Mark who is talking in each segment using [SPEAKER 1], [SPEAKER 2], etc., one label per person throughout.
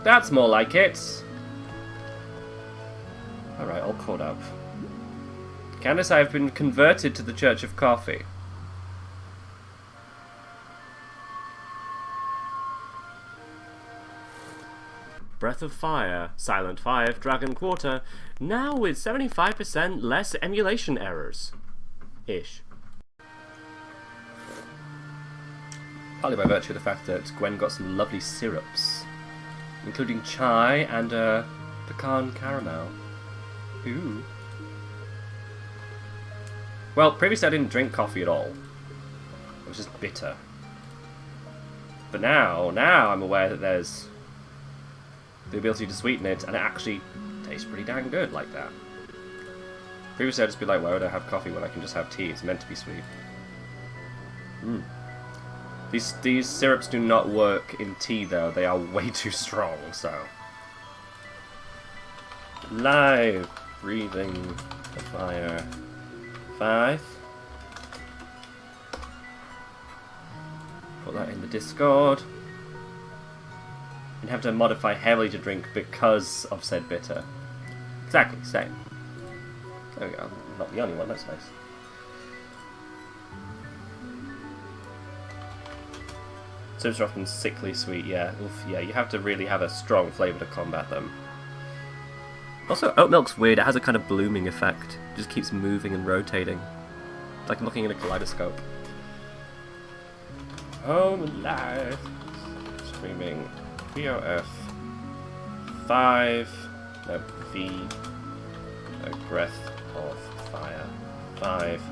[SPEAKER 1] That's more like it. Alright, all caught up. Candace, I have been converted to the Church of Coffee. Breath of Fire, Silent 5, Dragon Quarter, now with 75% less emulation errors. Ish. Partly by virtue of the fact that Gwen got some lovely syrups, including chai and pecan caramel. Ooh. Well, previously I didn't drink coffee at all. It was just bitter. But now I'm aware that there's the ability to sweeten it, and it actually tastes pretty dang good like that. Previously I'd just be like, why would I have coffee when I can just have tea? It's meant to be sweet. These syrups do not work in tea though, they are way too strong, so... Live! Breathing the fire. 5. Put that in the Discord. And have to modify heavily to drink because of said bitter. Exactly, same. There we go. I'm not the only one, that's nice. Syrups are often sickly sweet, yeah. Oof, yeah, you have to really have a strong flavour to combat them. Also, oat milk's weird. It has a kind of blooming effect. It just keeps moving and rotating. It's like looking in a kaleidoscope. Home alive. Screaming. BoF. 5. No, V. No, Breath of Fire. 5.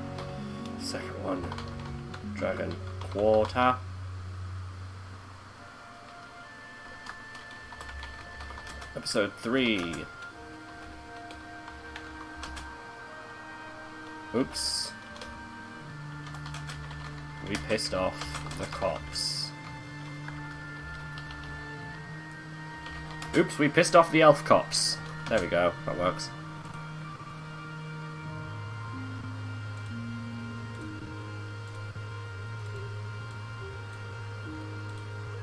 [SPEAKER 1] Second one. Dragon Quarter. Episode 3. Oops. We pissed off the cops. Oops, we pissed off the elf cops. There we go, that works.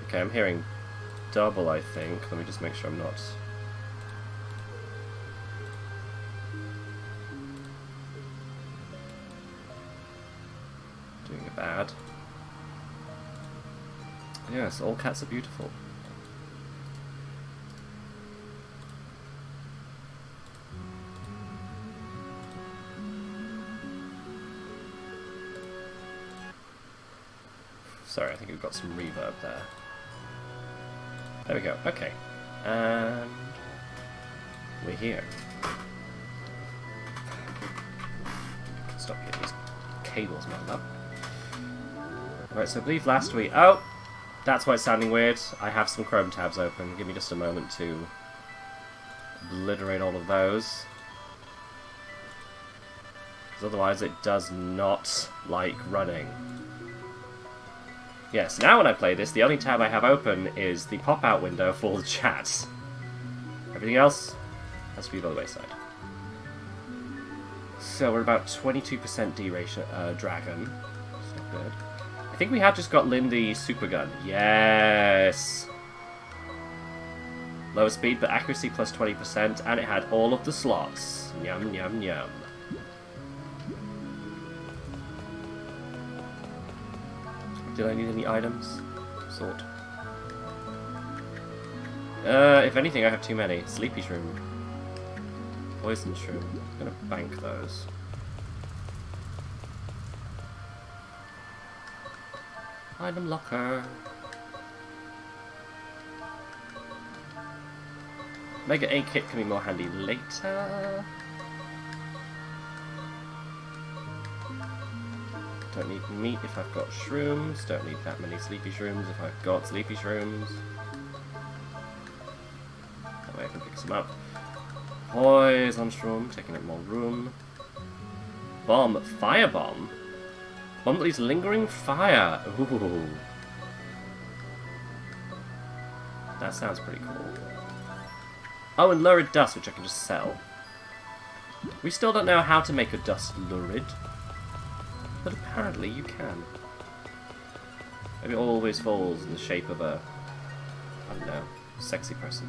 [SPEAKER 1] Okay, I'm hearing double, I think. Let me just make sure I'm not... doing it bad. Yes, all cats are beautiful. Sorry, I think we've got some reverb there. There we go, okay. And we're here. Stop getting these cables messed up. Right, so I believe last week... Oh! That's why it's sounding weird. I have some Chrome tabs open. Give me just a moment to obliterate all of those. Because otherwise it does not like running. Yes, now when I play this, the only tab I have open is the pop-out window for the chat. Everything else has to be by the wayside. So we're about 22% D-ratio dragon. That's not good. I think we have just got Lynn the super gun. Yes! Lower speed, but accuracy plus 20%, and it had all of the slots. Yum, yum, yum. Did I need any items? Sort. If anything, I have too many. Sleepy shroom. Poison shroom. I'm gonna bank those. Item locker. Mega A kit can be more handy later. Don't need meat if I've got shrooms. Don't need that many sleepy shrooms if I've got sleepy shrooms. That way I can pick some up. Poison shroom, taking up more room. Bomb, firebomb. Bomb that leaves lingering fire. Ooh. That sounds pretty cool. Oh, and lurid dust, which I can just sell. We still don't know how to make a dust lurid. But apparently you can. Maybe it always falls in the shape of a... I don't know. Sexy person.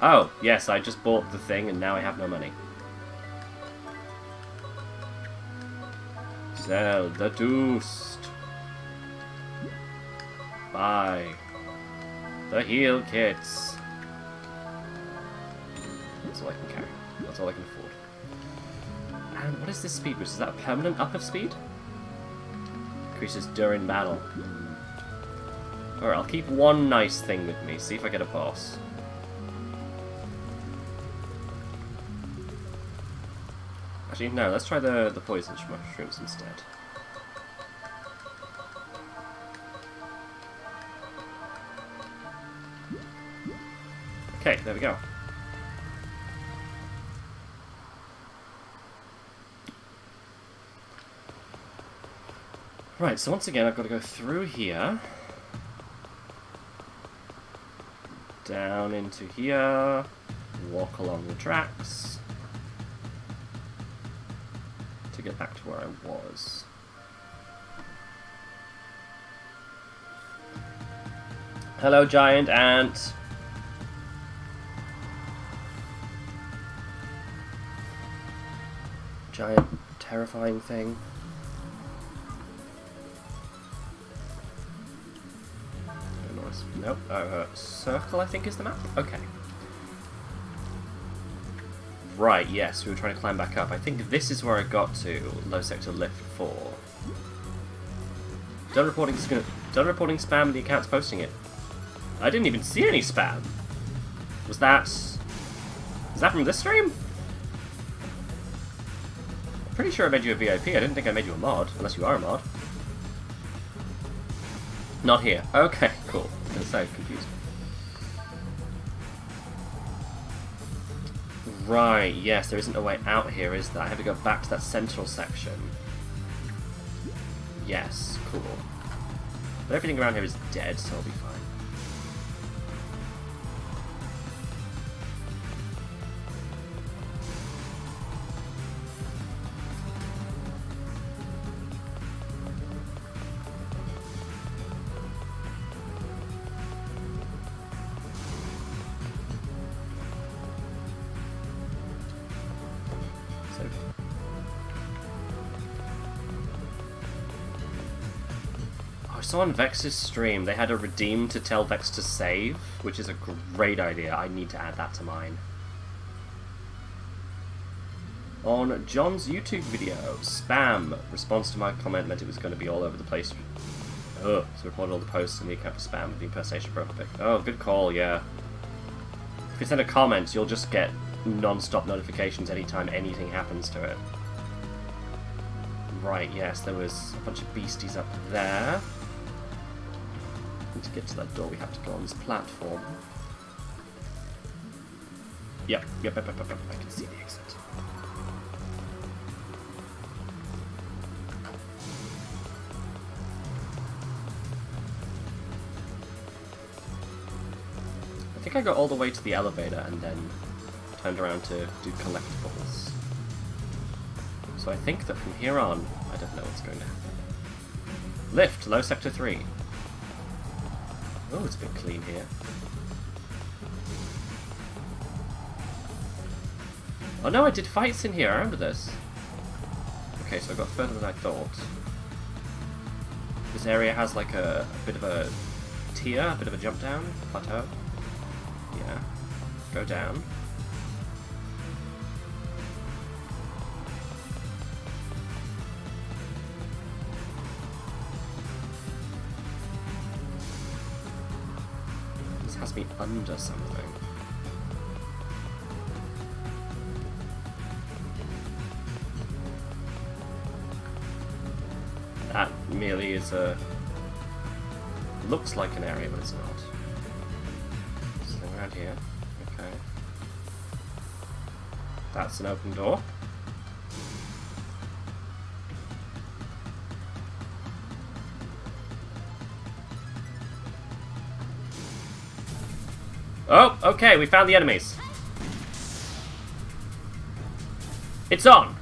[SPEAKER 1] Oh, yes, I just bought the thing and now I have no money. Sell the doost. Buy the heal kits. That's all I can carry. That's all I can afford. And what is this speed boost? Is that a permanent up of speed? Increases during battle. Alright, I'll keep one nice thing with me. See if I get a boss. Actually, no, let's try the poison mushrooms instead. Okay, there we go. Right, so once again I've got to go through here. Down into here. Walk along the tracks. To get back to where I was. Hello, giant ant. Giant, terrifying thing. Nope. Circle, I think, is the map? Okay. Right, yes, we were trying to climb back up. I think this is where I got to. Low sector lift 4. Done reporting spam, the account's posting it. I didn't even see any spam. Was that from this stream? I'm pretty sure I made you a VIP. I didn't think I made you a mod, unless you are a mod. Not here. Okay, cool. I'm so confused. Right, yes, there isn't a way out here, is there? I have to go back to that central section. Yes, cool. But everything around here is dead, so I'll be fine. So on Vex's stream, they had a redeem to tell Vex to save, which is a great idea. I need to add that to mine. On John's YouTube video, spam response to my comment meant it was going to be all over the place. Ugh, so reported all the posts in the account for spam with the impersonation profile pic. Oh, good call, yeah. If you send a comment, you'll just get non-stop notifications anytime anything happens to it. Right, yes, there was a bunch of beasties up there. To get to that door, we have to go on this platform. Yep, I can see the exit. I think I got all the way to the elevator and then turned around to do collectibles. So I think that from here on, I don't know what's going to happen. Lift, low sector 3. Oh, it's a bit clean here. Oh no, I did fights in here, I remember this. Okay, so I got further than I thought. This area has like a bit of a tier, a bit of a jump down, plateau. Yeah. Go down. Has me under something. That merely is a... looks like an area, but it's not. Something around here. Okay. That's an open door. Oh, okay, we found the enemies. It's on!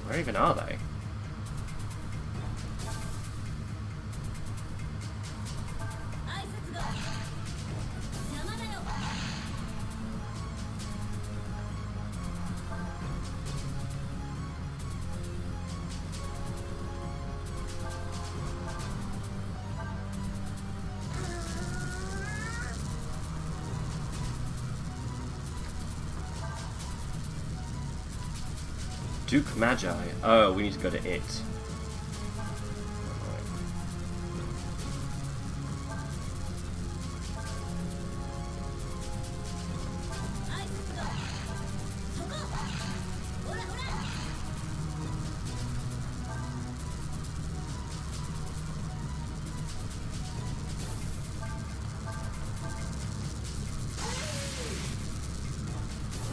[SPEAKER 1] Where even are they? Duke Magi. Oh, we need to go to it.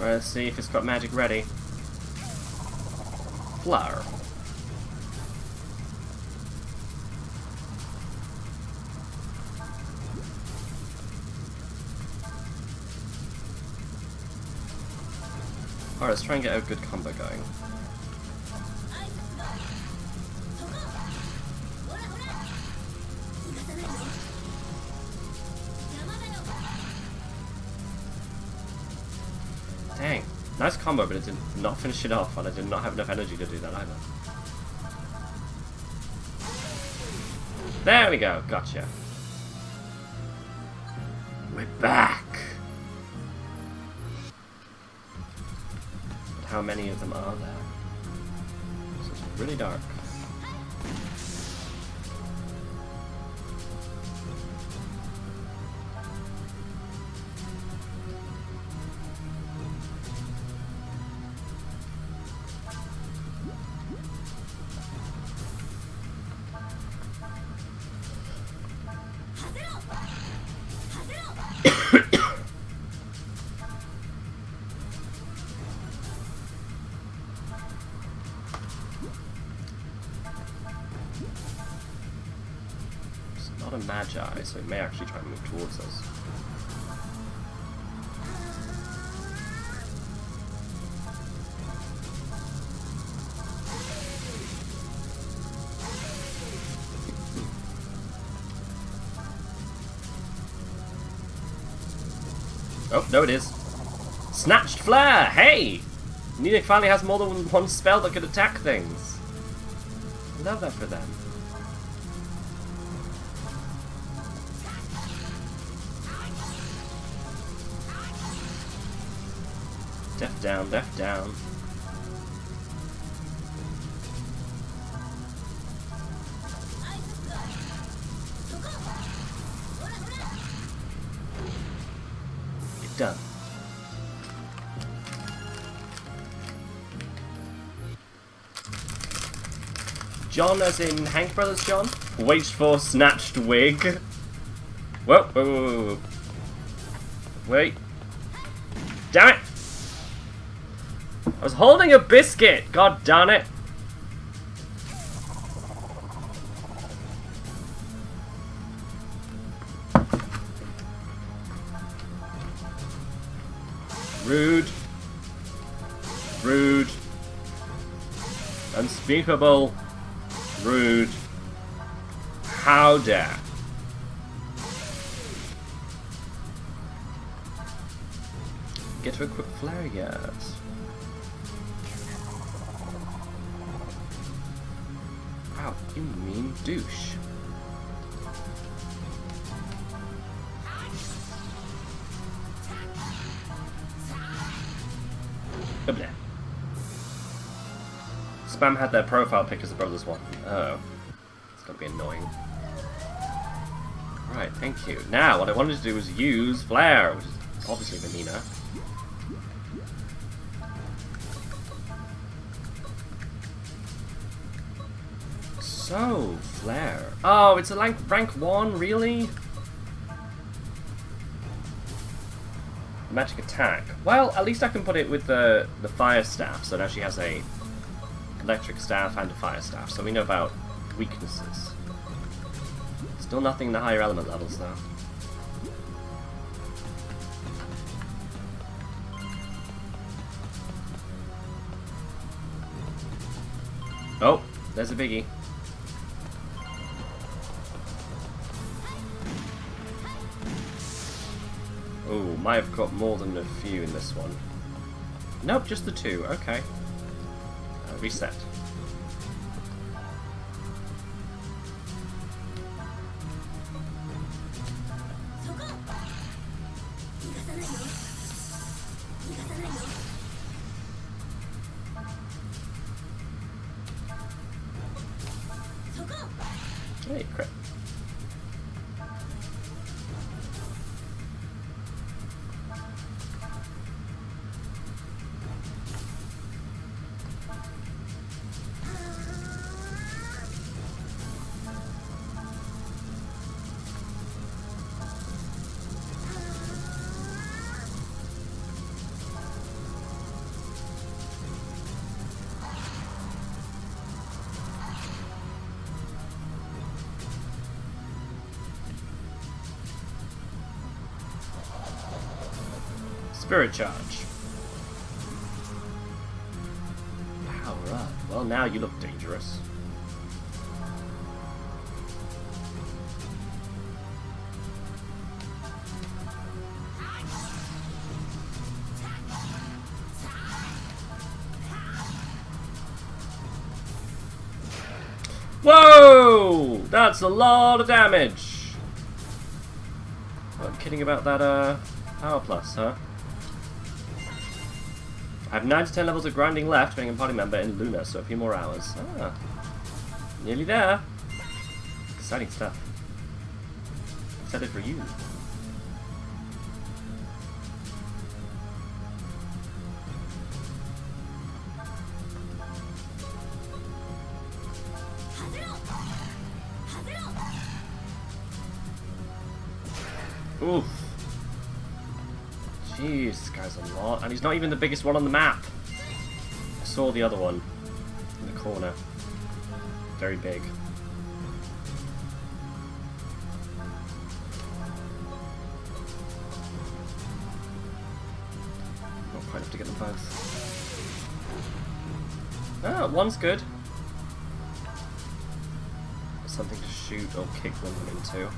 [SPEAKER 1] Let's see if it's got magic ready. Flower. Alright, let's try and get a good combo going. Dang. Nice combo, but it did not finish it off, and I did not have enough energy to do that either. There we go, gotcha. We're back! But how many of them are there? This is really dark. Not a magi, so it may actually try to move towards us. Oh, no it is. Snatched Flare! Hey! Nidec finally has more than one spell that could attack things. I love that for them. Death down, death down. Get done. John as in Hank Brothers John? Wait for snatched wig. Whoa, whoa, whoa, whoa. Wait. Damn it! I was holding a biscuit! God darn it! Rude. Rude. Unspeakable. Rude. How dare. Get to a quick flare yet. Wow, you mean douche. Blah. Spam had their profile pic as the brothers one. Oh. It's gonna be annoying. Right, thank you. Now, what I wanted to do was use Flare, which is obviously Vanina. So, Flare. Oh, it's a rank 1, really? Magic attack. Well, at least I can put it with the fire staff, so now she has a electric staff and a fire staff, so we know about weaknesses. Still nothing in the higher element levels, though. Oh, there's a biggie. Oh, might have got more than a few in this one. Nope, just the 2. Okay. Reset. Hey, crit. Spirit charge. Power up. Well, now you look dangerous. Whoa! That's a lot of damage. I'm kidding about that power plus, huh? I have 9 to 10 levels of grinding left, being a party member in Luna, so a few more hours. Ah, nearly there. Exciting stuff. Excited for you. Oof. Jeez, this guy's a lot. And he's not even the biggest one on the map. I saw the other one in the corner. Very big. Not quite enough to get them both. Ah, one's good. Something to shoot or kick one of them into.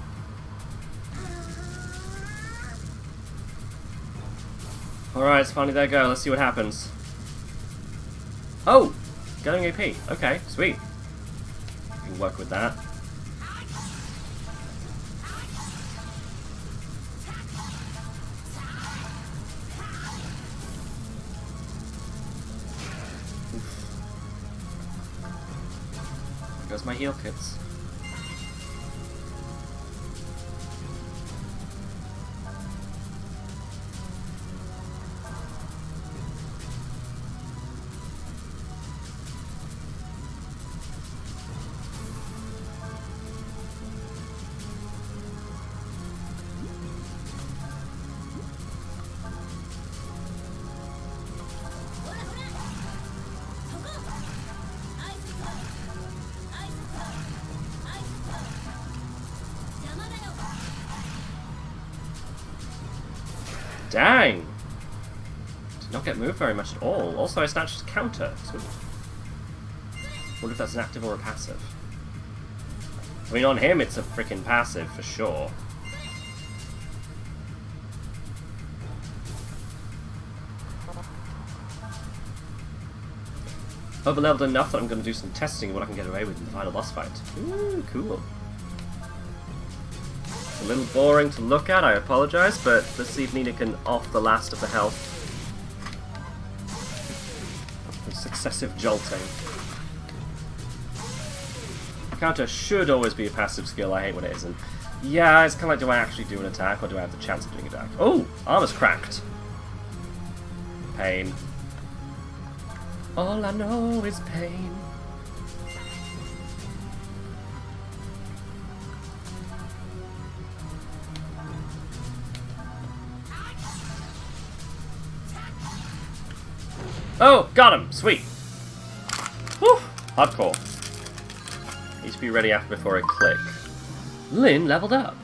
[SPEAKER 1] Alright, it's finally there go. Let's see what happens. Oh! Going AP. Okay, sweet. We can work with that. Oof. There goes my heal kits. Dang! Did not get moved very much at all. Also, I snatched his counter. Sweet. Wonder if that's an active or a passive. I mean, on him, it's a freaking passive for sure. Over-leveled enough that I'm going to do some testing of what I can get away with in the final boss fight. Ooh, cool. A little boring to look at, I apologise, but let's see if Nina can off the last of the health. With successive jolting. Counter should always be a passive skill, I hate when it isn't. Yeah, it's kind of like, do I actually do an attack, or do I have the chance of doing an attack? Oh! Armor's cracked! Pain. All I know is pain. Oh, got him! Sweet. Whew! Hardcore. Needs to be ready after before I click. Lynn leveled up.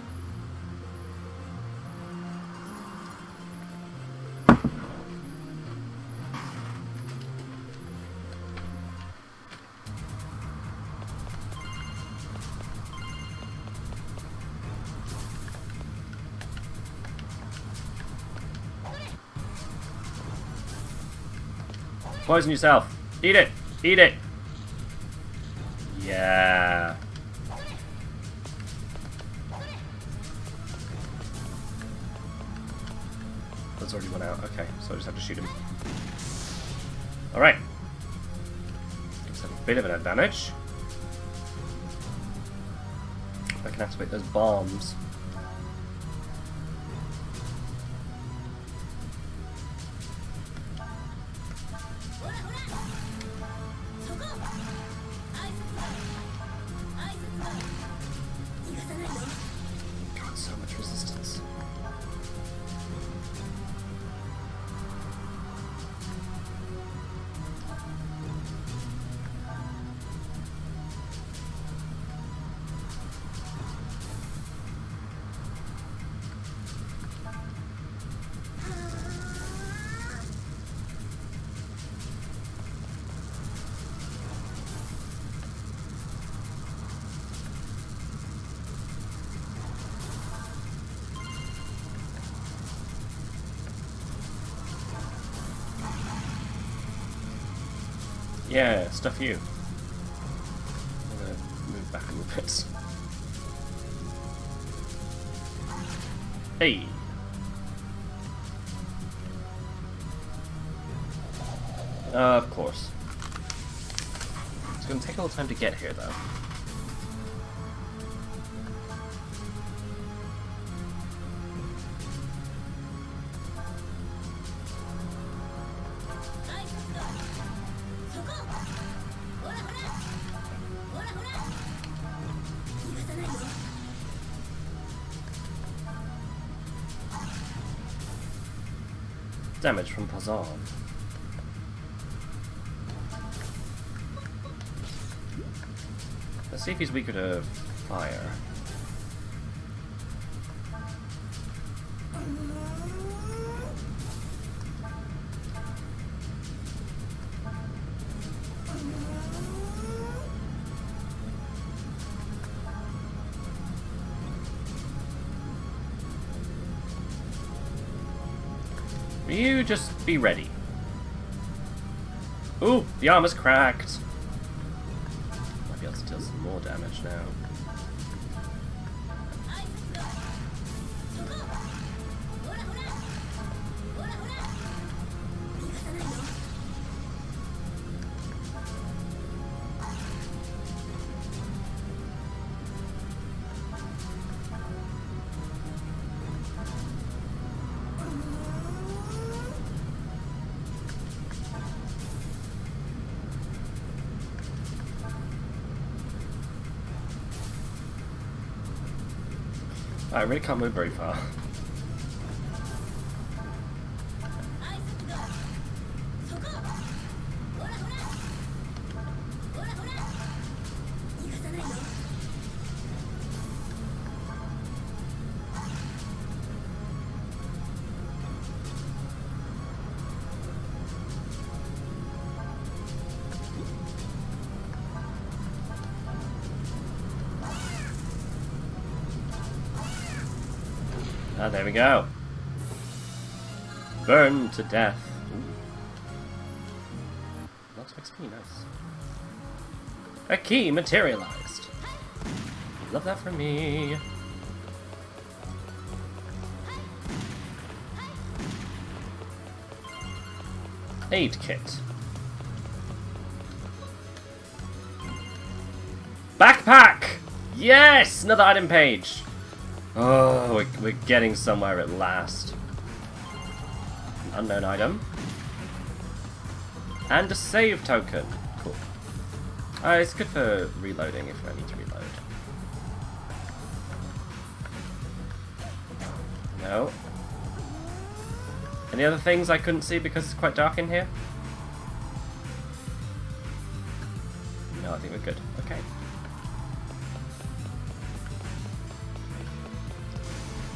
[SPEAKER 1] Poison yourself. Eat it. Eat it. Yeah. That's already one out. Okay, so I just have to shoot him. Alright. Gives him a bit of an advantage. I can activate those bombs. God, so much resistance. Yeah, stuff you. I'm gonna move back a little bit. Hey! Of course. It's gonna take a little time to get here, though. Damage from Pazan. Let's see if he's weaker to fire. You just be ready. Ooh, the armor's cracked. Might be able to deal some more damage now. I really can't move very far. Ah, there we go. Burn to death. Ooh. Lots of XP, nice. A key materialized. Love that for me. Aid kit. Backpack! Yes! Another item page. Oh, we're getting somewhere at last. An unknown item. And a save token. Cool. It's good for reloading if I need to reload. No. Any other things I couldn't see because it's quite dark in here? No, I think we're good. Okay.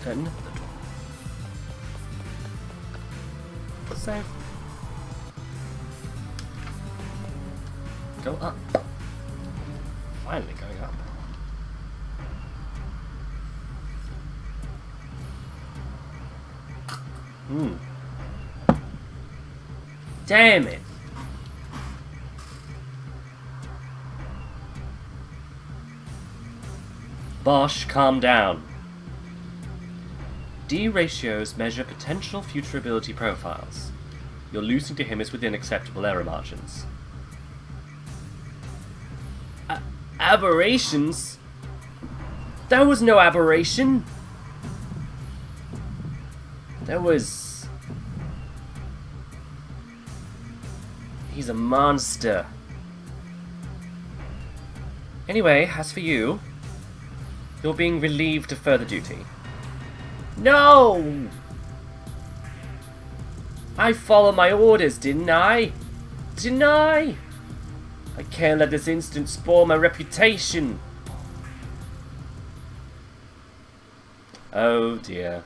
[SPEAKER 1] Open the door. Save. Go up. Finally going up. Damn it. Bosch, calm down. D ratios measure potential future ability profiles. Your losing to him is within acceptable error margins. Aberrations? That was no aberration. That was... He's a monster. Anyway, as for you, you're being relieved of further duty. No! I followed my orders, didn't I? Didn't I? I can't let this incident spoil my reputation. Oh dear.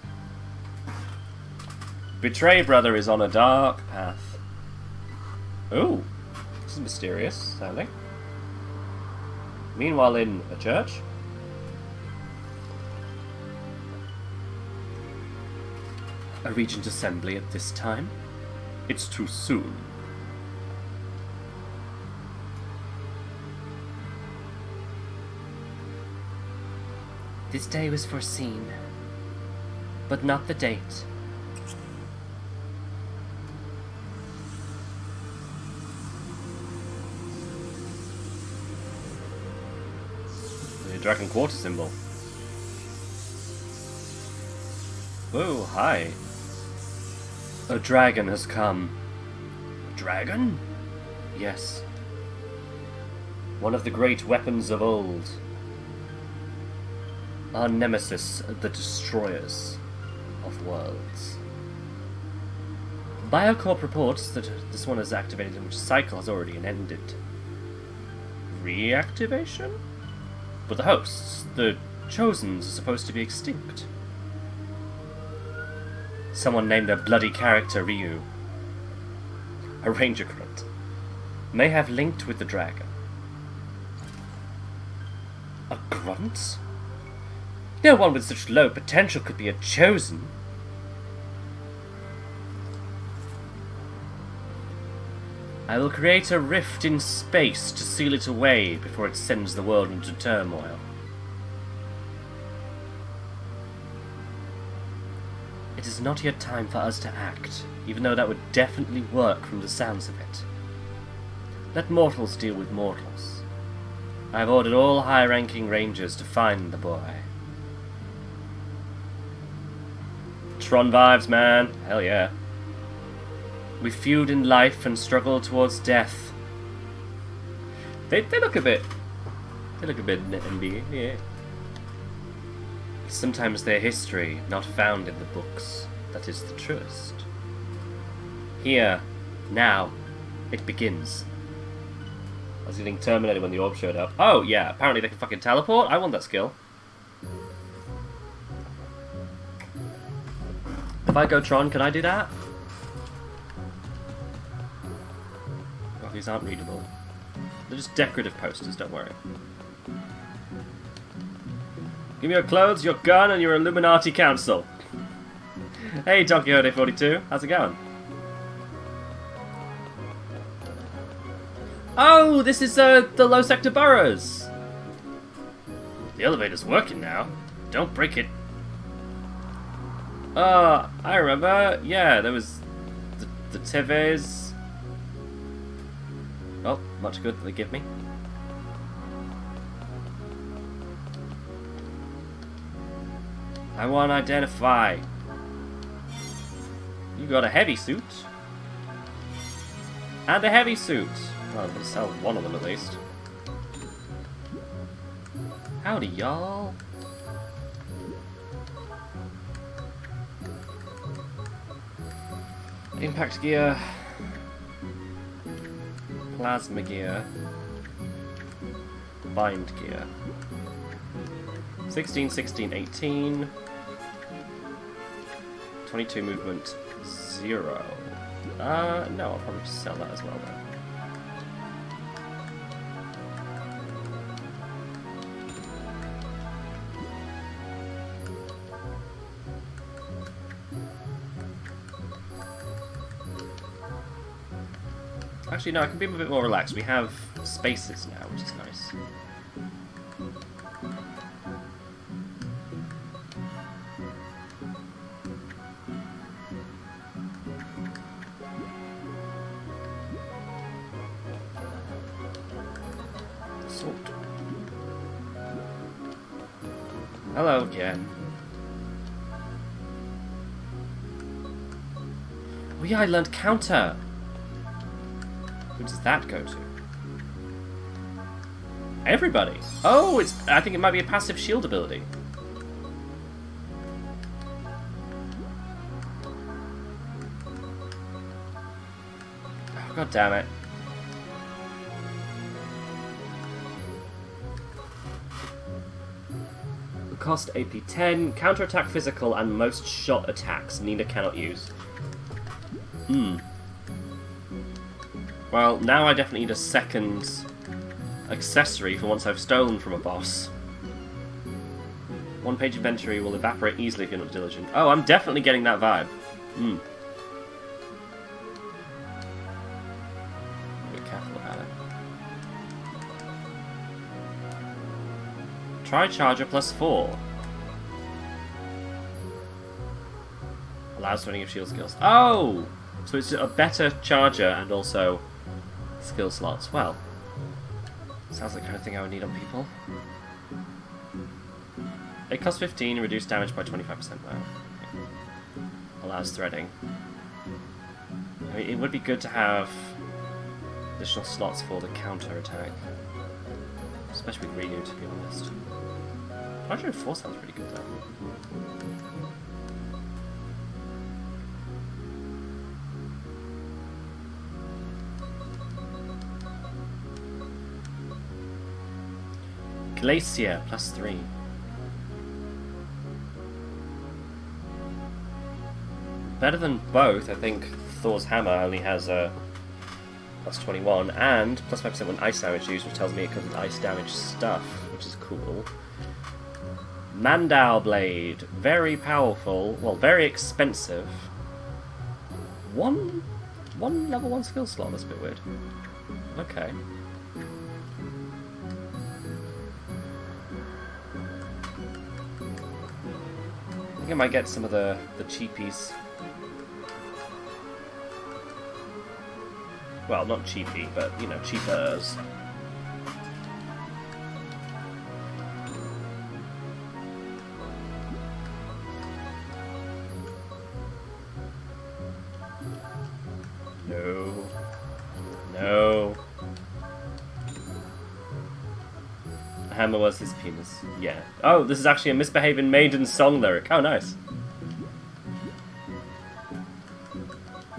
[SPEAKER 1] Betray brother is on a dark path. Ooh, this is mysterious sounding. Meanwhile in a church. A regent assembly at this time? It's too soon. This day was foreseen, but not the date. The dragon quarter symbol. Oh, hi. A dragon has come. A dragon? Yes. One of the great weapons of old. Our nemesis, the destroyers of worlds. Biocorp reports that this one is activated in which cycle has already ended. Reactivation? But the hosts, the Chosens, are supposed to be extinct. Someone named their bloody character Ryu, a ranger grunt, may have linked with the dragon. A grunt? No one with such low potential could be a chosen. I will create a rift in space to seal it away before it sends the world into turmoil. It is not yet time for us to act, even though that would definitely work from the sounds of it. Let mortals deal with mortals. I have ordered all high-ranking rangers to find the boy. Tron vibes, man. Hell yeah. We feud in life and struggle towards death. They look a bit... They look a bit NB, yeah. Sometimes their history, not found in the books, that is the truest. Here, now, it begins. I was getting terminated when the orb showed up. Oh, yeah, apparently they can fucking teleport? I want that skill. If I go Tron, can I do that? Well, these aren't readable. They're just decorative posters, don't worry. Give me your clothes, your gun, and your Illuminati council. Hey, Don Quixote 42, how's it going? Oh, this is the low sector boroughs. The elevator's working now. Don't break it. I remember. Yeah, there was the TVs. Oh, much good they give me. I want to identify. You got a heavy suit. And a heavy suit. Well, I'm going to sell one of them at least. Howdy, y'all. Impact gear. Plasma gear. Bind gear. 16, 16, 18. 22 movement, 0. No, I'll probably just sell that as well then. Actually, no, I can be a bit more relaxed. We have spaces now, which is nice. Hello again. Oh yeah, I learned counter. Who does that go to? Everybody. Oh, I think it might be a passive shield ability. Oh, God damn it. Cost AP 10, counterattack physical, and most shot attacks. Nina cannot use. Well, now I definitely need a second accessory for once I've stolen from a boss. One page inventory will evaporate easily if you're not diligent. Oh, I'm definitely getting that vibe. Be careful about it. Try charger +4. Allows running of shield skills. Oh! So it's a better charger and also skill slots. Well, sounds like the kind of thing I would need on people. It costs 15 and reduced damage by 25%. Wow. Allows threading. I mean, it would be good to have additional slots for the counter attack. Especially with Ryu, to be honest. 104 sounds pretty good though. Glacier +3. Better than both. I think Thor's hammer only has a +21 and +5% when ice damage used, which tells me it comes with ice damage stuff, which is cool. Mandal Blade, very powerful, well, very expensive. One level 1 skill slot, that's a bit weird. Okay. I think I might get some of the cheapies. Well, not cheapy, but, you know, cheapers. No. No. The hammer was his penis. Yeah. Oh, this is actually a misbehaving maiden song lyric. Oh, nice.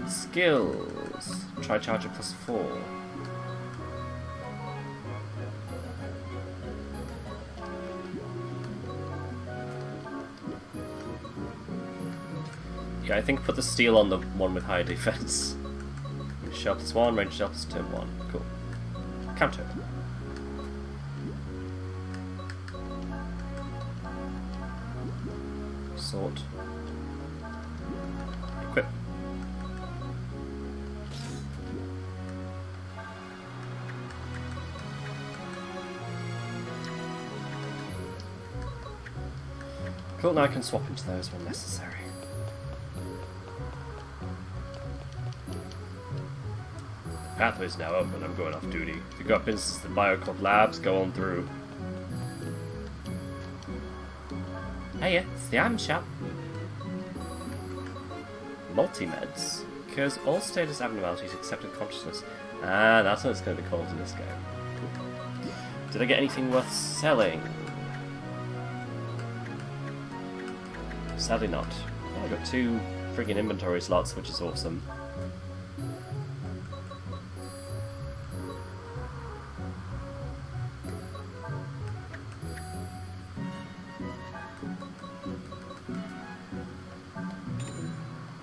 [SPEAKER 1] Skills. Try charger +4. Yeah, I think put the steel on the one with higher defense. Shell +1, range shell +turn 1. Cool. Counter. Sort. Equip. Cool, now I can swap into those when necessary. Pathway's now open, I'm going off duty. If you've got business at the Biocorp labs, go on through. Hey, it's the item shop. Multi-meds. Cures all status abnormalities except in consciousness. Ah, that's what it's going to be called in this game. Cool. Did I get anything worth selling? Sadly not. Oh, I got 2 friggin' inventory slots, which is awesome.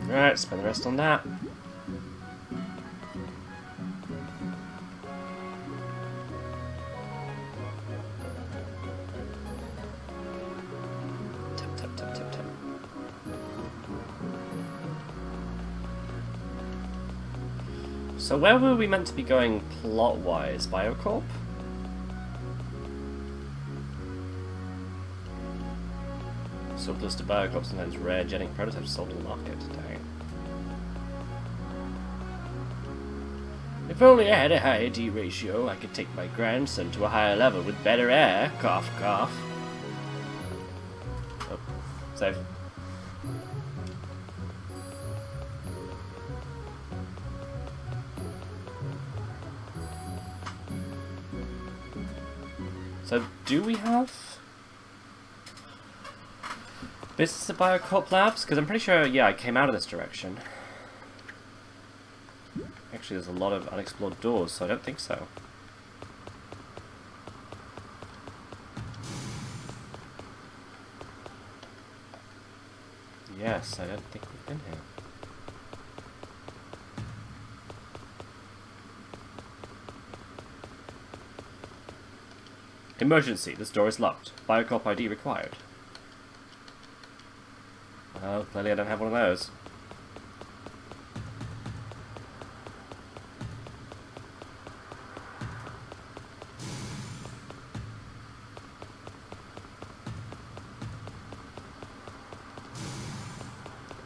[SPEAKER 1] Alright, spend the rest on that. Tap, tap, tap, tap, tap. So where were we meant to be going plot-wise? Biocorp? Surplus to Biocorp, sometimes rare genetic prototypes sold in the market. Dang. If only I had a higher D ratio, I could take my grandson to a higher level with better air. Cough, cough. Save. So, do we have business at Biocorp Labs? Because I'm pretty sure, yeah, I came out of this direction. Actually, there's a lot of unexplored doors, so I don't think so. Yes, I don't think we've been here. Emergency, this door is locked. Biocorp ID required. Oh, clearly I don't have one of those.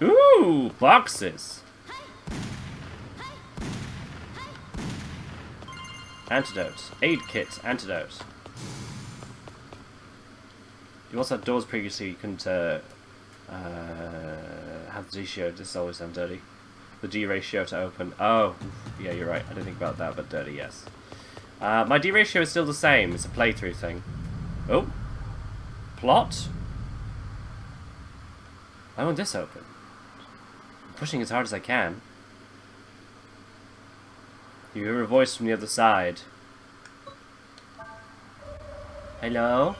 [SPEAKER 1] Ooh, boxes! Antidote. Aid kit. Antidote. You also had doors previously you couldn't have the ratio. This always sounds dirty. The D ratio to open. Oh, yeah, you're right. I didn't think about that, but dirty, yes. My D ratio is still the same. It's a playthrough thing. Oh. Plot. I want this open. I'm pushing as hard as I can. You hear a voice from the other side. Hello?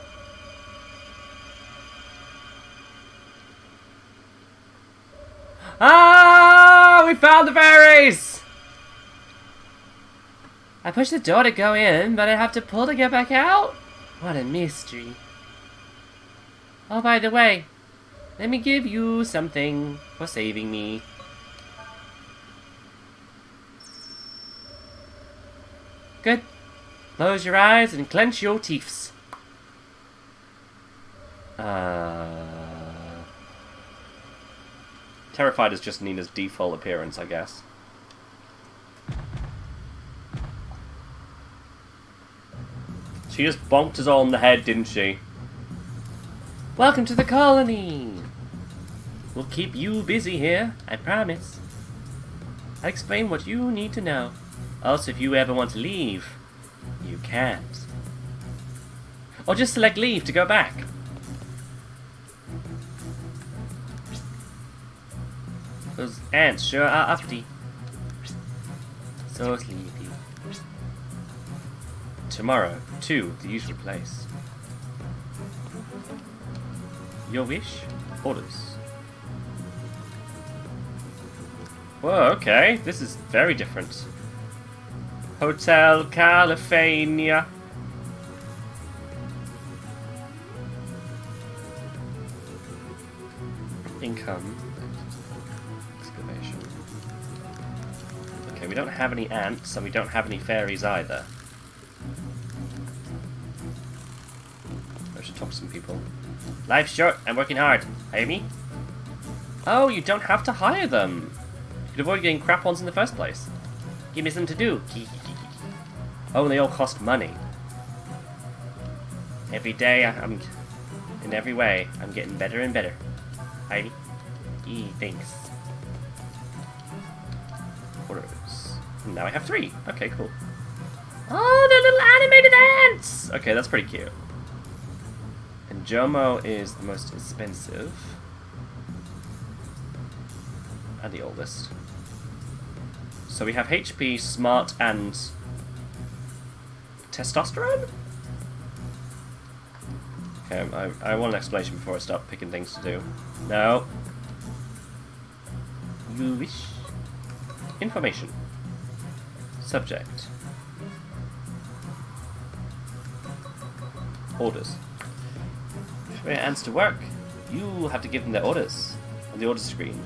[SPEAKER 1] Ah! We found the fairies! I pushed the door to go in, but I have to pull to get back out? What a mystery. Oh, by the way, let me give you something for saving me. Good. Close your eyes and clench your teeth. Terrified is just Nina's default appearance, I guess. She just bonked us all on the head, didn't she? Welcome to the colony! We'll keep you busy here, I promise. I'll explain what you need to know. Also, if you ever want to leave, you can't. Or just select leave to go back. Those ants sure are uppity. So sleepy. Tomorrow, to the usual place. Your wish? Orders. Whoa, okay. This is very different. Hotel California. Income. Excavation. Okay, we don't have any ants, and we don't have any fairies either. I should talk to some people. Life's short. I'm working hard. Hire me? Oh, you don't have to hire them. You could avoid getting crap ones in the first place. Give me something to do. Oh, they all cost money. Every day, in every way, I'm getting better and better. Hire me? Thanks. Orders. Now I have 3. Okay, cool. Oh, they're little animated ants! Okay, that's pretty cute. And Jomo is the most expensive. And the oldest. So we have HP, Smart, and Testosterone? Okay, I want an explanation before I start picking things to do. No. You wish. Information. Subject. Orders. For your ants to work, you have to give them their orders on the order screen.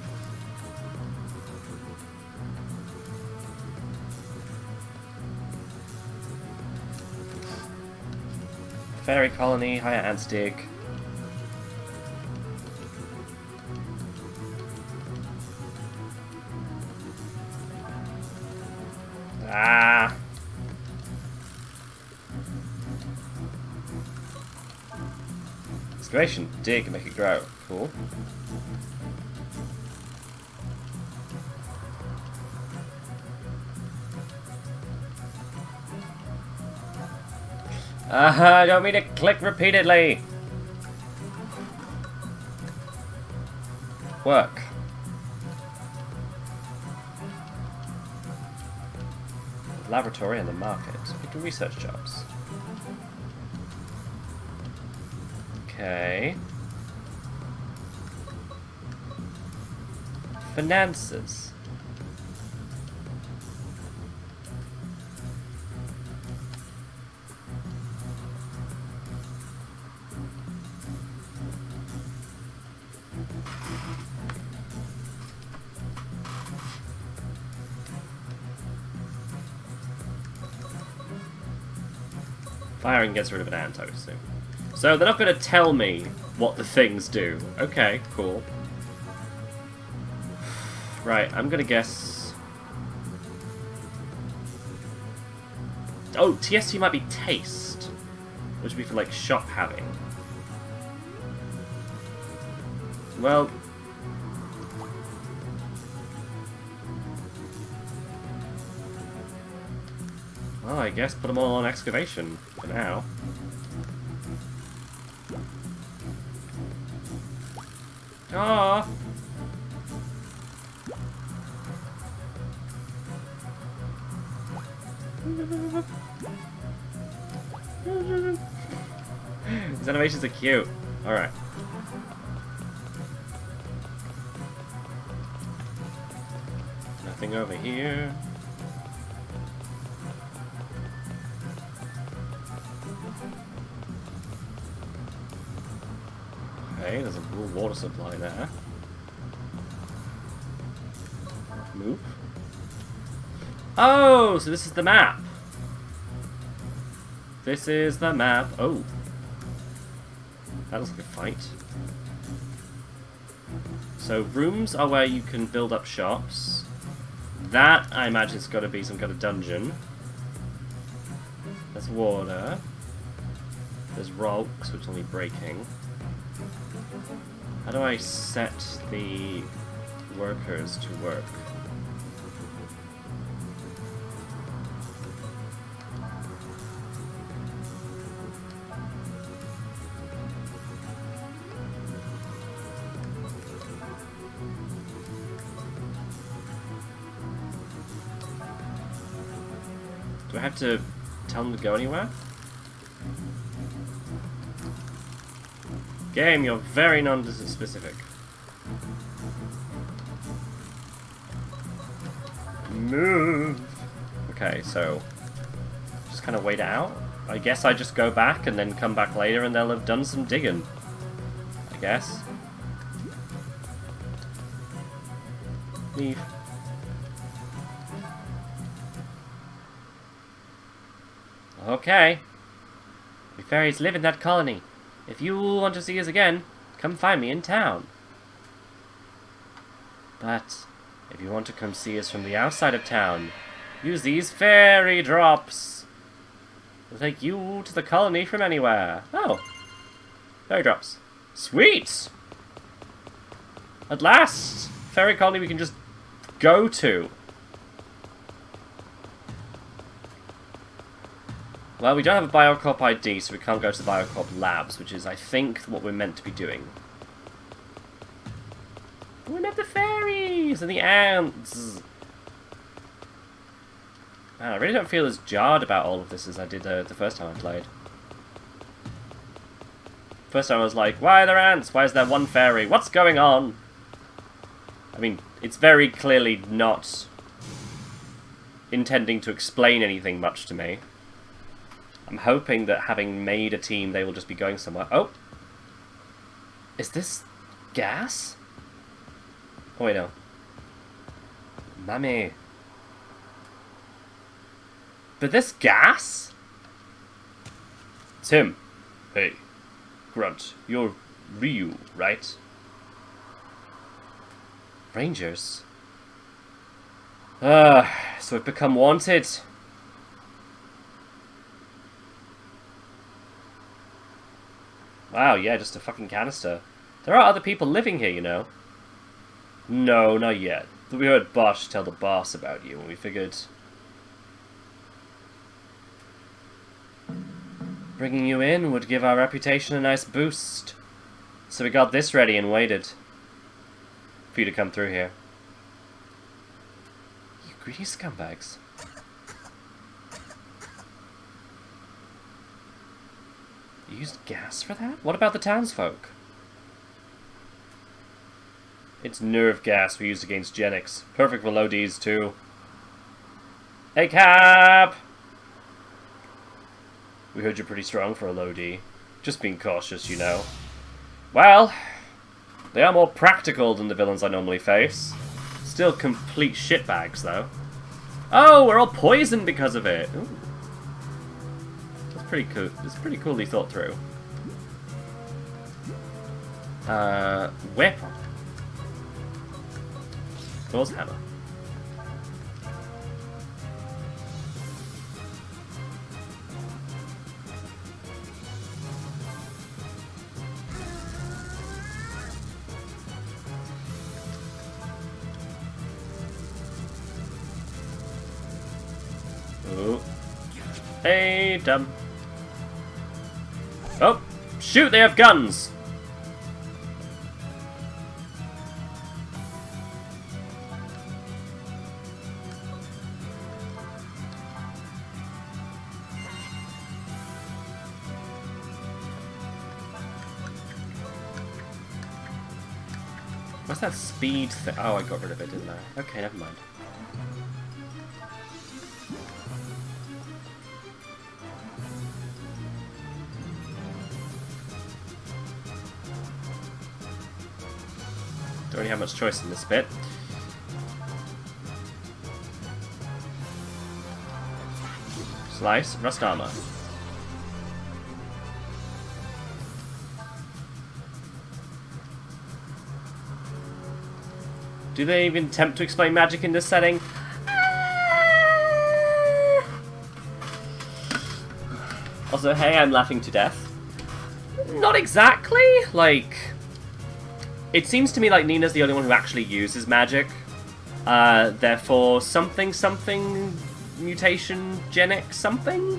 [SPEAKER 1] Fairy colony, hire ants dig. Ah! Excavation. Dig and make it grow. Cool. I don't mean to click repeatedly. Work. Laboratory and the market. We do research jobs. Okay. Finances. Firing gets rid of an ant, I would assume. So they're not going to tell me what the things do. Okay, cool. Right, I'm going to guess... Oh, TST might be taste. Which would be for, like, shop having. Well... Well, I guess put them all on excavation for now. Ah! These animations are cute. Alright. Nothing over here. Okay, there's a water supply there. Move. Oh, so this is the map. This is the map. Oh. That looks like a fight. So rooms are where you can build up shops. That, I imagine, has got to be some kind of dungeon. There's water. There's rocks, which will need breaking. How do I set the workers to work? Do I have to tell them to go anywhere? Game, you're very non-specific. Move! Okay, so... just kind of wait it out? I guess I just go back and then come back later and they'll have done some digging. I guess. Leave. Okay. We fairies live in that colony. If you want to see us again, come find me in town. But if you want to come see us from the outside of town, use these fairy drops. They'll take you to the colony from anywhere. Oh. Fairy drops. Sweet! At last! Fairy colony we can just go to. Well, we don't have a biocorp ID, so we can't go to the biocorp labs, which is, I think, what we're meant to be doing. We met the fairies and the ants! Man, I really don't feel as jarred about all of this as I did the first time I played. First time I was like, why are there ants? Why is there one fairy? What's going on? I mean, it's very clearly not intending to explain anything much to me. I'm hoping that having made a team, they will just be going somewhere. Oh! Is this gas? Oh, wait, no. Mammy. But this gas? Tim. Hey. Grunt. You're Ryu, right? Rangers? So we've become wanted. Wow, yeah, just a fucking canister. There are other people living here, you know. No, not yet. We heard Bosch tell the boss about you, and we figured bringing you in would give our reputation a nice boost. So we got this ready and waited for you to come through here. You greedy scumbags. You used gas for that? What about the townsfolk? It's nerve gas we used against Genix. Perfect for low Ds, too. Hey, Cap! We heard you're pretty strong for a low D. Just being cautious, you know. Well, they are more practical than the villains I normally face. Still complete shitbags, though. Oh, we're all poisoned because of it! Ooh. Pretty cool. It's pretty coolly thought through. Weapon. Thor's hammer. Ooh. Hey, dumb. Oh! Shoot, they have guns! What's that speed thing? Oh, I got rid of it, didn't I? Okay, never mind. Don't really have much choice in this bit. Slice, rust armor. Do they even attempt to explain magic in this setting? Also, hey, I'm laughing to death. Not exactly. Like, it seems to me like Nina's the only one who actually uses magic. Therefore, something mutation genic something?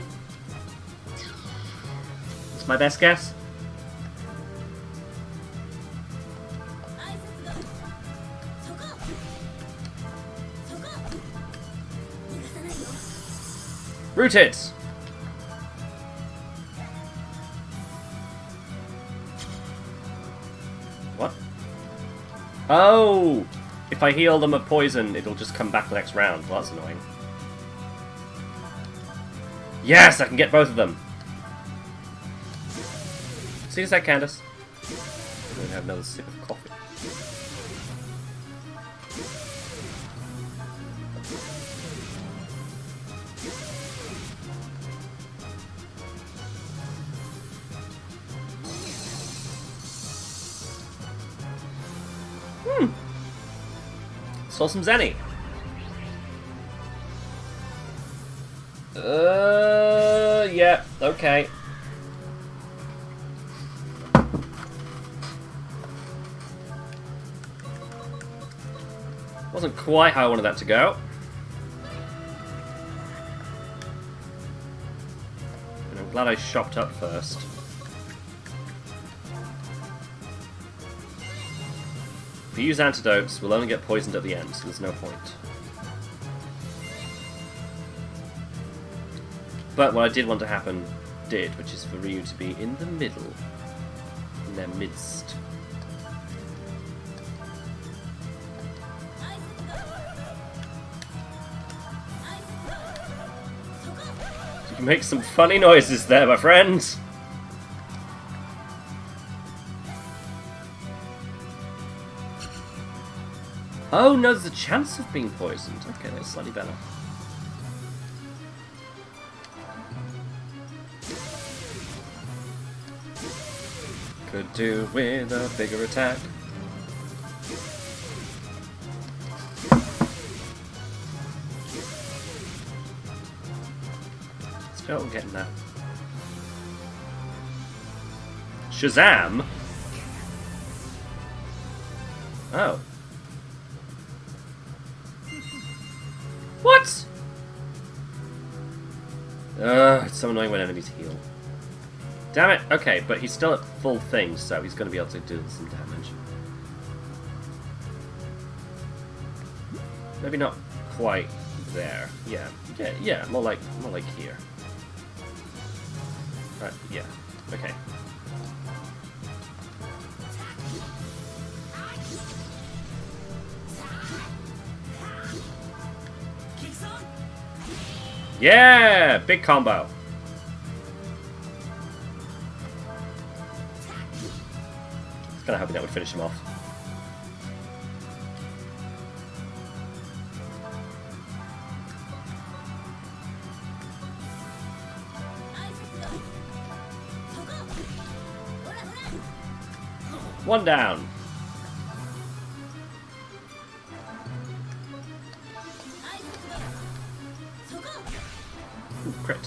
[SPEAKER 1] That's my best guess. Rooted! What? Oh! If I heal them of poison, it'll just come back the next round. Well, that's annoying. Yes! I can get both of them! See you in a sec, Candace. I'm going to have another sip of coffee. Saw some Zenny. Yeah, okay. Wasn't quite how I wanted that to go. And I'm glad I shopped up first. If you use antidotes, we'll only get poisoned at the end, so there's no point. But what I did want to happen did, which is for Ryu to be in the middle, in their midst. You can make some funny noises there, my friend! Oh no, there's a chance of being poisoned. Okay, that's slightly better. Could do with a bigger attack. Let's go, I'm getting that. Shazam? Oh. What? It's so annoying when enemies heal. Damn it. Okay, but he's still at full thing, so he's going to be able to do some damage. Maybe not quite there. Yeah, more like here. Yeah. Okay. Yeah! Big combo. I was kind of hoping that would finish him off. One down. Ooh, crit.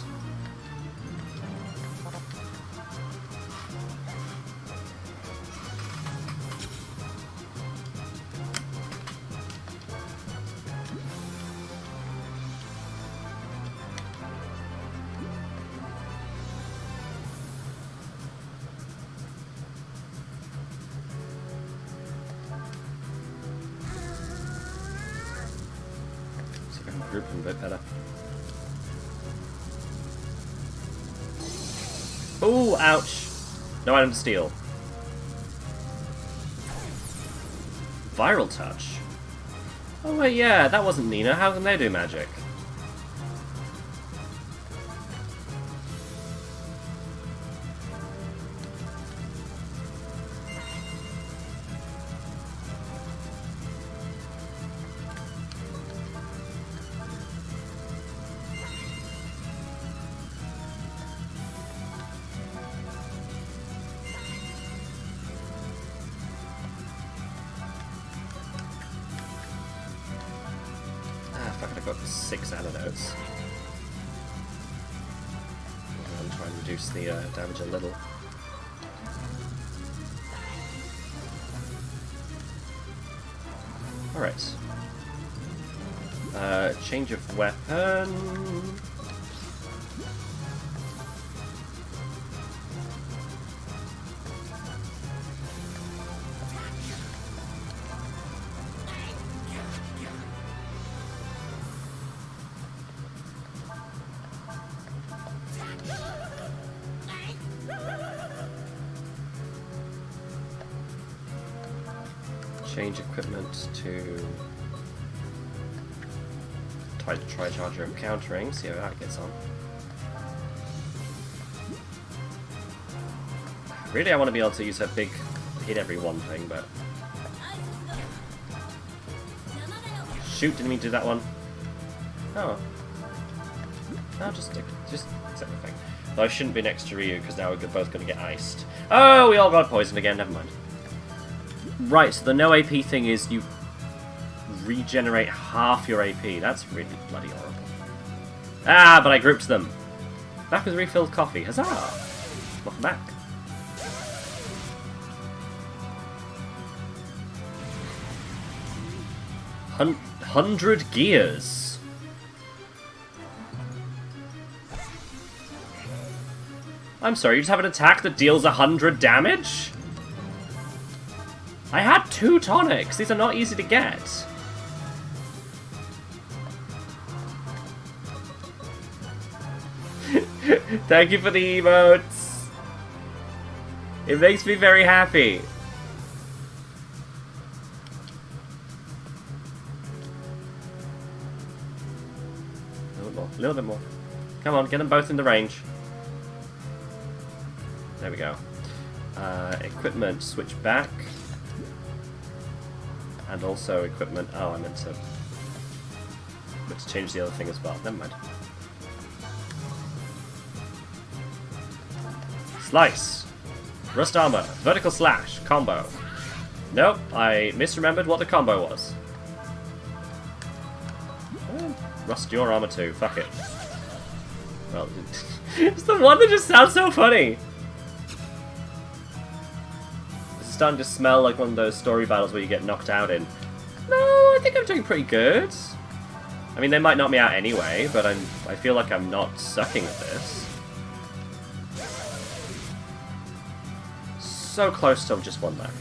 [SPEAKER 1] See if I can group them a bit better. Ooh, ouch. No item to steal. Viral touch. Oh wait, yeah, that wasn't Nina. How can they do magic? I've got 6 antidotes. I'm trying to reduce the damage a little. Alright. Change of weapon. Change equipment to try charger of countering, see how that gets on. Really, I want to be able to use a big hit everyone thing, but shoot! Didn't mean to do that one. Oh, no, just accept the thing. Though I shouldn't be next to Ryu because now we're both going to get iced. Oh, we all got poisoned again. Never mind. Right, so the no AP thing is you regenerate half your AP. That's really bloody horrible. Ah, but I grouped them. Back with refilled coffee. Huzzah! Welcome back. Hundred gears. I'm sorry, you just have an attack that deals 100 damage? I had 2 tonics. These are not easy to get. Thank you for the emotes. It makes me very happy. A little bit more. Come on, get them both in the range. There we go. Equipment, switch back. And also equipment. Oh, I meant to change the other thing as well. Never mind. Slice. Rust armor. Vertical slash. Combo. Nope, I misremembered what the combo was. Rust your armor too. Fuck it. Well, it's the one that just sounds so funny. starting to smell like one of those story battles where you get knocked out in. No, I think I'm doing pretty good. I mean, they might knock me out anyway, but I feel like I'm not sucking at this. So close to just one left.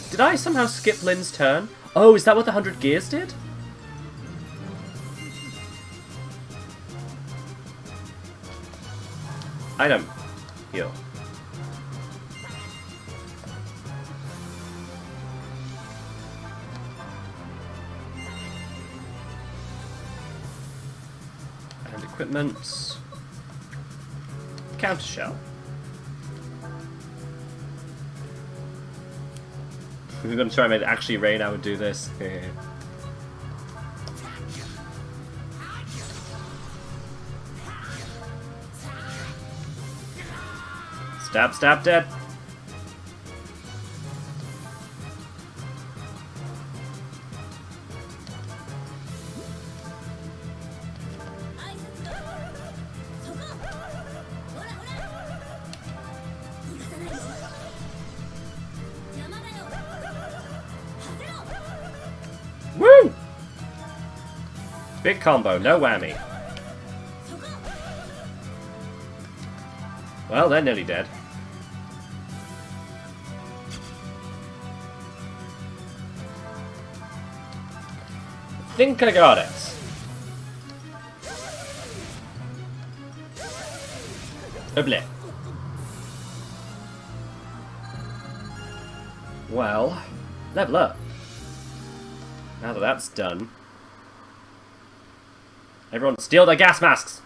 [SPEAKER 1] Did I somehow skip Lynn's turn? Oh, is that what the 100 gears did? Item. Heal. And equipment. Counter shell. If we're going to try and make it actually rain, I would do this. Stab, stab, dead. Woo! Big combo, no whammy. Well, they're nearly dead. I think I got it. Oblé. Well, level up. Now that that's done. Everyone steal their gas masks!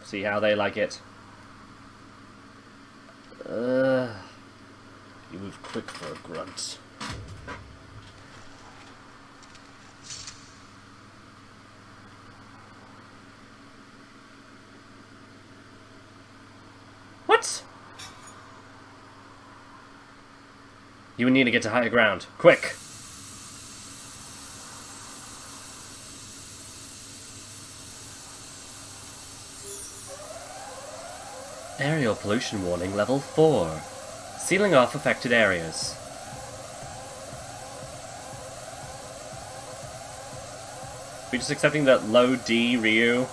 [SPEAKER 1] See how they like it. You move quick for a grunt. What? You would need to get to higher ground. Quick! Aerial pollution warning level 4. Sealing off affected areas. We're just accepting that low D, Ryu.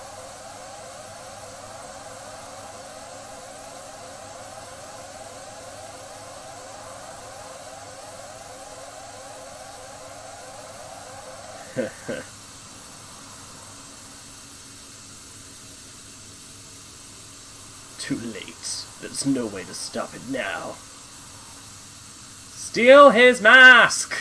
[SPEAKER 1] Too late. There's no way to stop it now. Steal his mask!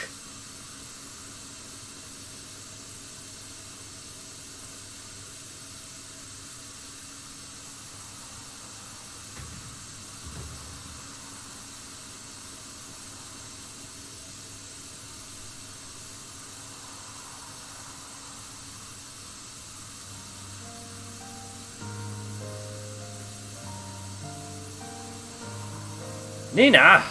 [SPEAKER 1] Nina!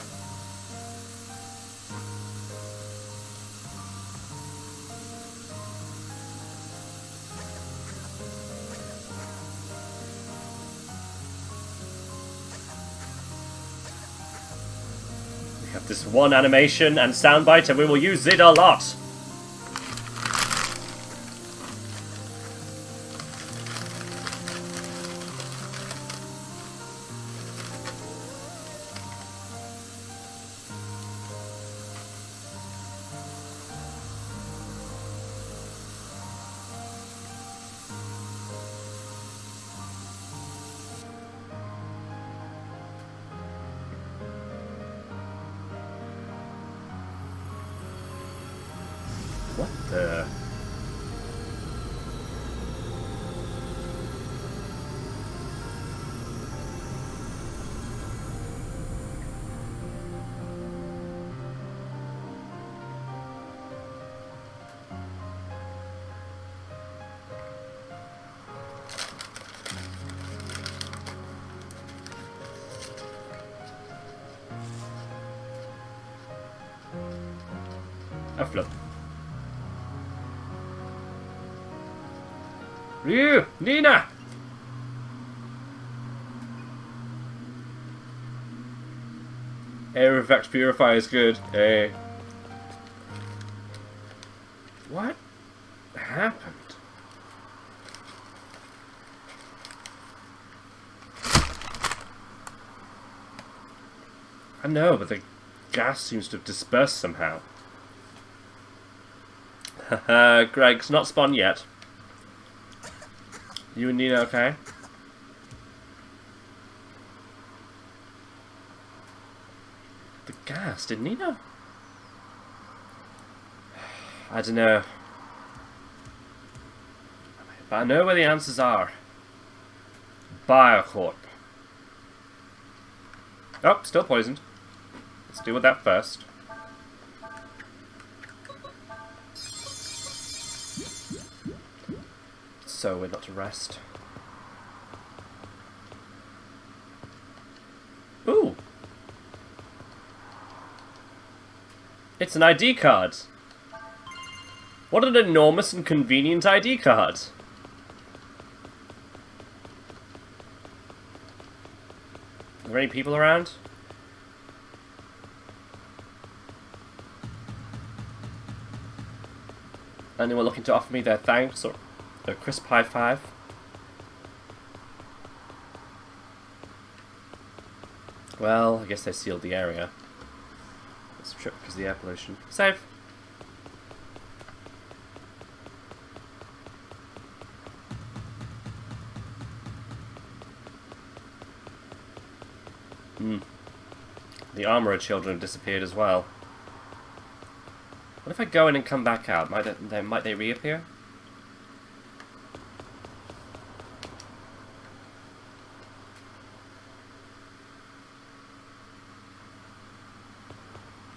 [SPEAKER 1] We have this one animation and soundbite and we will use it a lot. What the... A flip. Ryu! Nina! Air effect purifier is good. Hey. What happened? I know, but the gas seems to have dispersed somehow. Haha, Greg's not spawned yet. You and Nina okay? The gas, did Nina? I don't know. But I know where the answers are. Biocorp. Oh, still poisoned. Let's deal with that first. So we're not to rest. Ooh! It's an ID card! What an enormous and convenient ID card! Are there any people around? Anyone looking to offer me their thanks or a crisp high five? Well, I guess they sealed the area. Let's trip because of the air pollution. Save! The armourer children have disappeared as well. What if I go in and come back out? Might they reappear?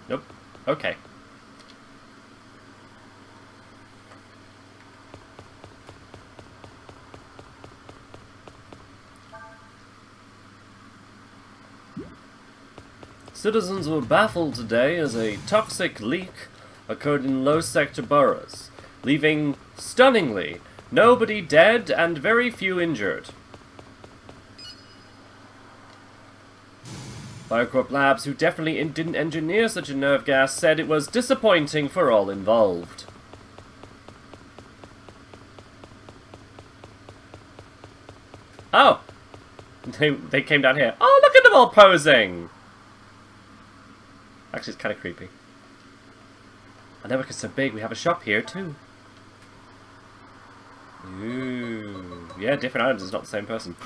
[SPEAKER 1] Nope. Okay. Citizens were baffled today as a toxic leak occurred in low sector boroughs, leaving, stunningly, nobody dead and very few injured. Biocorp Labs, who definitely didn't engineer such a nerve gas, said it was disappointing for all involved. Oh! They came down here. Oh, look at them all posing! Actually, it's kind of creepy. Our network is so big, we have a shop here, too. Ooh. Yeah, different items, it's not the same person.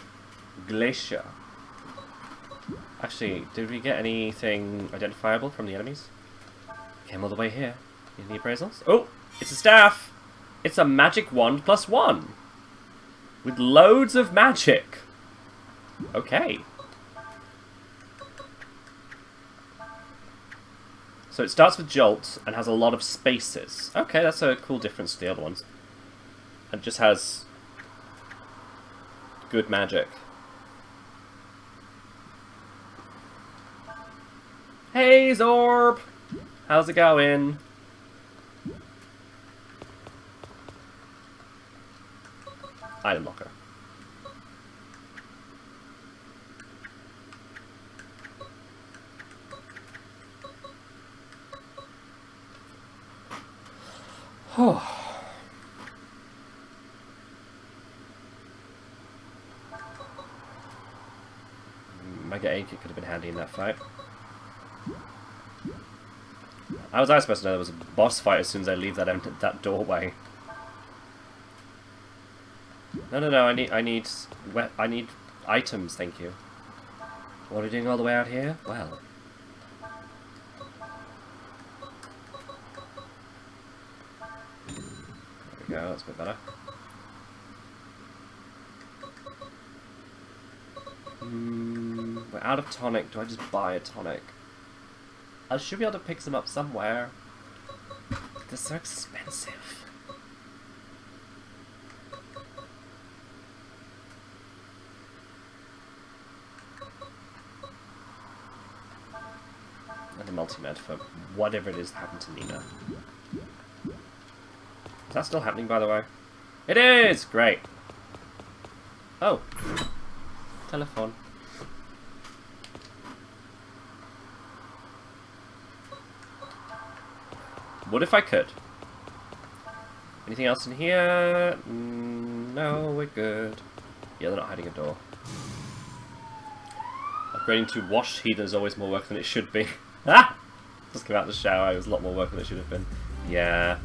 [SPEAKER 1] Glacier. Actually, did we get anything identifiable from the enemies? Came all the way here. Any appraisals? Oh! It's a staff! It's a magic wand +1! With loads of magic! Okay. So it starts with Jolt and has a lot of spaces. Okay, that's a cool difference to the other ones. And just has good magic. Hey, Zorb! How's it going? Item locker. Mega Egg could have been handy in that fight. How was I supposed to know there was a boss fight as soon as I leave that doorway? No, I need items, thank you. What are you doing all the way out here? Well. There we go, that's a bit better. We're out of tonic. Do I just buy a tonic? I should be able to pick some up somewhere. They're so expensive. And a multi-med for whatever it is that happened to Nina. Is that still happening, by the way? It is! Great. Oh. Telephone. Would if I could. Anything else in here? No, we're good. Yeah, they're not hiding a door. Upgrading to wash heater is always more work than it should be. Ah! Just came out of the shower, it was a lot more work than it should have been. Yeah.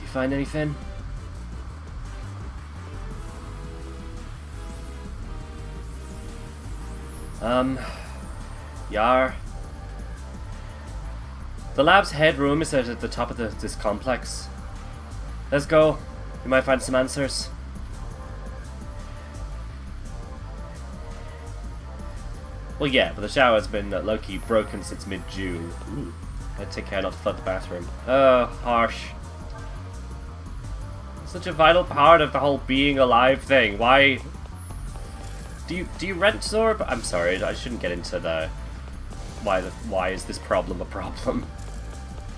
[SPEAKER 1] You find anything? Yar. The lab's headroom is at the top of this complex. Let's go. We might find some answers. Well, yeah, but the shower's been low-key broken since mid-June. Ooh. I'd take care not to flood the bathroom. Oh, harsh. Such a vital part of the whole being alive thing. Why... Do you rent Zorb? I'm sorry, I shouldn't get into the why is this problem a problem.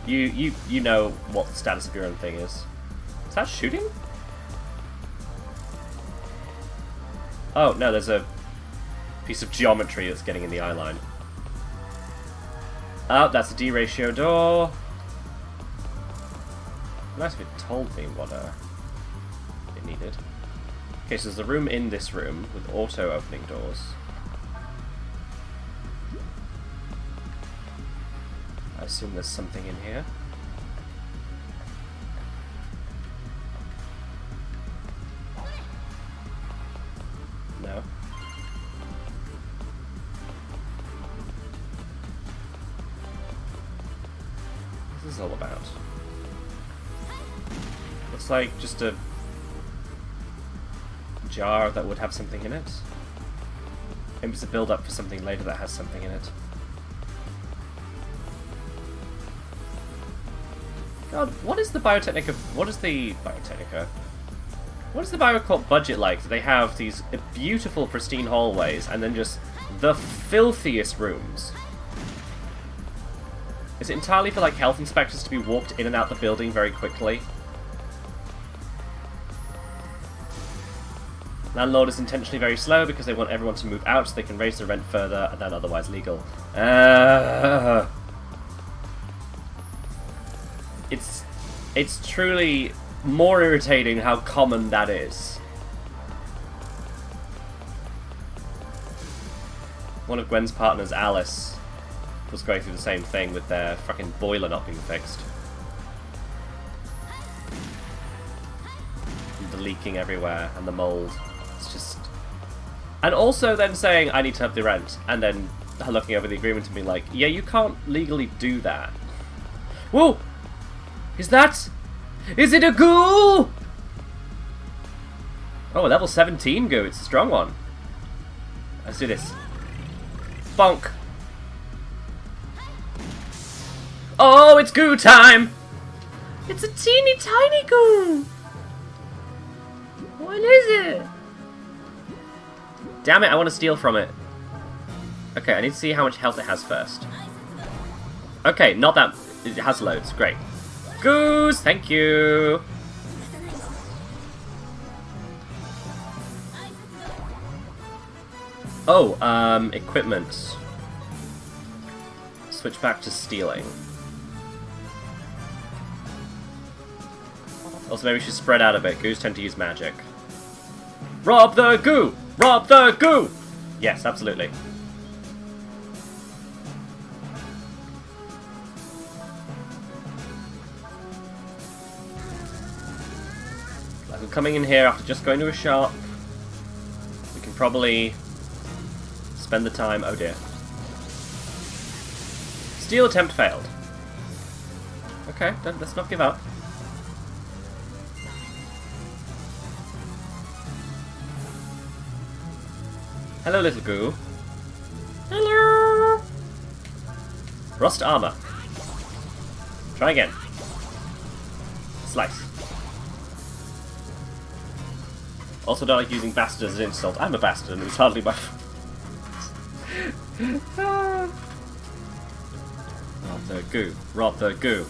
[SPEAKER 1] You know what the status of your own thing is. Is that shooting? Oh no, there's a piece of geometry that's getting in the eye line. Oh, that's a D ratio door. Nice if it told me what it needed. Okay, so there's a room in this room with auto opening doors. I assume there's something in here. No. What's this all about? Looks like just a jar that would have something in it. Maybe it's a build up for something later that has something in it. God, what is the Biotechnica? What is the Biotechnica? What is the Biocorp budget like? Do they have these beautiful, pristine hallways and then just the filthiest rooms? Is it entirely for like health inspectors to be walked in and out the building very quickly? Landlord is intentionally very slow because they want everyone to move out so they can raise the rent further than otherwise legal. It's truly more irritating how common that is. One of Gwen's partners, Alice, was going through the same thing with their fucking boiler not being fixed. And the leaking everywhere and the mold. It's just... And also then saying, I need to up the rent, and then looking over the agreement and being like, yeah, you can't legally do that. Whoa! Is that... Is it a goo? Oh, level 17 goo. It's a strong one. Let's do this. Bonk. Oh, it's goo time! It's a teeny tiny goo! What is it? Damn it, I want to steal from it. Okay, I need to see how much health it has first. Okay, not that... It has loads. Great. Goose! Thank you! Oh, equipment. Switch back to stealing. Also, maybe we should spread out a bit. Goos tend to use magic. Rob the goo! Rob the goo! Yes, absolutely. Like we're coming in here after just going to a shop. We can probably spend the time. Oh dear. Steal attempt failed. Okay, let's not give up. Hello, little goo. Hello! Rust armor. Try again. Slice. Also don't like using bastard as an insult. I'm a bastard and it's hardly my fault. Rob the goo. Rob the goo.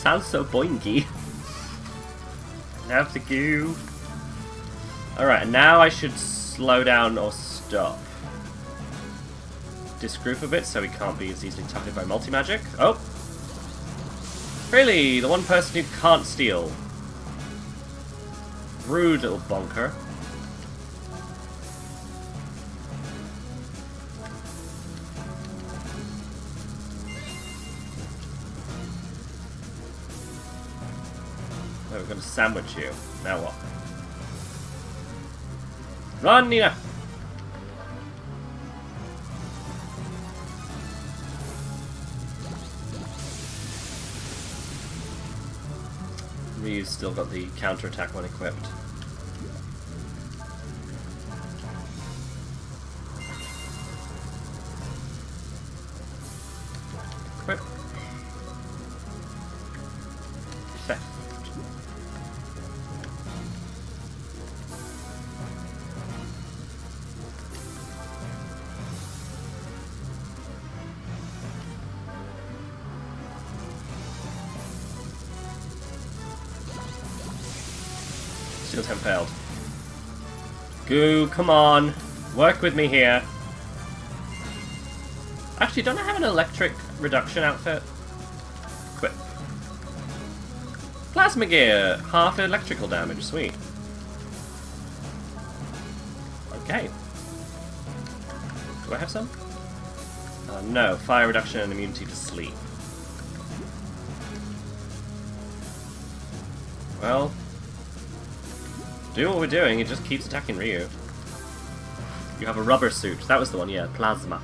[SPEAKER 1] sounds so boingy. Have the goo. Alright, and now I should slow down or stop. Disgroup a bit so he can't be as easily targeted by multi-magic. Oh! Really? The one person who can't steal. Rude little bonker. Oh, we're going to sandwich you. Now what? Run, Nina! Ryu's still got the counterattack when equipped. Equip. Theft. Still 10 failed. Goo, come on. Work with me here. Actually, don't I have an electric reduction outfit? Equip. Plasma gear. Half electrical damage. Sweet. Okay. Do I have some? No. Fire reduction and immunity to sleep. Well... do what we're doing, it just keeps attacking Ryu. You have a rubber suit. That was the one, yeah. Plasma.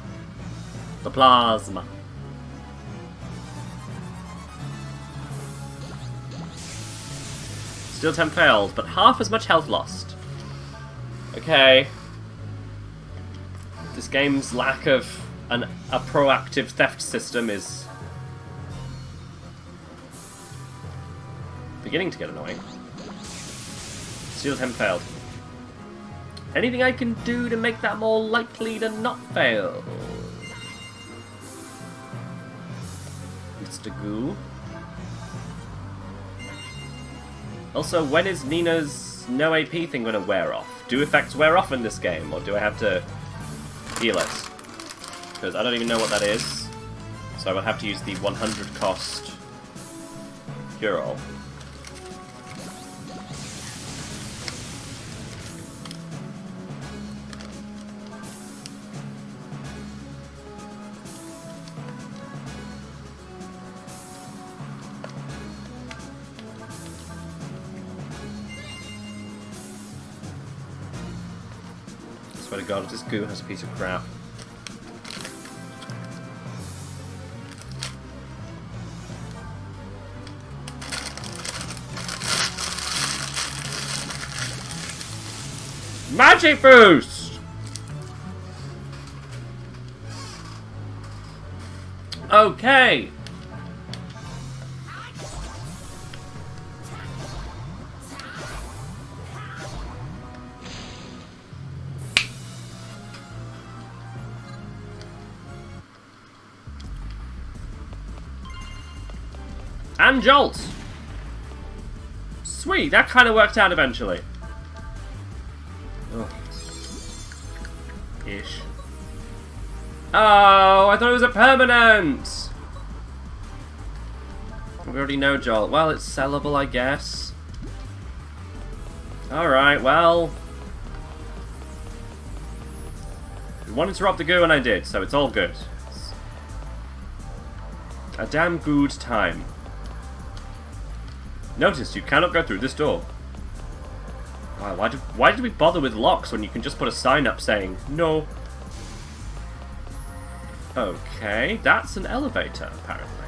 [SPEAKER 1] The plasma. Still 10 failed, but half as much health lost. Okay. This game's lack of a proactive theft system is beginning to get annoying. Still 10 failed. Anything I can do to make that more likely to not fail? Mr. Goo. Also, when is Nina's no AP thing going to wear off? Do effects wear off in this game, or do I have to heal it? Because I don't even know what that is. So I will have to use the 100 cost cure-all. I swear to God, this goo has a piece of crap. Magic boost! Okay. And Jolt! Sweet, that kind of worked out eventually. Ugh. Ish. Oh, I thought it was a permanent! We already know Jolt. Well, it's sellable, I guess. Alright, well... I wanted to rob the goo and I did, so it's all good. It's a damn good time. Notice you cannot go through this door. Wow, why did we bother with locks when you can just put a sign up saying no? Okay, that's an elevator, apparently.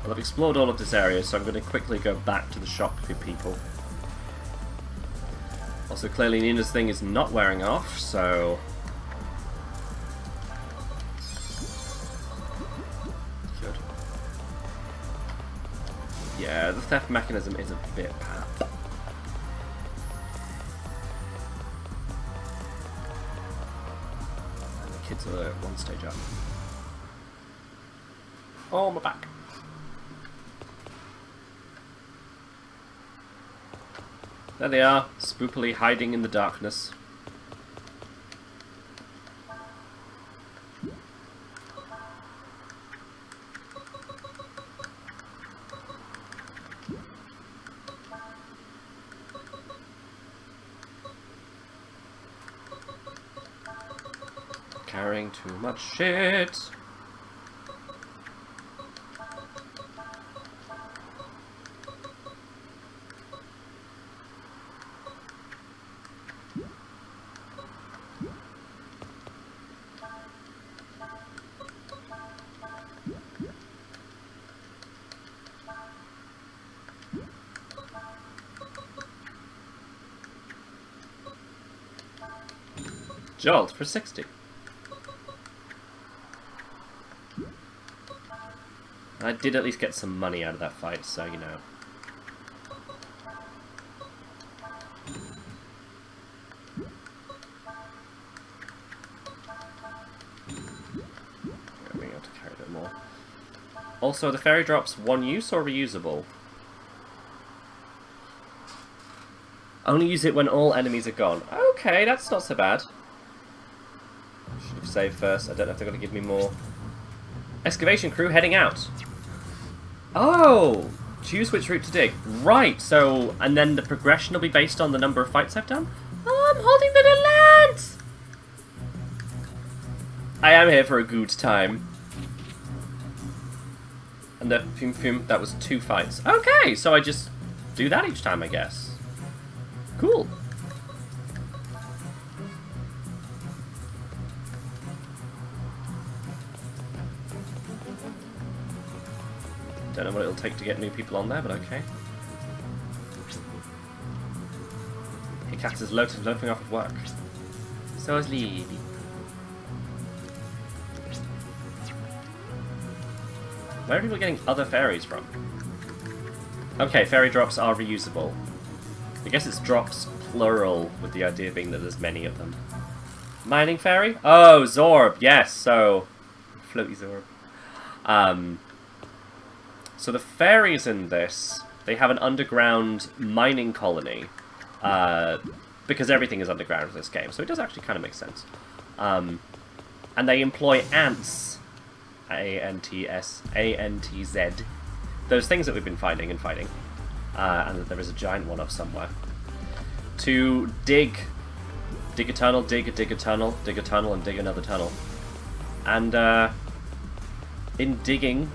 [SPEAKER 1] Well, I've explored all of this area, so I'm going to quickly go back to the shop for people. Also, clearly Nina's thing is not wearing off, so... good. Yeah, the theft mechanism is a bit pap. And the kids are one stage up. Oh, my back. There they are, spookily hiding in the darkness. Carrying too much shit. Jolt for 60. I did at least get some money out of that fight, so you know. I'm being able to carry a bit more. Also, the fairy drops one use or reusable? Only use it when all enemies are gone. Okay, that's not so bad. Should have saved first. I don't know if they're going to give me more. Excavation crew heading out. Oh! Choose which route to dig. Right, so... And then the progression will be based on the number of fights I've done? Oh, I'm holding the land! I am here for a good time. And the that was 2 fights. Okay, so I just do that each time, I guess. Cool. Don't know what it'll take to get new people on there, but okay. Cat is loafing off of work. So is Lily. Where are people getting other fairies from? Okay, fairy drops are reusable. I guess it's drops plural, with the idea being that there's many of them. Mining fairy? Oh, Zorb, yes, so... Floaty Zorb. So the fairies in this, they have an underground mining colony. Because everything is underground in this game, so it does actually kind of make sense. And they employ ants. A-N-T-S, A-N-T-Z. Those things that we've been finding and fighting. And that there is a giant one of somewhere. To dig a tunnel, dig a tunnel, dig a tunnel, and dig another tunnel. And in digging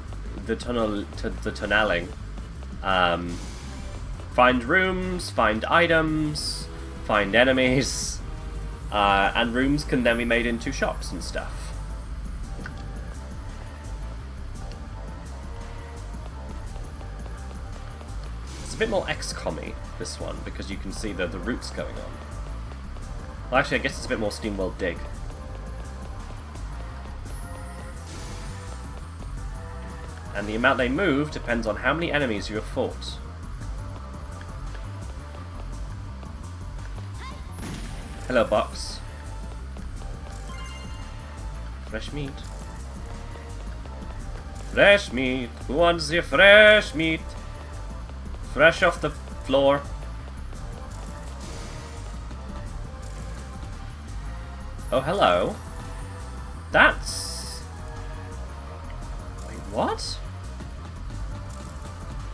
[SPEAKER 1] the tunnel, the tunneling, find rooms, find items, find enemies, and rooms can then be made into shops and stuff. A bit more XCOM-y, this one, because you can see the routes going on. Well, actually, I guess it's a bit more SteamWorld Dig. And the amount they move depends on how many enemies you have fought. Hello, box. Fresh meat. Fresh meat. Who wants your fresh meat? Fresh off the floor. Oh, hello. That's... Wait, what?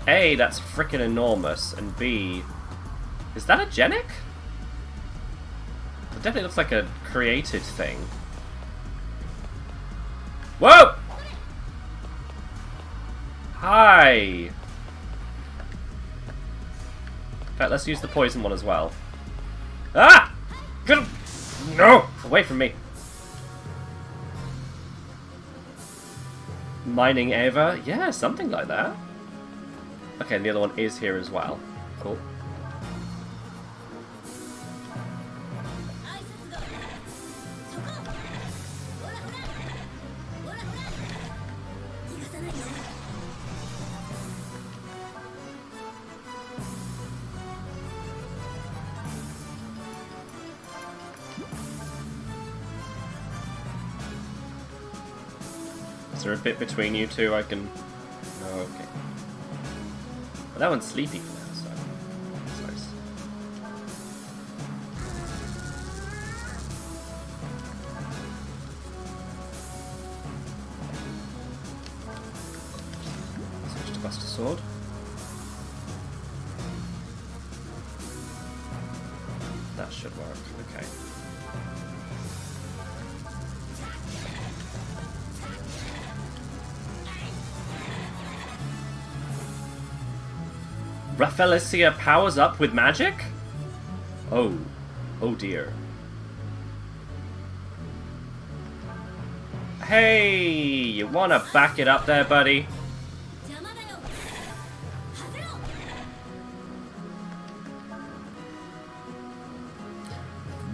[SPEAKER 1] A, that's frickin' enormous, and B... Is that a genic? It definitely looks like a created thing. Whoa! Hi! In fact, let's use the poison one as well. Ah! Good. No! Away from me. Mining Ava? Yeah, something like that. Okay, and the other one is here as well. Cool. Is there a bit between you two I can... Oh, okay. But that one's sleepy for now, so... That's nice. Switch to Buster Sword. That should work, okay. Rafflesia powers up with magic? Oh. Oh dear. Hey! You wanna back it up there, buddy?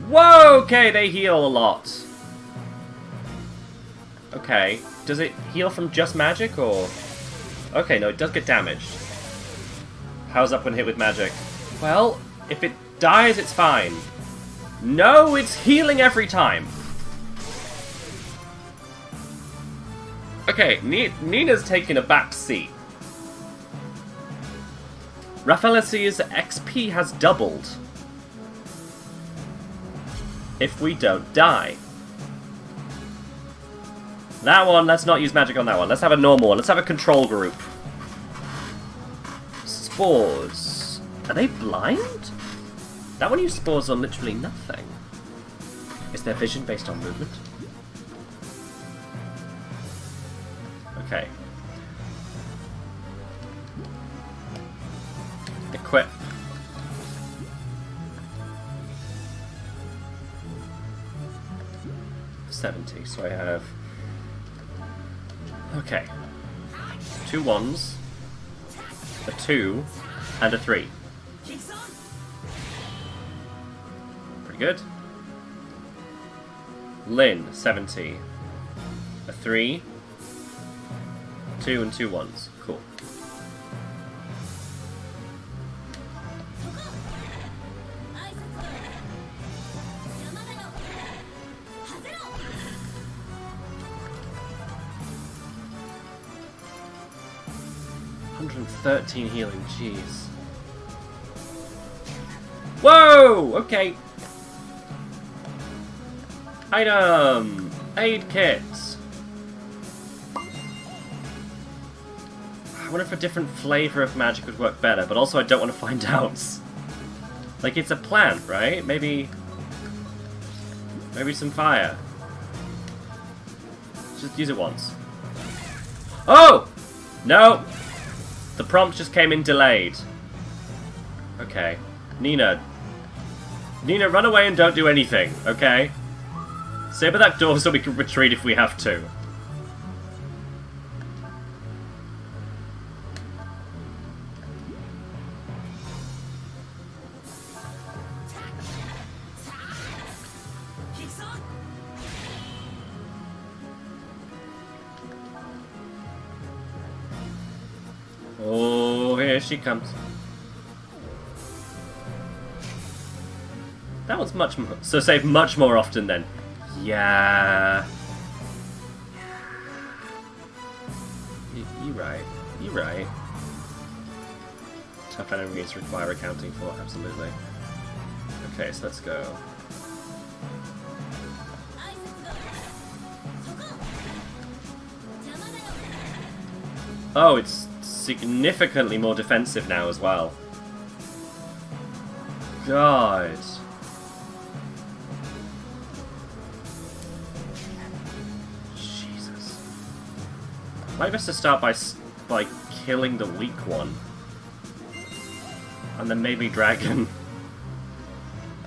[SPEAKER 1] Whoa! Okay, they heal a lot. Okay. Does it heal from just magic, or...? Okay, no, it does get damaged. Powers up when hit with magic. Well, if it dies, it's fine. No, it's healing every time. Okay, Nina's taking a back seat. Rafflesia's XP has doubled. If we don't die. That one, let's not use magic on that one. Let's have a normal one. Let's have a control group. Spores. Are they blind? That one used spores on literally nothing. Is their vision based on movement? Okay. Equip. $70, so I have... Okay. 2 1s. A 2, and a 3. Pretty good. Lynn, 70. A 3, 2 and 2 1s. Cool. $113 healing, jeez. Whoa! Okay. Item! Aid kits. I wonder if a different flavor of magic would work better, but also I don't want to find out. Like, it's a plant, right? Maybe some fire. Just use it once. Oh! No! The prompt just came in delayed. Okay. Nina, run away and don't do anything, okay? Stay by that door so we can retreat if we have to. Oh, here she comes. That one's much more... So save much more often then. Yeah. You're right. You're right. Tough enemies require accounting for, absolutely. Okay, so let's go. Oh, it's significantly more defensive now as well. God. Jesus. Might best to start by killing the weak one. And then maybe Dragon.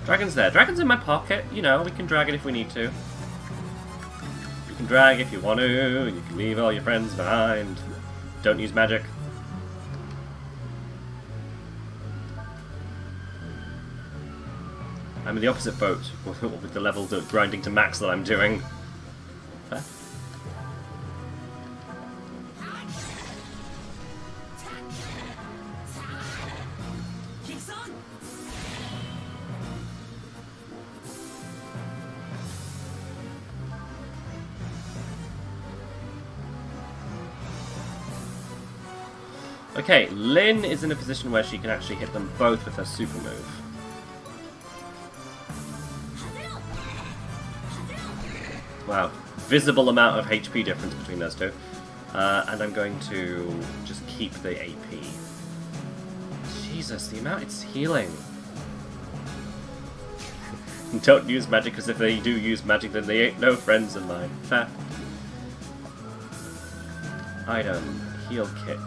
[SPEAKER 1] Dragon's there. Dragon's in my pocket. You know, we can drag it if we need to. You can drag if you want to. You can leave all your friends behind. Don't use magic. I'm in the opposite boat with the level grinding to max that I'm doing. Fair. Okay, Lynn is in a position where she can actually hit them both with her super move. Wow, visible amount of HP difference between those two. And I'm going to just keep the AP. Jesus, the amount it's healing. Don't use magic, because if they do use magic, then they ain't no friends of mine. Fair. Item. Heal kit.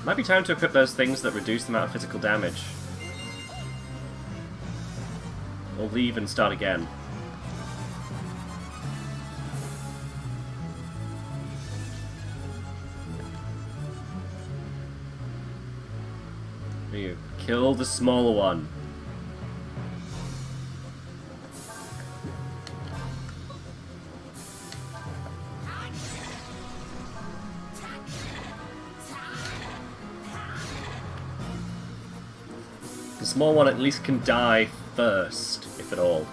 [SPEAKER 1] Might be time to equip those things that reduce the amount of physical damage. Or leave and start again. You kill the smaller one. The small one at least can die first, if at all.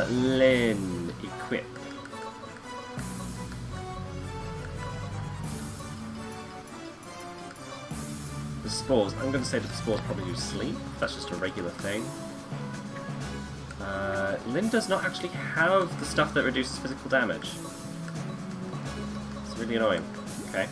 [SPEAKER 1] Lynn, equip. The spores. I'm going to say that the spores probably do sleep. That's just a regular thing. Lynn does not actually have the stuff that reduces physical damage. It's really annoying. Okay.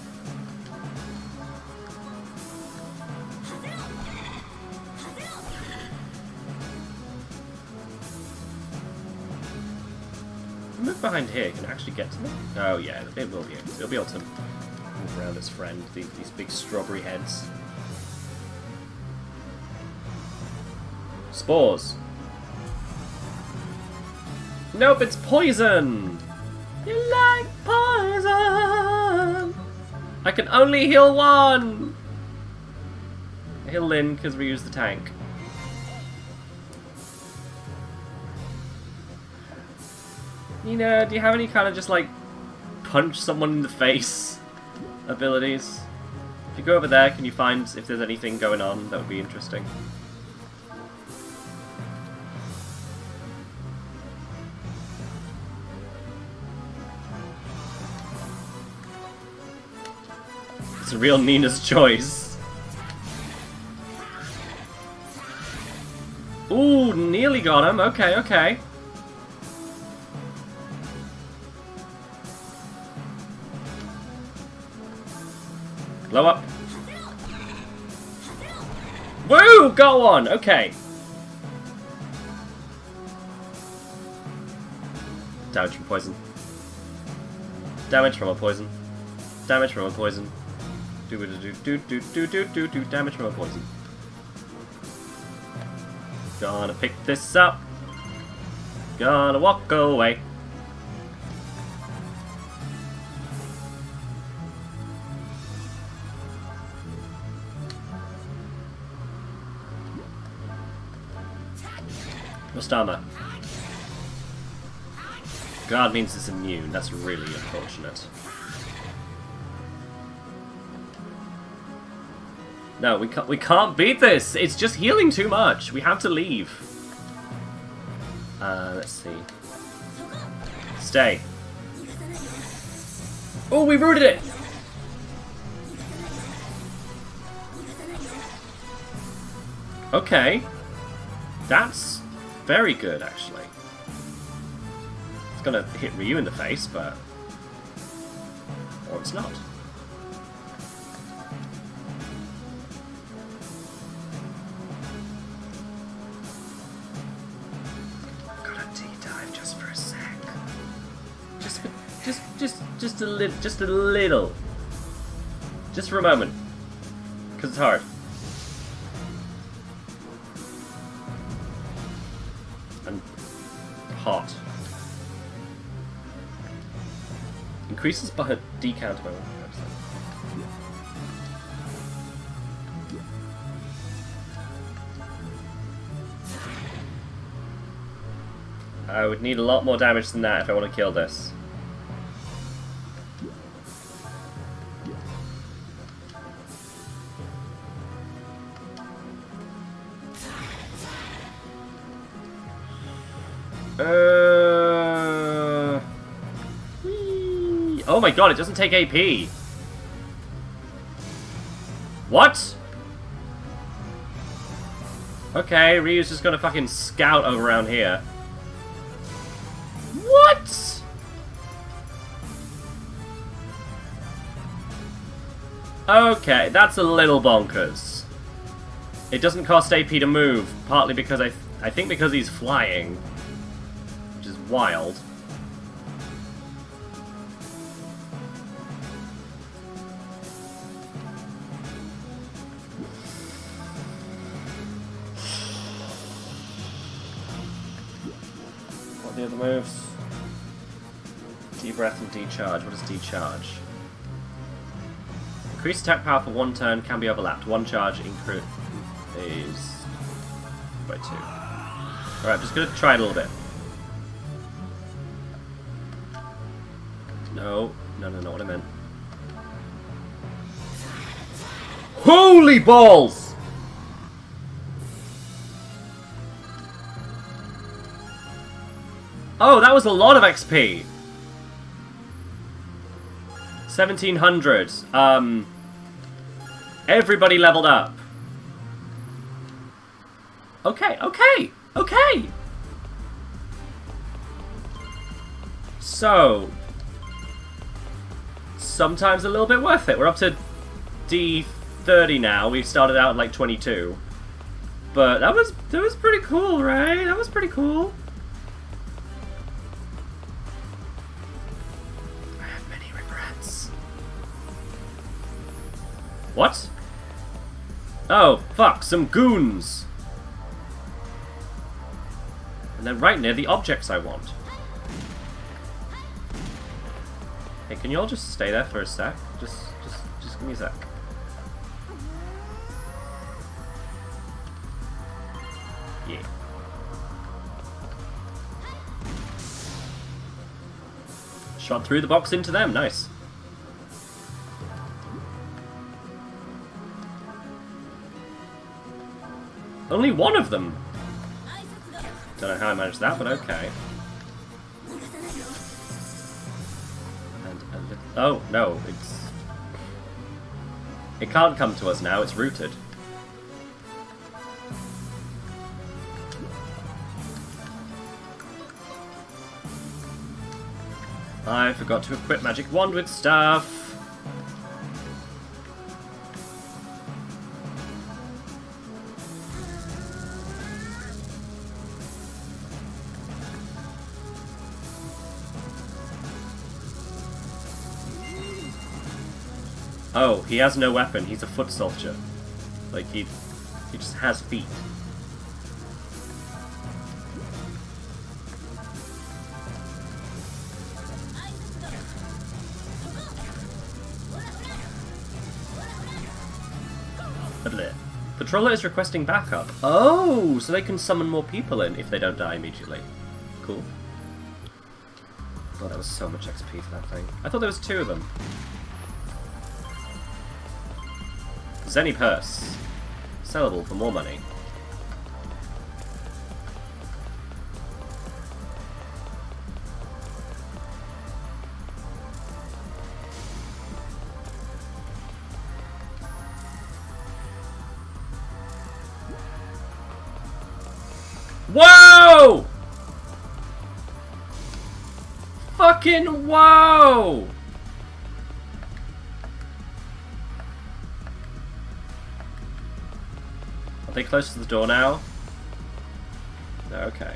[SPEAKER 1] Move behind here can actually get to me. Oh yeah, it will be. It'll be able to move around its friend. These big strawberry heads. Spores. Nope, it's poison! You like poison! I can only heal one! I heal Lynn because we use the tank. You know, do you have any kind of just like punch someone in the face abilities? If you go over there, can you find if there's anything going on that would be interesting? It's a real Nina's choice. Ooh, nearly got him. Okay, okay. Blow up. Woo! Go on! Okay. Damage from poison. Damage from a poison. Damage from a poison. Do damage from a poison. Gonna pick this up. Gonna walk away. Mustama. Guard means it's immune. That's really unfortunate. No, we can't beat this. It's just healing too much. We have to leave. Let's see. Stay. Oh, we rooted it. Okay. That's very good, actually. It's gonna hit Ryu in the face, but... or it's not. Just a little. Just for a moment. Because it's hard. And hot. Increases by decount by 1%. I would need a lot more damage than that if I want to kill this. Whee. Oh my god, it doesn't take AP. What? Okay, Ryu's just gonna fucking scout over around here. What? Okay, that's a little bonkers. It doesn't cost AP to move, partly because I think because he's flying, which is wild. What are the other moves? Deep breath and decharge. What is decharge? Increased attack power for one turn can be overlapped. One charge increase by 2. Alright, I'm just gonna try it a little bit. No, not what I meant. Holy balls! Oh, that was a lot of XP! 1700. Everybody leveled up. Okay. So, sometimes a little bit worth it. We're up to D30 now. We started out at like 22. But that was pretty cool, right? That was pretty cool. I have many regrets. What? Oh, fuck, some goons. And then right near the objects I want. Hey, can you all just stay there for a sec? Just give me a sec. Yeah. Shot through the box into them, nice. Only one of them! Don't know how I managed that, but okay. And a little... Oh, no, it's... It can't come to us now, it's rooted. I forgot to equip Magic Wand with stuff. Oh, he has no weapon. He's a foot soldier. Like, he just has feet. Patroller is requesting backup. Oh, so they can summon more people in if they don't die immediately. Cool. Oh, that was so much XP for that thing. I thought there was 2 of them. Zenny Purse. Sellable for more money. Whoa! Fucking whoa! Are they close to the door now? No, okay.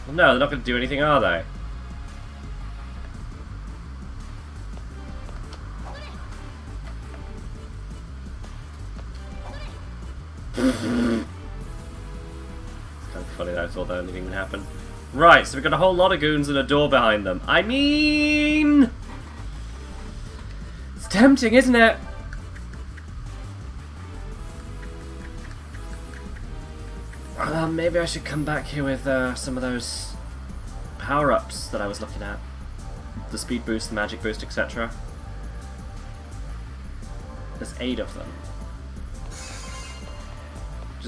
[SPEAKER 1] Well, no, they're not going to do anything, are they? It's kind of funny that I thought that anything would happen. Right, so we've got a whole lot of goons and a door behind them. I mean... It's tempting, isn't it? Maybe I should come back here with some of those power-ups that I was looking at. The speed boost, the magic boost, etc. There's 8 of them.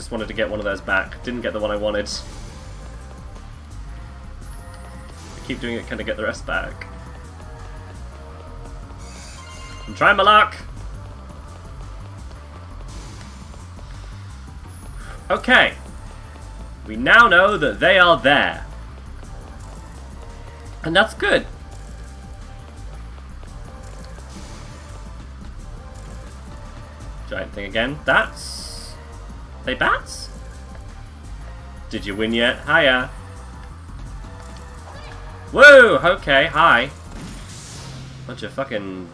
[SPEAKER 1] just wanted to get one of those back. Didn't get the one I wanted. I keep doing it, kind of get the rest back. I'm trying my luck! Okay. We now know that they are there. And that's good. Giant thing again. That's... They bats? Did you win yet? Hiya. Woo! Okay, hi. Bunch of fucking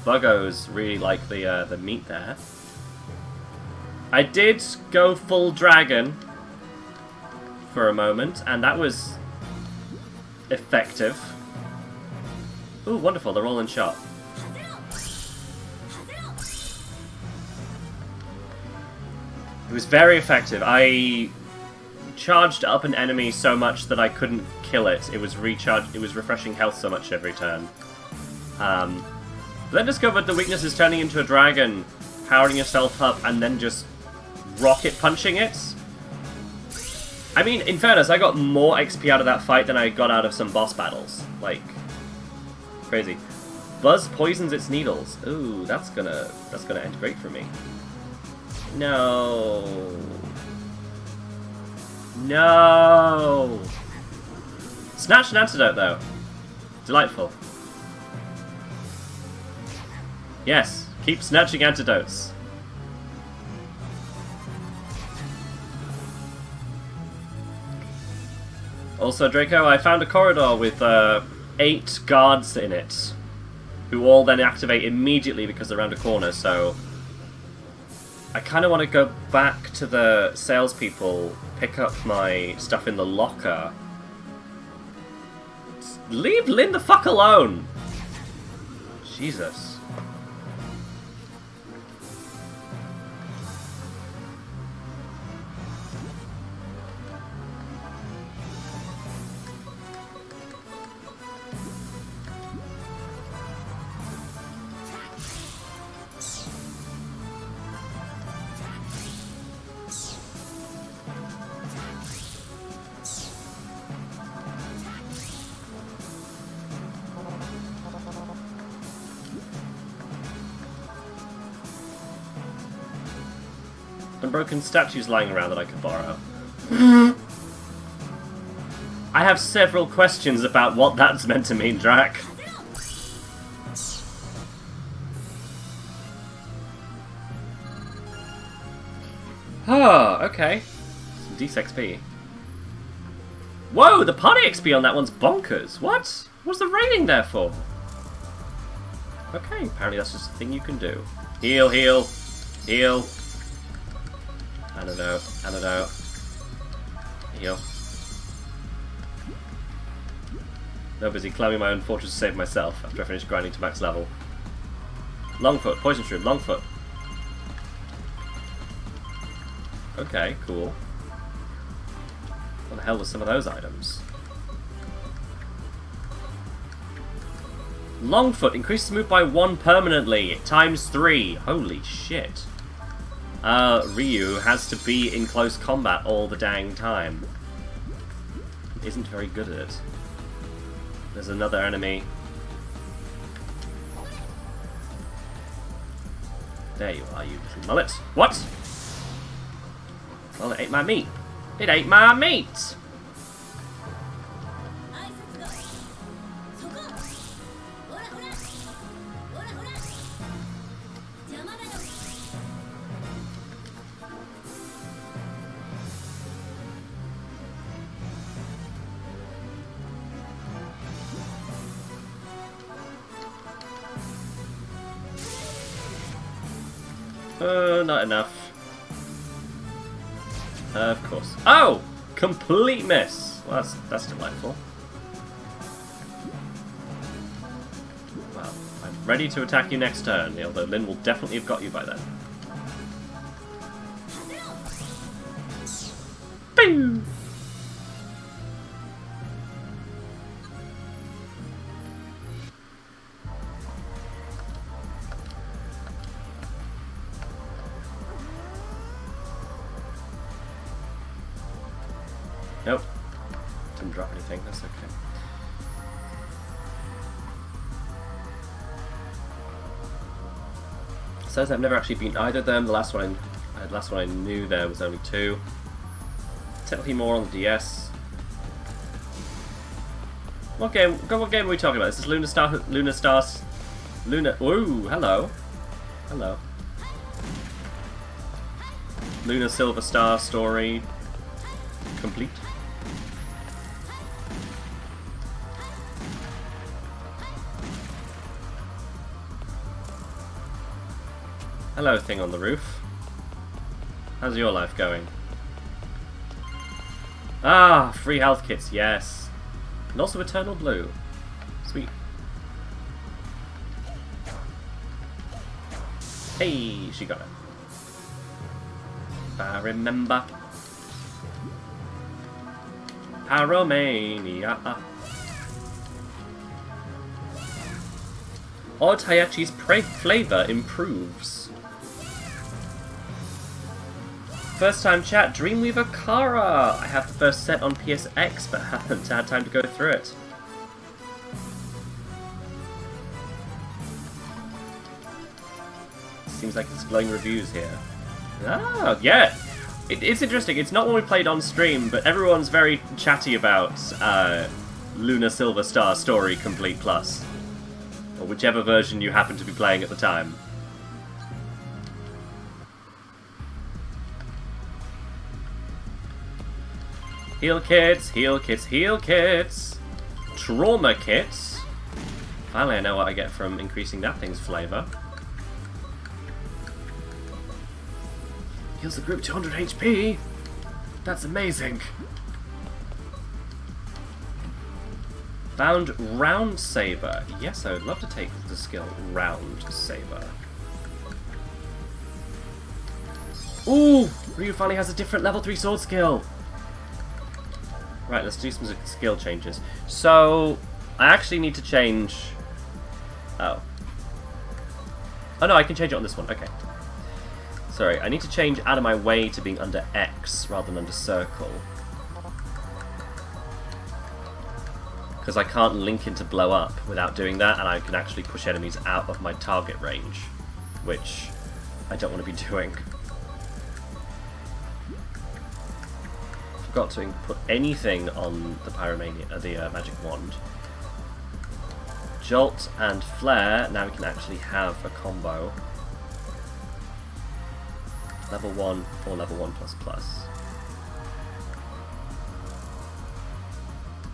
[SPEAKER 1] buggos really like the meat there. I did go full dragon for a moment, and that was effective. Ooh, wonderful, they're all in shot. It was very effective. I charged up an enemy so much that I couldn't kill it. It was refreshing health so much every turn. But then discovered the weakness is turning into a dragon, powering yourself up, and then just rocket punching it. I mean, in fairness, I got more XP out of that fight than I got out of some boss battles. Like, crazy. Buzz poisons its needles. Ooh, that's gonna end great for me. No. No. Snatch an antidote, though. Delightful. Yes, keep snatching antidotes. Also, Draco, I found a corridor with 8 guards in it, who all then activate immediately because they're around a corner, so I kind of want to go back to the salespeople, pick up my stuff in the locker. Leave Lynn the fuck alone! Jesus. And broken statues lying around that I could borrow. I have several questions about what that's meant to mean, Drac. Oh, okay. Some decent XP. Whoa, the party XP on that one's bonkers. What? What's the rating there for? Okay, apparently that's just a thing you can do. Heal, heal, heal. Antidote. Heal. No, busy climbing my own fortress to save myself after I finish grinding to max level. Longfoot, poison shroom, Longfoot. Okay, cool. What the hell was some of those items? Longfoot increases move by 1 permanently, times 3. Holy shit. Ryu has to be in close combat all the dang time. Isn't very good at it. There's another enemy. There you are, you little mullet. What? Well, it ate my meat. It ate my meat! Not enough. Of course. Oh! Complete miss! Well, that's delightful. Well, I'm ready to attack you next turn, although Lynn will definitely have got you by then. Boom! Nope. Didn't drop anything, that's okay. Says I've never actually beaten either of them. The last one I knew there was only 2. Technically more on the DS. What game are we talking about? This is Luna Stars. Ooh, hello. Hello. Luna Silver Star story complete. Hello, thing on the roof. How's your life going? Ah, free health kits, yes. And also Eternal Blue. Sweet. Hey, she got it. If I remember. Pyromania. Odd Hayachi's flavor improves. First time chat, Dreamweaver Kara! I have the first set on PSX, but haven't had time to go through it. Seems like there's glowing reviews here. Ah, yeah! It's interesting, it's not one we played on stream, but everyone's very chatty about Luna Silver Star Story Complete Plus. Or whichever version you happen to be playing at the time. Heal kits, heal kits, heal kits! Trauma kits! Finally I know what I get from increasing that thing's flavour. Heals the group 200 HP! That's amazing! Found Round Saber. Yes, I would love to take the skill Round Saber. Ooh! Ryu finally has a different level 3 sword skill! Right, let's do some skill changes. So, I actually need to change... Oh. Oh no, I can change it on this one, okay. Sorry, I need to change out of my way to being under X rather than under circle. Because I can't link into blow up without doing that, and I can actually push enemies out of my target range. Which I don't want to be doing. Forgot to put anything on the Pyromania, the magic wand. Jolt and Flare, now we can actually have a combo. Level 1 or level 1++.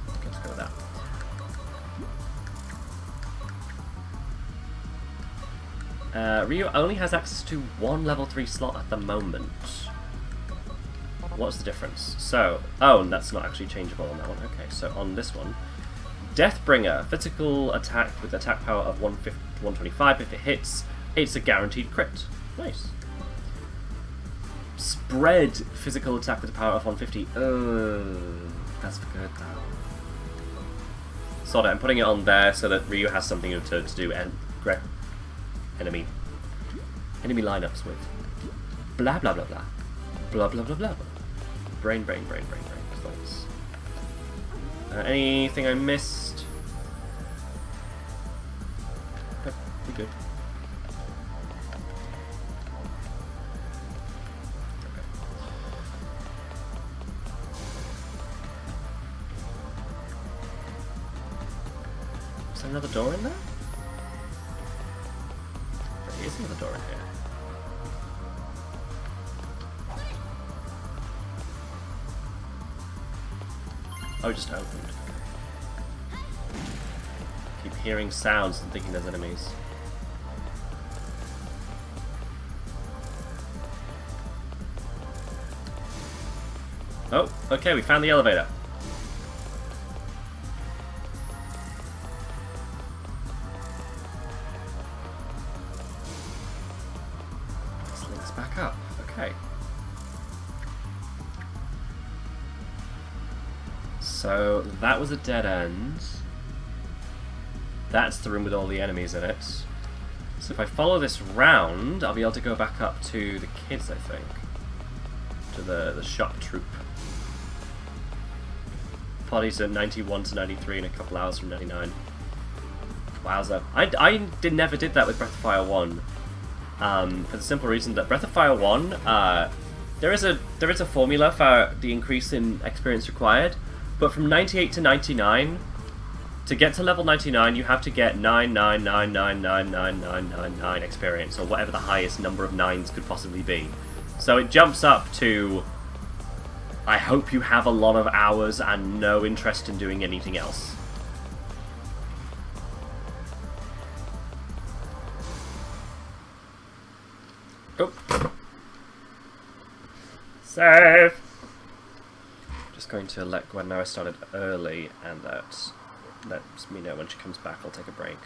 [SPEAKER 1] Okay, let's go with that. Ryu only has access to 1 level 3 slot at the moment. What's the difference? So, oh, and that's not actually changeable on that one. Okay, so on this one, Deathbringer, physical attack with attack power of 125. If it hits, it's a guaranteed crit. Nice. Spread, physical attack with a power of 150. That's good though. Sod it, I'm putting it on there so that Ryu has something to do enemy lineups with. Blah blah blah blah. Blah blah blah blah. Brain, thoughts. Anything I missed? Nope, we're good. Okay. Is there another door in there? There is another door in here. Oh, it just opened. Keep hearing sounds and thinking there's enemies. Oh, okay, we found the elevator. This links back up. Okay. So, that was a dead end. That's the room with all the enemies in it. So if I follow this round, I'll be able to go back up to the kids, I think. To the shock troop. bodies at 91 to 93 in a couple hours from 99. Wowza. I never did that with Breath of Fire 1. For the simple reason that Breath of Fire 1, there is a formula for the increase in experience required, but from 98 to 99, to get to level 99, you have to get 999999999 experience, or whatever the highest number of 9s could possibly be. So it jumps up to, I hope you have a lot of hours and no interest in doing anything else. Oh. Save! Just going to let Gwen know I started early, and that lets me know when she comes back I'll take a break.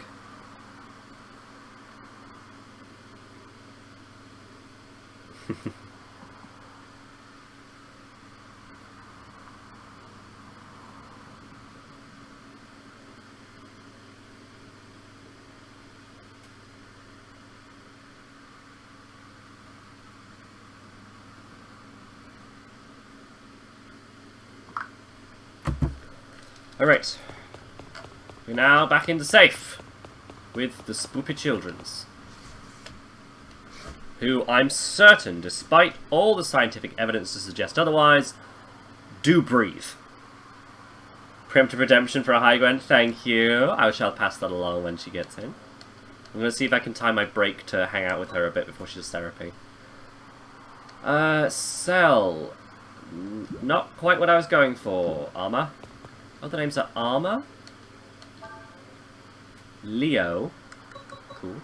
[SPEAKER 1] Alright. We're now back in the safe with the spoopy childrens, who I'm certain, despite all the scientific evidence to suggest otherwise, do breathe. Preemptive redemption for a high Gwen, thank you. I shall pass that along when she gets in. I'm going to see if I can time my break to hang out with her a bit before she does therapy. Cell. Not quite what I was going for. Armor. Oh, the names are Armor. Leo. Cool.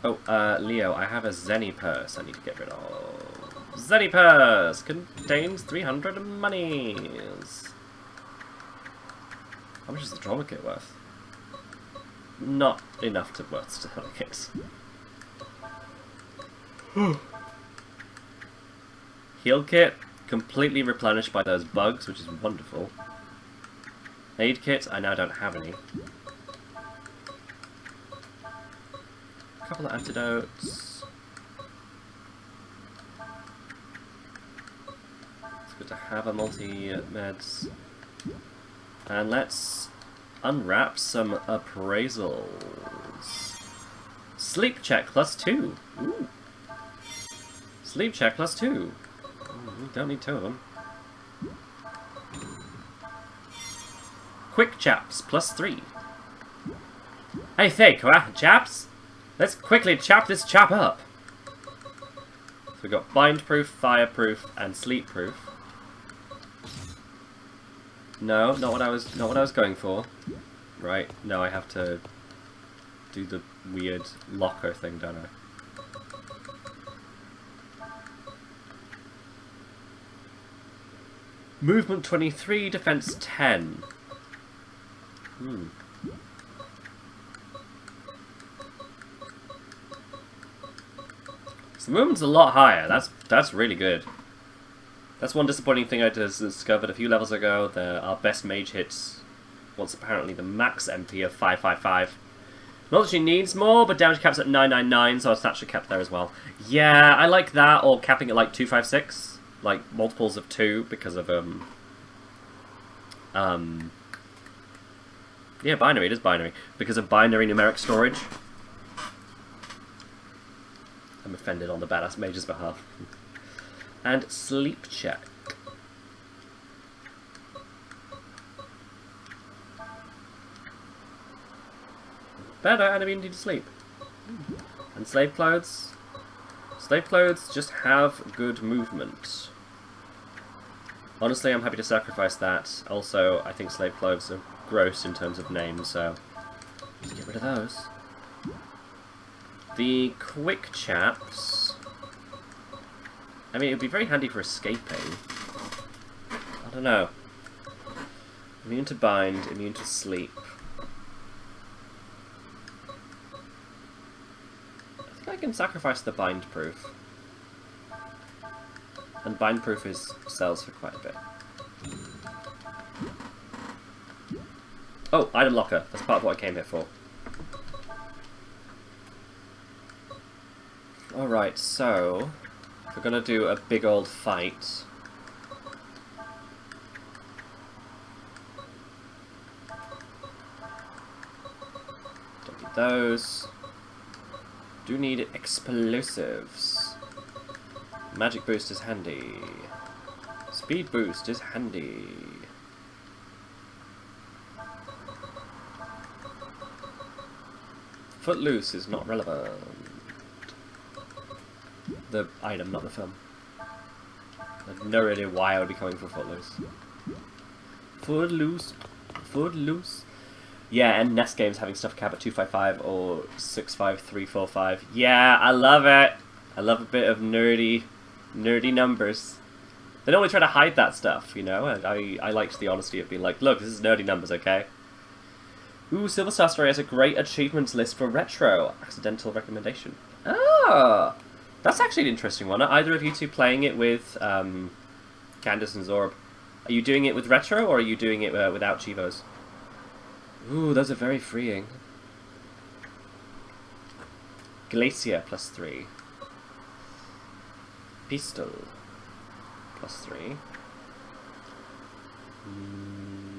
[SPEAKER 1] Oh, Leo, I have a Zenny purse I need to get rid of. Zenny purse contains 300 monies. How much is the trauma kit worth? Not enough to worth the kits. Heal kit, completely replenished by those bugs, which is wonderful. Aid kit, I now don't have any. A couple of antidotes. It's good to have a multi-meds. And let's unwrap some appraisals. Sleep check +2. Ooh. Sleep check +2. We don't need 2 of them. Quick chaps +3. Hey, think, chaps? Let's quickly chap this chap up. So we've got bind proof, fireproof, and sleep proof. No, not what I was going for. Right, no, I have to do the weird locker thing, don't I? Movement 23, defense 10. So the movement's a lot higher. That's really good. That's one disappointing thing I discovered a few levels ago. Our best mage hits wants apparently the max MP of 555. Not that she needs more, but damage cap's at 999, so that should cap there as well. Yeah, I like that, or capping at like 256, like multiples of 2 because of yeah, binary. It is binary because of binary numeric storage. I'm offended on the badass mage's behalf. And sleep check. Better and immunity to sleep. And slave clothes. Slave clothes just have good movement. Honestly, I'm happy to sacrifice that. Also, I think slave clothes are gross in terms of names, so let's get rid of those. The quick chaps. I mean, it would be very handy for escaping. I don't know. Immune to bind, immune to sleep. I think I can sacrifice the bind proof. And bind proof sells for quite a bit. Oh, item locker. That's part of what I came here for. Alright, so if we're gonna do a big old fight, those. Do need explosives. Magic boost is handy. Speed boost is handy. Footloose is not relevant. The item, not the film. I have no idea why I would be coming for Footloose. Footloose. Footloose. Yeah, and NES games having stuff cap at 255 or 65345. Yeah, I love it. I love a bit of nerdy numbers. They normally try to hide that stuff, you know? I liked the honesty of being like, look, this is nerdy numbers, okay? Ooh, Silver Star Story has a great achievements list for retro. Accidental recommendation. Oh! That's actually an interesting one. Are either of you two playing it with Candace and Zorb? Are you doing it with retro, or are you doing it without Chivos? Ooh, those are very freeing. Glacier +3. Pistol +3.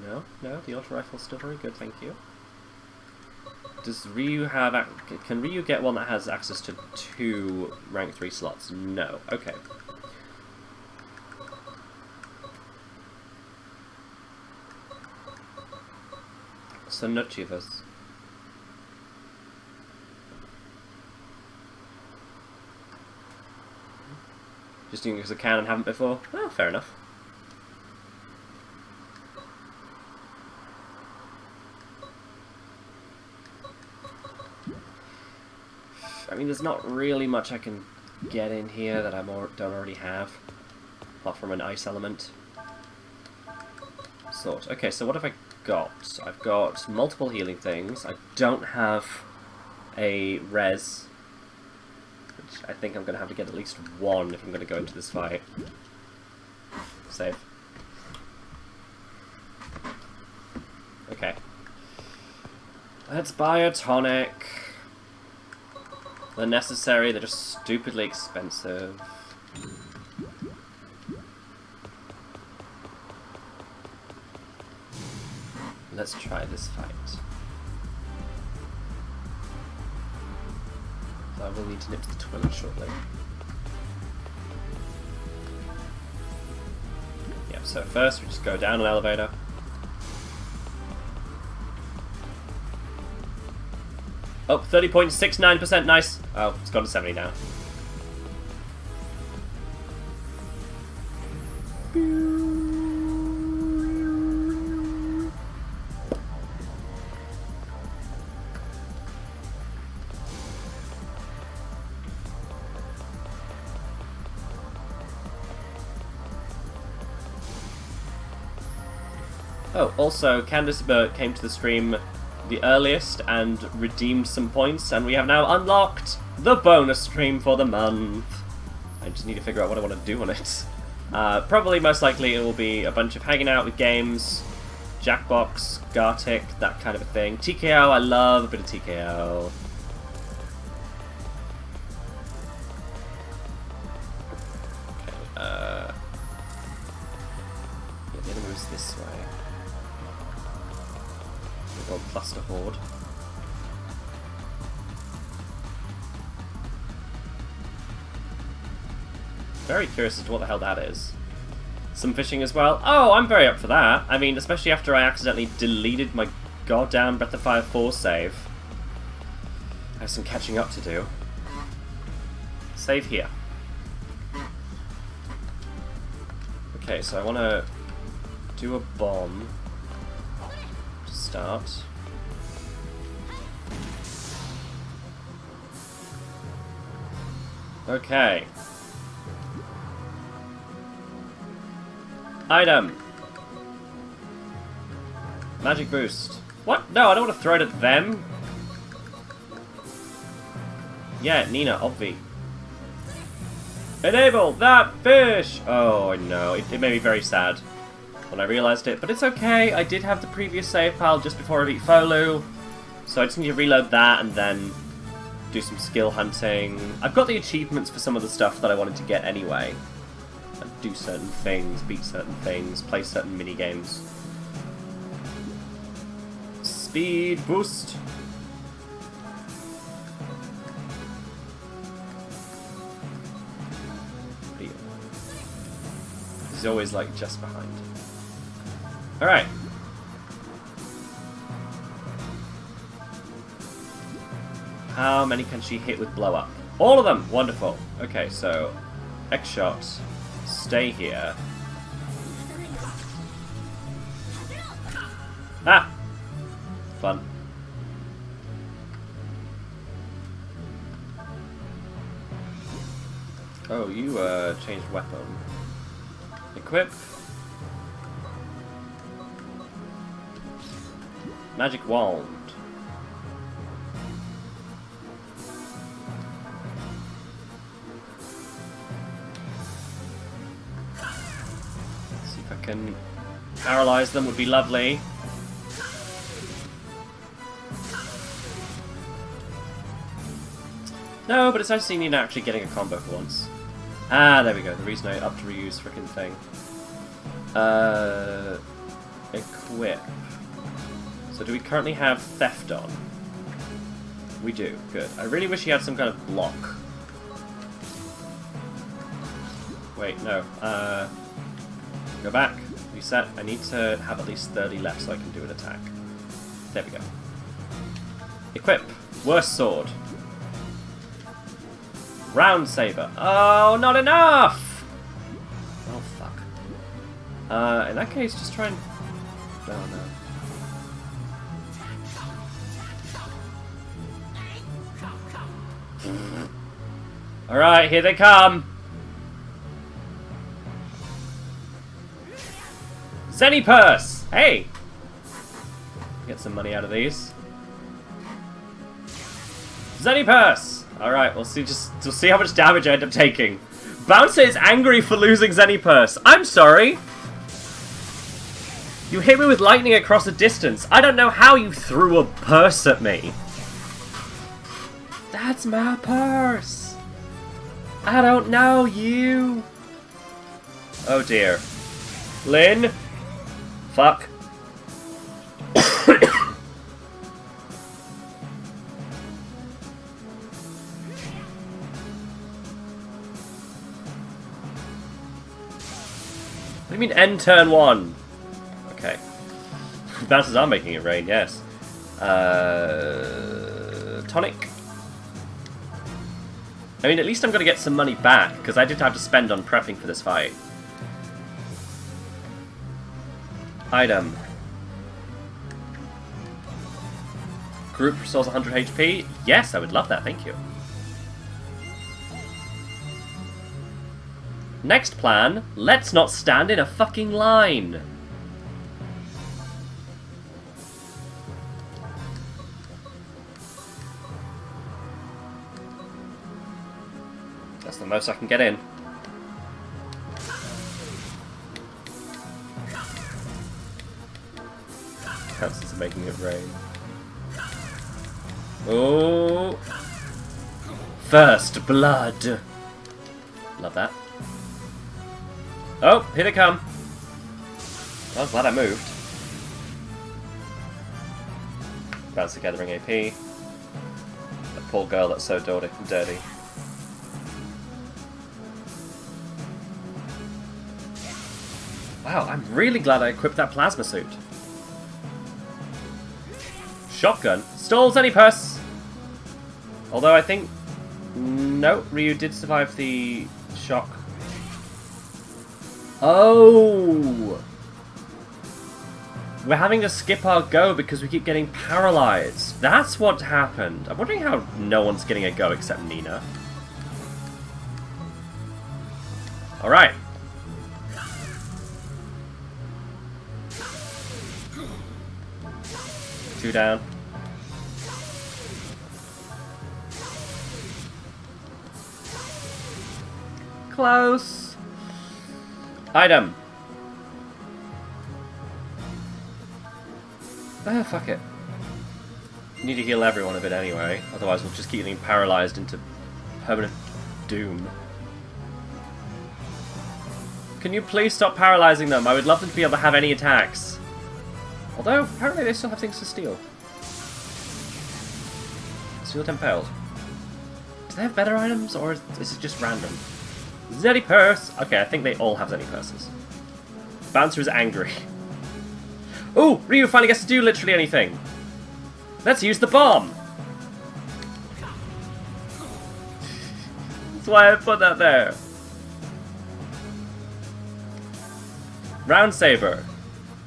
[SPEAKER 1] No, the auto rifle's still very good, thank you. Does Ryu have... Can Ryu get one that has access to 2 rank 3 slots? No. Okay. So no Chivas. Just doing it because I can and haven't before? Oh, fair enough. I mean, there's not really much I can get in here that I don't already have, apart from an ice element. Sort. Okay, so what have I got? I've got multiple healing things. I don't have a res, which I think I'm going to have to get at least one if I'm going to go into this fight. Save. Okay. Let's buy a tonic. They're necessary, they're just stupidly expensive. Let's try this fight. So I will need to nip to the toilet shortly. Yep, so first we just go down an elevator. Oh, 30.69%, nice. Oh, it's gone to 70 now. Oh, also, Candace came to the stream the earliest and redeemed some points, and we have now unlocked the bonus stream for the month. I just need to figure out what I want to do on it. Probably, most likely, it will be a bunch of hanging out with games, Jackbox, Gartic, that kind of a thing. TKO, I love a bit of TKO. Okay, yeah, the enemy moves this way. We've got Cluster Horde. Very curious as to what the hell that is. Some fishing as well. Oh, I'm very up for that. I mean, especially after I accidentally deleted my goddamn Breath of Fire 4 save. I have some catching up to do. Save here. Okay, so I want to do a bomb to start. Okay. Item. Magic boost. What? No, I don't want to throw it at them. Yeah, Nina, obvi. Enable that fish! Oh, I know. It made me very sad when I realised it. But it's okay. I did have the previous save file just before I beat Folu. So I just need to reload that and then do some skill hunting. I've got the achievements for some of the stuff that I wanted to get anyway. Do certain things, beat certain things, play certain mini-games. Speed boost. He's always, like, just behind. Alright. How many can she hit with blow up? All of them! Wonderful. Okay, so X shot. Stay here. Ah! Fun. Oh, you changed weapon. Equip. Magic wand. See if I can paralyze them, would be lovely. No, but it's nice seeing you actually getting a combo for once. Ah, there we go. The reason I upped Ryu's frickin' thing. Equip. So do we currently have Theft on? We do. Good. I really wish he had some kind of block. Wait, no. Go back. Reset. I need to have at least 30 left so I can do an attack. There we go. Equip. Worst sword. Round saber. Oh, not enough! Oh, fuck. In that case, just try and... Oh, no. Alright, here they come! Zenny Purse! Hey! Get some money out of these. Zenny Purse! Alright, we'll see how much damage I end up taking. Bouncer is angry for losing Zenny Purse. I'm sorry! You hit me with lightning across a distance. I don't know how you threw a purse at me. That's my purse! I don't know you! Oh dear. Lynn? Fuck. What do you mean end turn 1? Okay. Bouncers are making it rain, yes. Tonic. I mean, at least I'm going to get some money back, because I did have to spend on prepping for this fight. Item. Group restores 100 HP. Yes, I would love that, thank you. Next plan, let's not stand in a fucking line. That's the most I can get in. Chances of making it rain. Oh! First blood! Love that. Oh, here they come. Well, I'm glad I moved. Bouncer gathering AP. That poor girl that's so dirty. Wow, I'm really glad I equipped that plasma suit. Shotgun? Stalls any purse! Although I think... No, Ryu did survive the shock. Oh! We're having to skip our go because we keep getting paralyzed. That's what happened. I'm wondering how no one's getting a go except Nina. Alright. Two down. Close. Item. Ah, fuck it. Need to heal everyone a bit anyway, otherwise we'll just keep getting paralyzed into permanent doom. Can you please stop paralyzing them? I would love them to be able to have any attacks. Although, apparently they still have things to steal. Steal attempt failed. Do they have better items, or is it just random? Zenny Purse! Okay, I think they all have Zenny Purses. Bouncer is angry. Ooh, Ryu finally gets to do literally anything. Let's use the bomb. That's why I put that there. Round Saber.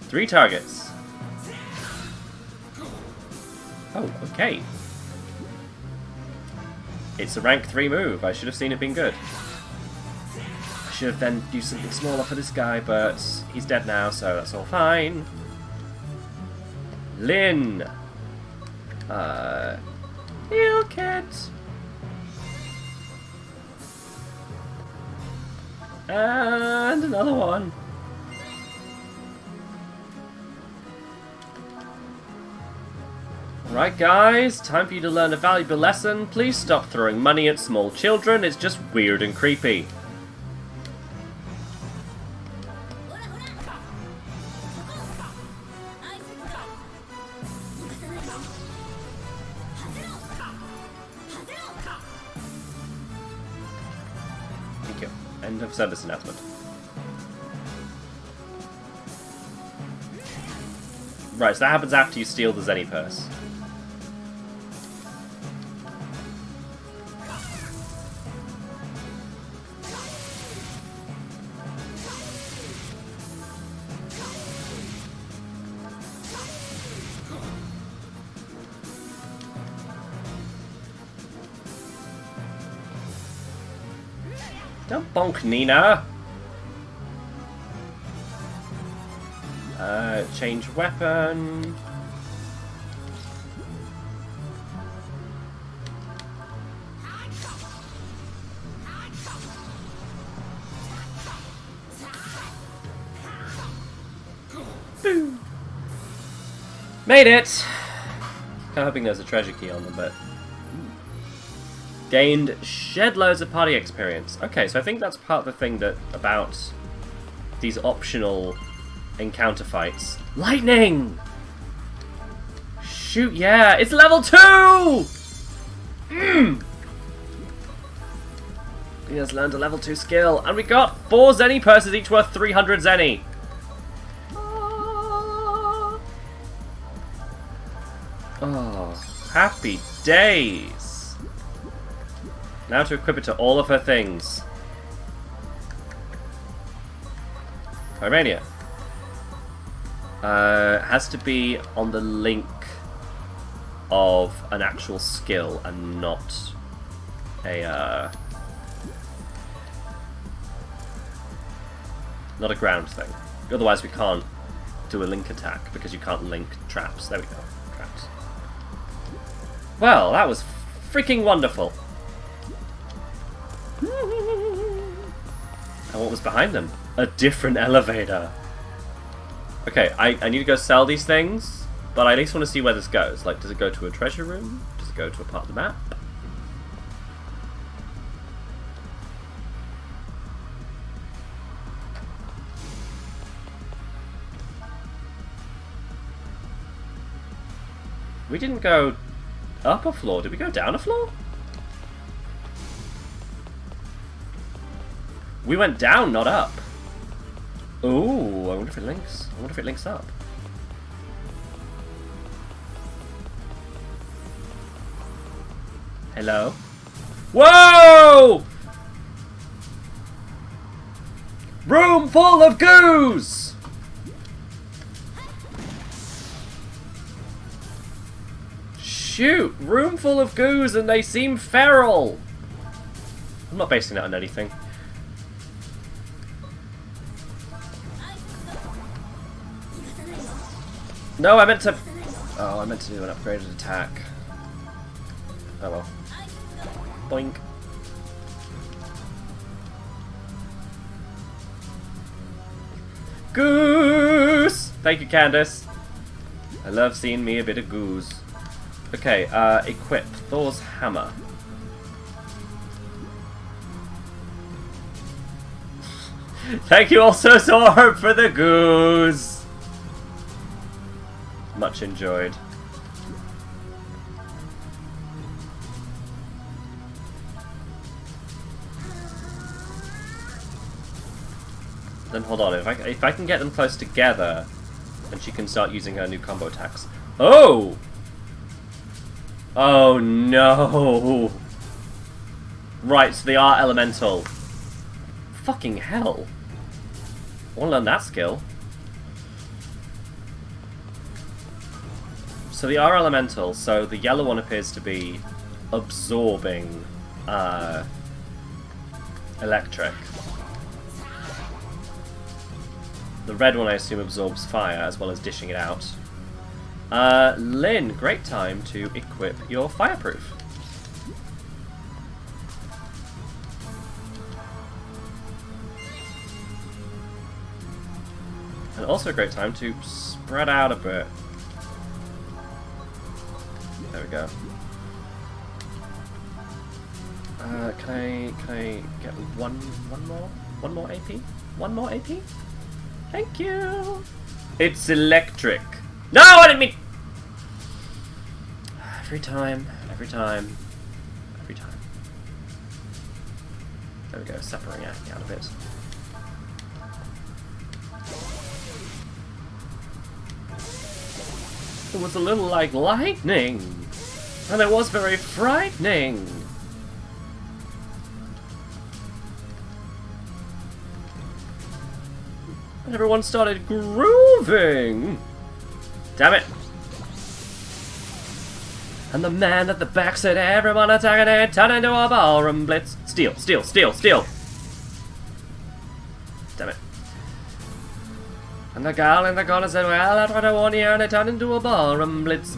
[SPEAKER 1] 3 targets. Oh, okay. It's a rank 3 move. I should have seen it being good. I should have then used something smaller for this guy, but he's dead now, so that's all fine. Lin. Heal kit. And another one. Alright guys, time for you to learn a valuable lesson. Please stop throwing money at small children, it's just weird and creepy. Thank you. End of service announcement. Right, so that happens after you steal the Zenny purse. Don't bonk, Nina! Change weapon. Boom! Made it! Kind of hoping there's a treasure key on them, but... Gained shed loads of party experience. Okay, so I think that's part of the thing that about these optional encounter fights. Lightning! Shoot, yeah! It's level 2! He has learned a level 2 skill, and we got 4 Zenny purses, each worth 300 Zenny. Oh, happy days! Now to equip it to all of her things. Pyromania. Has to be on the link of an actual skill and not a not a ground thing. Otherwise we can't do a link attack because you can't link traps. There we go. Traps. Well, that was freaking wonderful. And what was behind them? A different elevator. Okay, I need to go sell these things, but I at least want to see where this goes. Like, does it go to a treasure room? Does it go to a part of the map? We didn't go up a floor. Did we go down a floor? We went down, not up. Ooh, I wonder if it links. I wonder if it links up. Hello? Whoa! Room full of goos! Shoot! Room full of goos and they seem feral! I'm not basing that on anything. No, I meant to... Oh, I meant to do an upgraded attack. Oh well. Boink. Goose! Thank you, Candace. I love seeing me a bit of goose. Okay, equip Thor's hammer. Thank you also, Zorb, for the goose! Much enjoyed. Then hold on, if I can get them close together, then she can start using her new combo attacks. Oh! Oh no! Right, so they are elemental. Fucking hell. I want to learn that skill. So they are elemental, so the yellow one appears to be absorbing electric. The red one I assume absorbs fire as well as dishing it out. Lynn, great time to equip your fireproof. And also a great time to spread out a bit. There we go. Can I get one more AP? One more AP? Thank you. It's electric. No, I didn't mean. Every time. There we go. Separating out a bit. It was a little like lightning, and it was very frightening. And everyone started grooving. Damn it. And the man at the back said, everyone attacking it, turn into a ballroom blitz. Steal. Damn it. And the girl in the corner said, well, that's what I want here, and it turned into a ballroom blitz.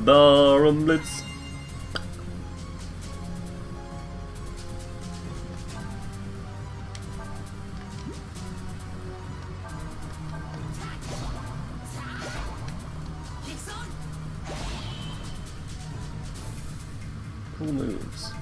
[SPEAKER 1] Cool moves.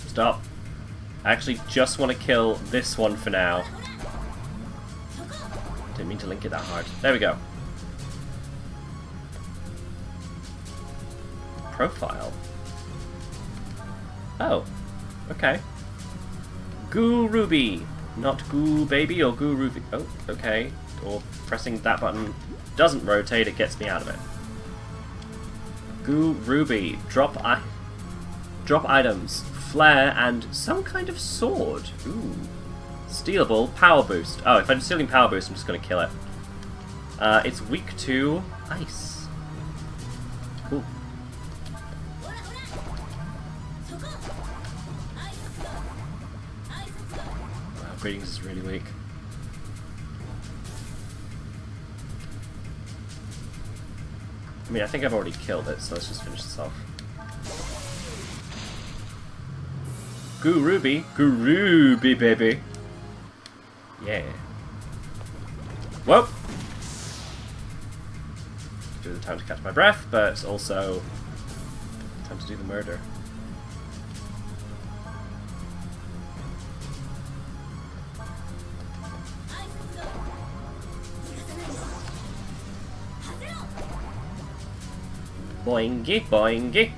[SPEAKER 1] Stop. I actually just want to kill this one for now. Didn't mean to link it that hard. There we go. Profile. Oh, okay. Goo Ruby, not Goo Baby or Goo Ruby. Oh, okay. Or pressing that button doesn't rotate, it gets me out of it. Goo Ruby, drop items, flare, and some kind of sword. Ooh. Stealable, power boost. Oh, if I'm stealing power boost, I'm just gonna kill it. It's weak to ice. Cool. Greetings is really weak. I mean, I think I've already killed it, so let's just finish this off. Goo Ruby, baby. Yeah. Whoa! Do the time to catch my breath, but also time to do the murder. Boingy.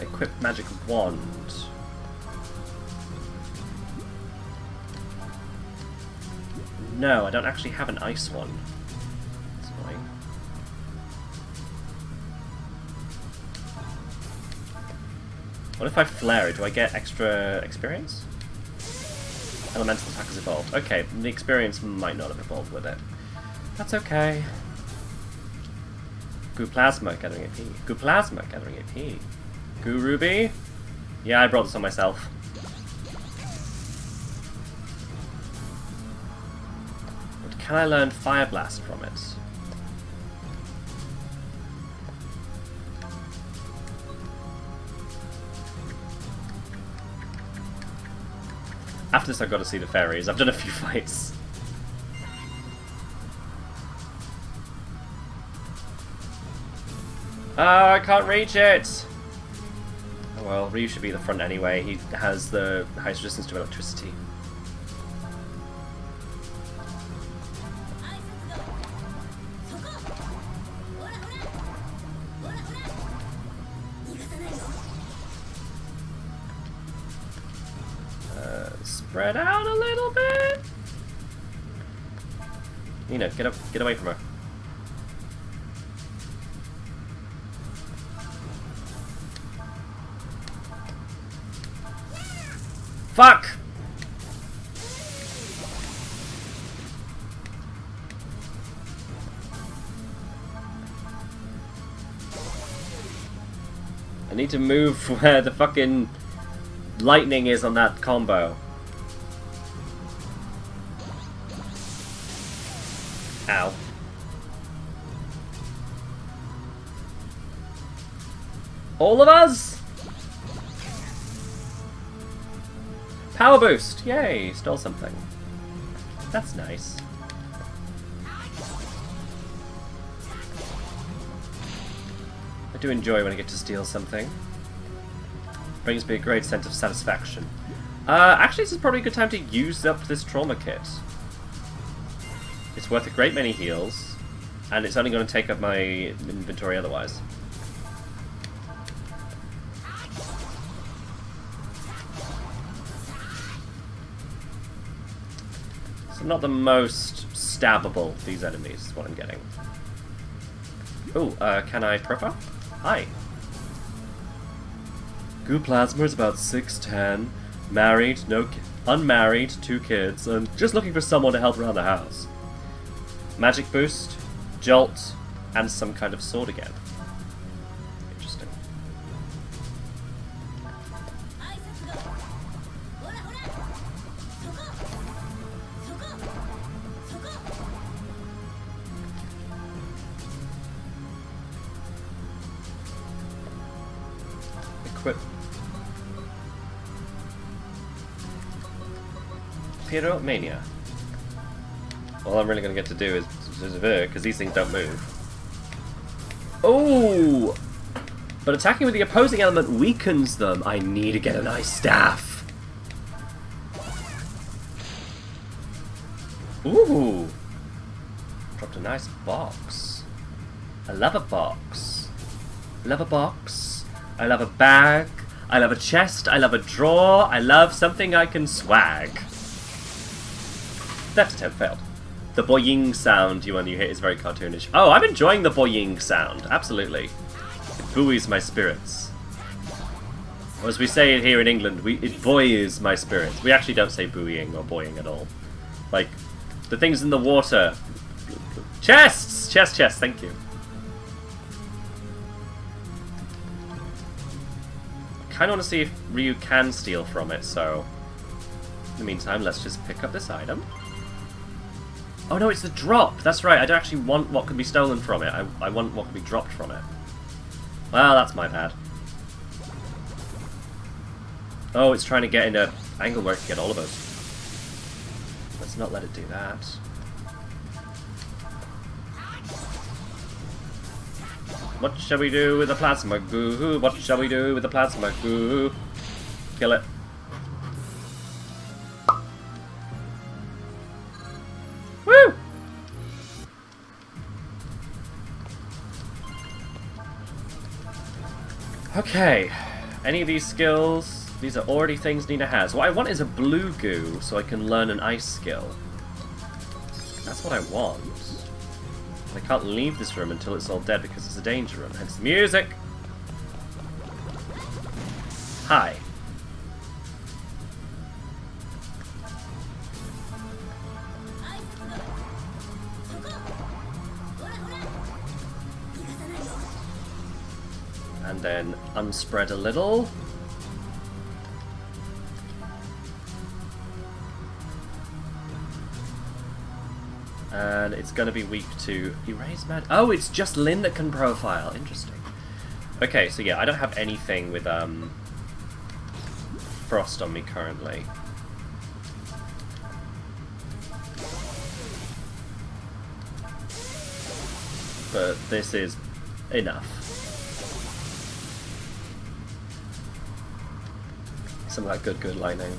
[SPEAKER 1] Equip magic wand. No, I don't actually have an ice one. That's annoying. What if I flare it? Do I get extra experience? Elemental attack has evolved. Okay, the experience might not have evolved with it. That's okay. Goo Plasma gathering AP. Goo Plasma gathering AP. Goo Ruby? Yeah, I brought this on myself. But can I learn Fire Blast from it? After this I've got to see the fairies. I've done a few fights. Oh, I can't reach it! Oh well, Ryu should be the front anyway. He has the highest resistance to electricity. Spread out a little bit. Nina, get up, get away from her. Fuck! I need to move where the fucking lightning is on that combo. Ow. All of us? Power boost! Yay! Stole something. That's nice. I do enjoy when I get to steal something. Brings me a great sense of satisfaction. Actually, this is probably a good time to use up this trauma kit. It's worth a great many heals, and it's only going to take up my inventory otherwise. So not the most stabbable, these enemies, is what I'm getting. Oh, can I profile? Hi. Goo Plasma is about 6'10", married, unmarried, 2 kids, and just looking for someone to help around the house. Magic boost, jolt, and some kind of sword again. Interesting. Equip. Pyromania. All I'm really going to get to do is because these things don't move. Oh! But attacking with the opposing element weakens them. I need to get an ice staff. Ooh! Dropped a nice box. I love a box. I love a box. I love a bag. I love a chest. I love a drawer. I love something I can swag. Theft attempt failed. The boing sound when you hit is very cartoonish. Oh, I'm enjoying the boing sound. Absolutely. It buoys my spirits. Or as we say it here in England, it buoys my spirits. We actually don't say buoying or buoying at all. Like, the things in the water. Chests! Chest, thank you. I kind of want to see if Ryu can steal from it, so... In the meantime, let's just pick up this item. Oh no, it's the drop! That's right, I don't actually want what can be stolen from it. I want what can be dropped from it. Well, that's my bad. Oh, it's trying to get in an angle where it can get all of us. Let's not let it do that. What shall we do with the plasma goo? What shall we do with the plasma goo? Kill it. Woo! Okay. Any of these skills? These are already things Nina has. What I want is a blue goo so I can learn an ice skill. That's what I want. I can't leave this room until it's all dead because it's a danger room. Hence the music! Hi. And then unspread a little. And it's going to be weak to erase man. Oh, it's just Lyn that can profile. Interesting. Okay, so yeah, I don't have anything with frost on me currently. But this is enough. Some of that good lightning.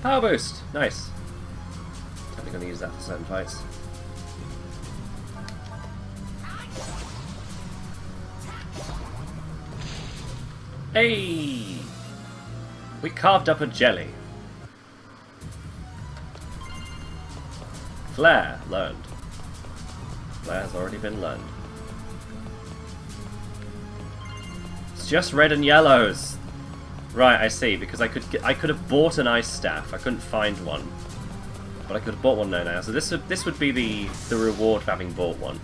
[SPEAKER 1] Power boost! Nice. Totally gonna use that for certain fights. Hey! We carved up a jelly. Flare, learned. Flare has already been learned. It's just red and yellows. Right, I see. Because I could have bought an ice staff. I couldn't find one, but I could have bought one now. So this would be the reward for having bought one.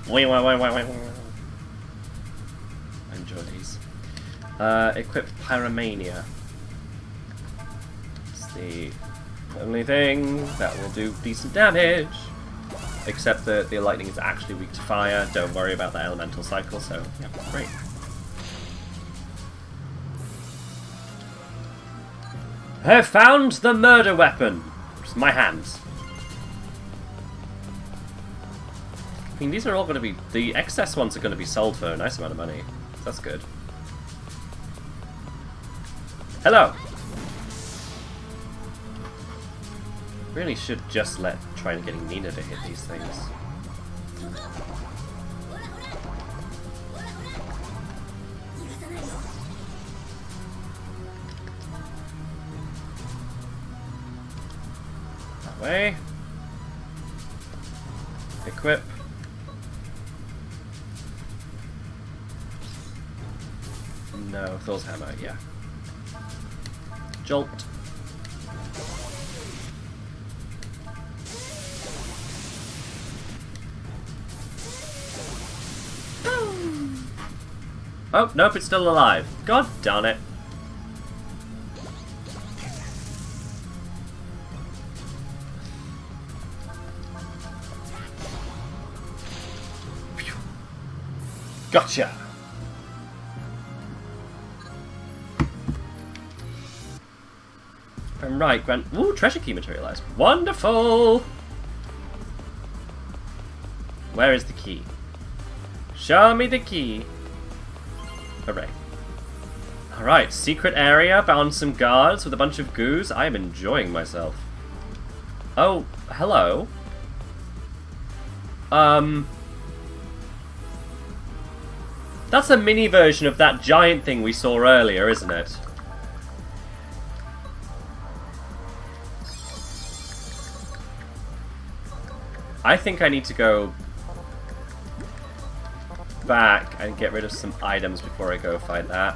[SPEAKER 1] Wait. I enjoy these. Equip Pyromania. It's the only thing that will do decent damage. Except that the lightning is actually weak to fire. Don't worry about that elemental cycle, so yeah, great. I have found the murder weapon! It's my hands. I mean, these are all going to be... The excess ones are going to be sold for a nice amount of money. So that's good. Hello! Really should just let trying getting Nina to hit these things. That way. Equip. No, Thor's hammer, yeah. Jolt. Oh, nope, it's still alive. God darn it. Gotcha! If I'm right, Grant. Ooh, treasure key materialized. Wonderful! Where is the key? Show me the key. Hooray. Alright, secret area, found some guards with a bunch of goos. I am enjoying myself. Oh, hello. That's a mini version of that giant thing we saw earlier, isn't it? I think I need to go back and get rid of some items before I go fight that.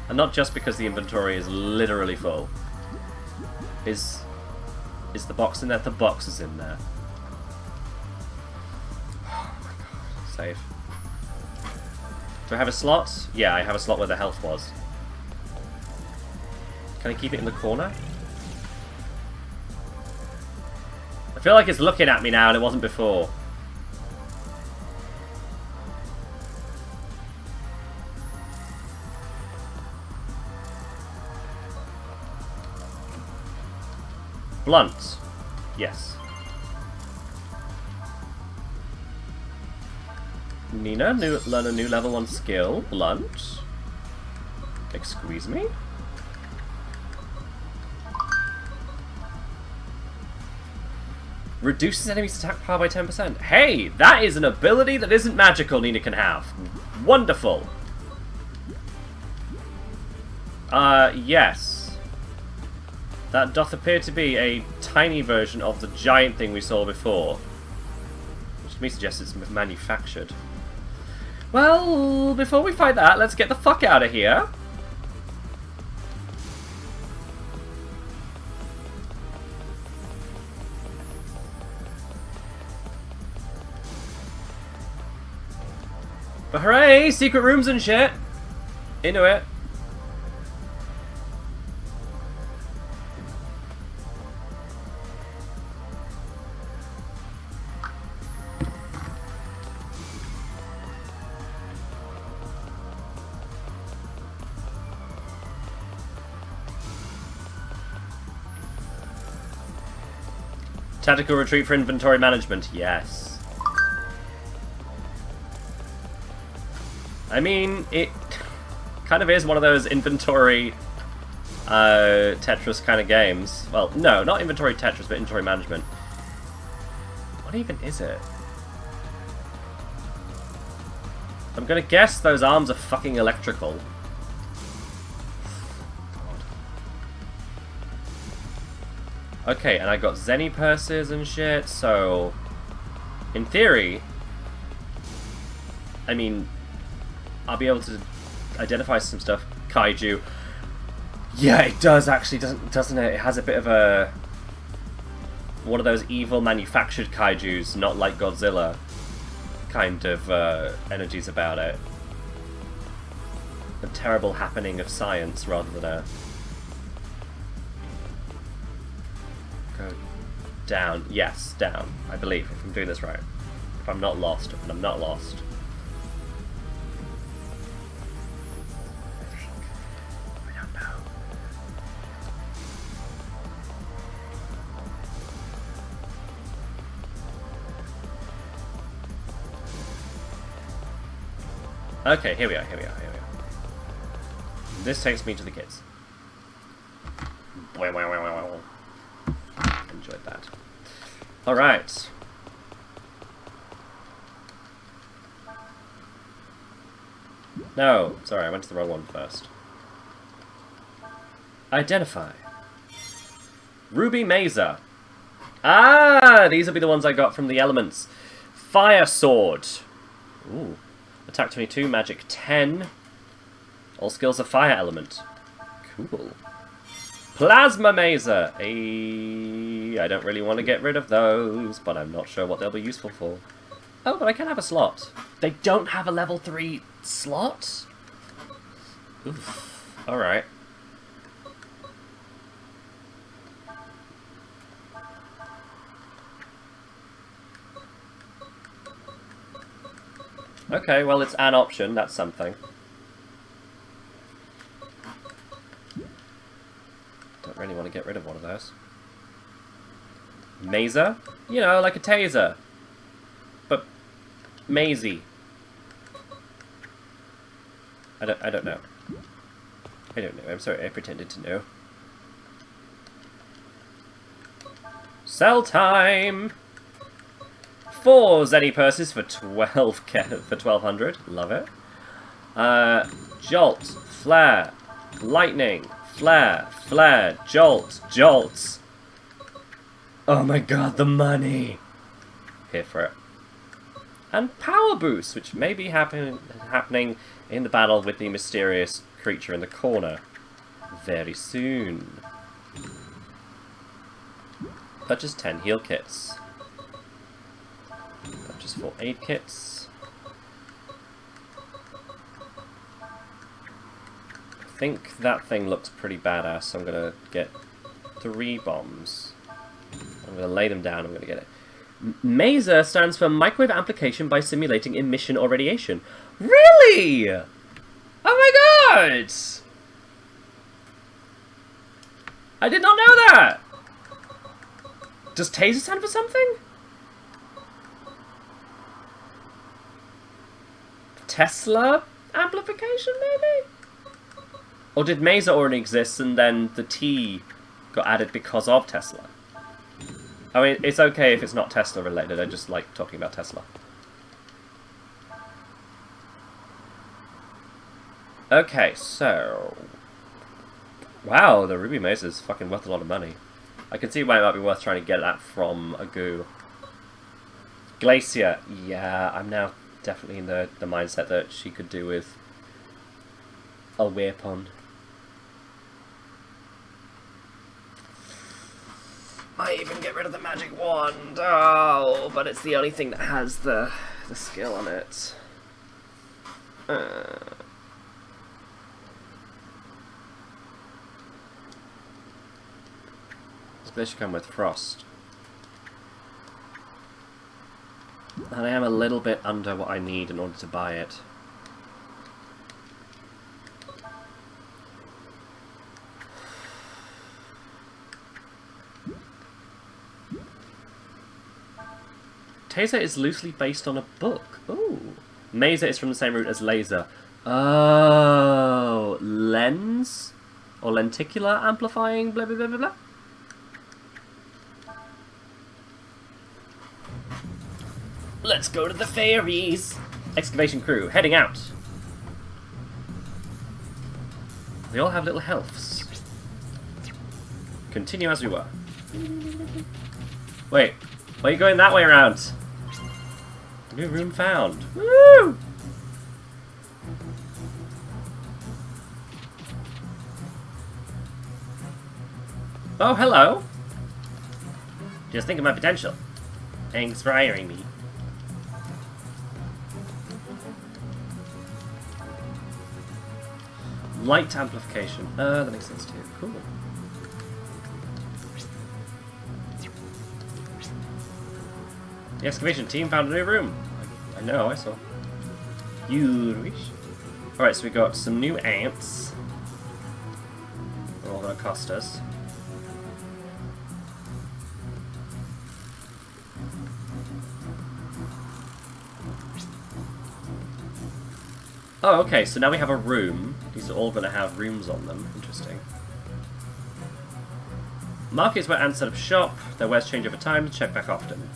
[SPEAKER 1] And not just because the inventory is literally full. Is the box in there? The box is in there. Oh my god. Save. Do I have a slot? Yeah, I have a slot where the health was. Can I keep it in the corner? I feel like it's looking at me now and it wasn't before. Blunt. Yes. Nina, learn a new level 1 skill. Blunt. Excuse me? Reduces enemies' attack power by 10%. Hey! That is an ability that isn't magical Nina can have. Wonderful. Yes. That doth appear to be a tiny version of the giant thing we saw before. Which to me suggests it's manufactured. Well, before we fight that, let's get the fuck out of here. But hooray! Secret rooms and shit! Into it. Tactical retreat for inventory management, yes. I mean, it kind of is one of those inventory Tetris kind of games. Well, no, not inventory Tetris, but inventory management. What even is it? I'm gonna guess those arms are fucking electrical. God. Okay, and I got Zenny purses and shit, so... In theory... I mean... I'll be able to identify some stuff. Kaiju. Yeah, it does actually, doesn't it? It has a bit of a... one of those evil manufactured kaijus, not like Godzilla kind of energies about it. A terrible happening of science rather than a... Go down. Yes, down. I believe, if I'm doing this right. If I'm not lost, and I'm not lost. I don't know. Okay, here we are. This takes me to the kids. Enjoyed that. Alright. No, sorry, I went to the wrong one first. Identify. Ruby Mesa. Ah, these will be the ones I got from the elements. Fire Sword. Ooh. Attack 22, magic 10. All skills are fire element. Cool. Plasma Mazer! I don't really want to get rid of those, but I'm not sure what they'll be useful for. Oh, but I can have a slot. They don't have a level 3 slot? Oof. Alright. Okay, well, it's an option. That's something. Don't really want to get rid of one of those. Mazer? You know, like a taser. But mazy. I don't know. I don't know. I'm sorry, I pretended to know. Sell time! 4 Zenny purses for 1200. Love it. Jolt, flare, lightning, flare, jolt. Oh my god, the money! Here for it. And power boost, which may be happening in the battle with the mysterious creature in the corner very soon. Purchase 10 heal kits. Purchase 4 aid kits. I think that thing looks pretty badass, so I'm gonna get 3 bombs. I'm gonna lay them down, I'm gonna get it. MASER stands for Microwave Amplification by Simulating Emission or Radiation. Really? Oh my god! I did not know that! Does taser stand for something? Tesla amplification, maybe? Or did MASER already exist and then the T got added because of Tesla? I mean, it's okay if it's not Tesla related, I just like talking about Tesla. Okay, so... Wow, the Ruby Maze is fucking worth a lot of money. I can see why it might be worth trying to get that from a goo. Glacier, yeah, I'm now definitely in the mindset that she could do with a weapon. Might even get rid of the magic wand. Oh, but it's the only thing that has the skill on it. They should come with frost. And I am a little bit under what I need in order to buy it. Taser is loosely based on a book. Ooh. Maser is from the same root as laser. Oh, lens? Or lenticular amplifying blah blah blah blah blah? Let's go to the ferries! Excavation crew, heading out. They all have little healths. Continue as we were. Wait, why are you going that way around? New room found. Woo! Oh, hello. Just think of my potential. Thanks for hiring me. Light amplification. That makes sense too. Cool. The excavation team found a new room. I know, I saw. Alright, so we got some new ants. They're all going to cost us. Oh, okay, so now we have a room. These are all going to have rooms on them. Interesting. Markets where ants set up shop. Their wares change over time. Check back often.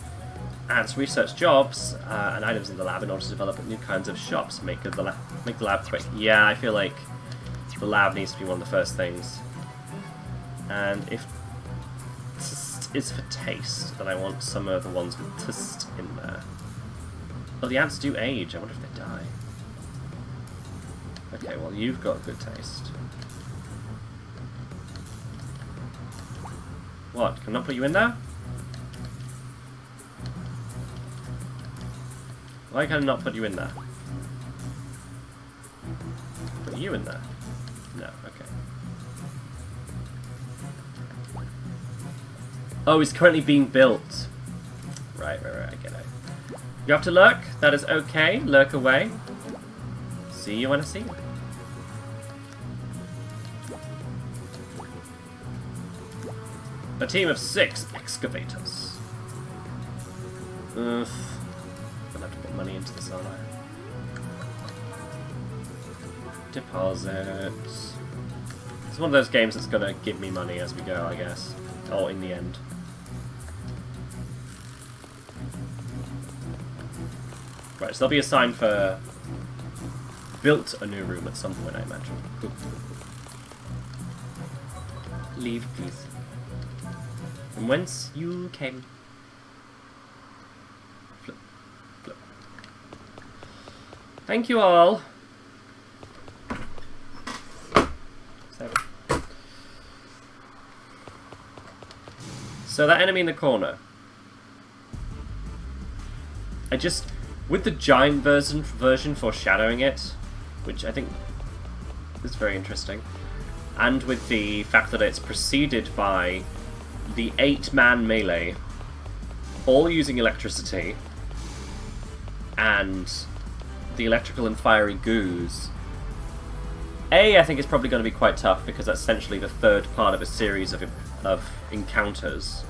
[SPEAKER 1] Ants research jobs and items in the lab in order to develop new kinds of shops. Make the lab quick. Yeah, I feel like the lab needs to be one of the first things. And if tst is for taste, then I want some of the ones with tst in there. Oh, the ants do age. I wonder if they die. Okay, well, you've got good taste. What? Can I not put you in there? Why can I not put you in there? Put you in there? No, okay. Oh, it's currently being built. Right, I get it. You have to lurk? That is okay. Lurk away. See you when I see you. A team of 6 excavators. Gonna have to put money into this, aren't I? Deposits. It's one of those games that's gonna give me money as we go, I guess. Or in the end. Right, so there'll be a sign for built a new room at some point, I imagine. Cool. Leave, please. From whence you came. Flip. Flip. Thank you all. So that enemy in the corner. I just, with the giant version foreshadowing it, which I think is very interesting, and with the fact that it's preceded by the 8-man melee, all using electricity, and the electrical and fiery goos. I think it's probably going to be quite tough, because that's essentially the third part of a series of encounters.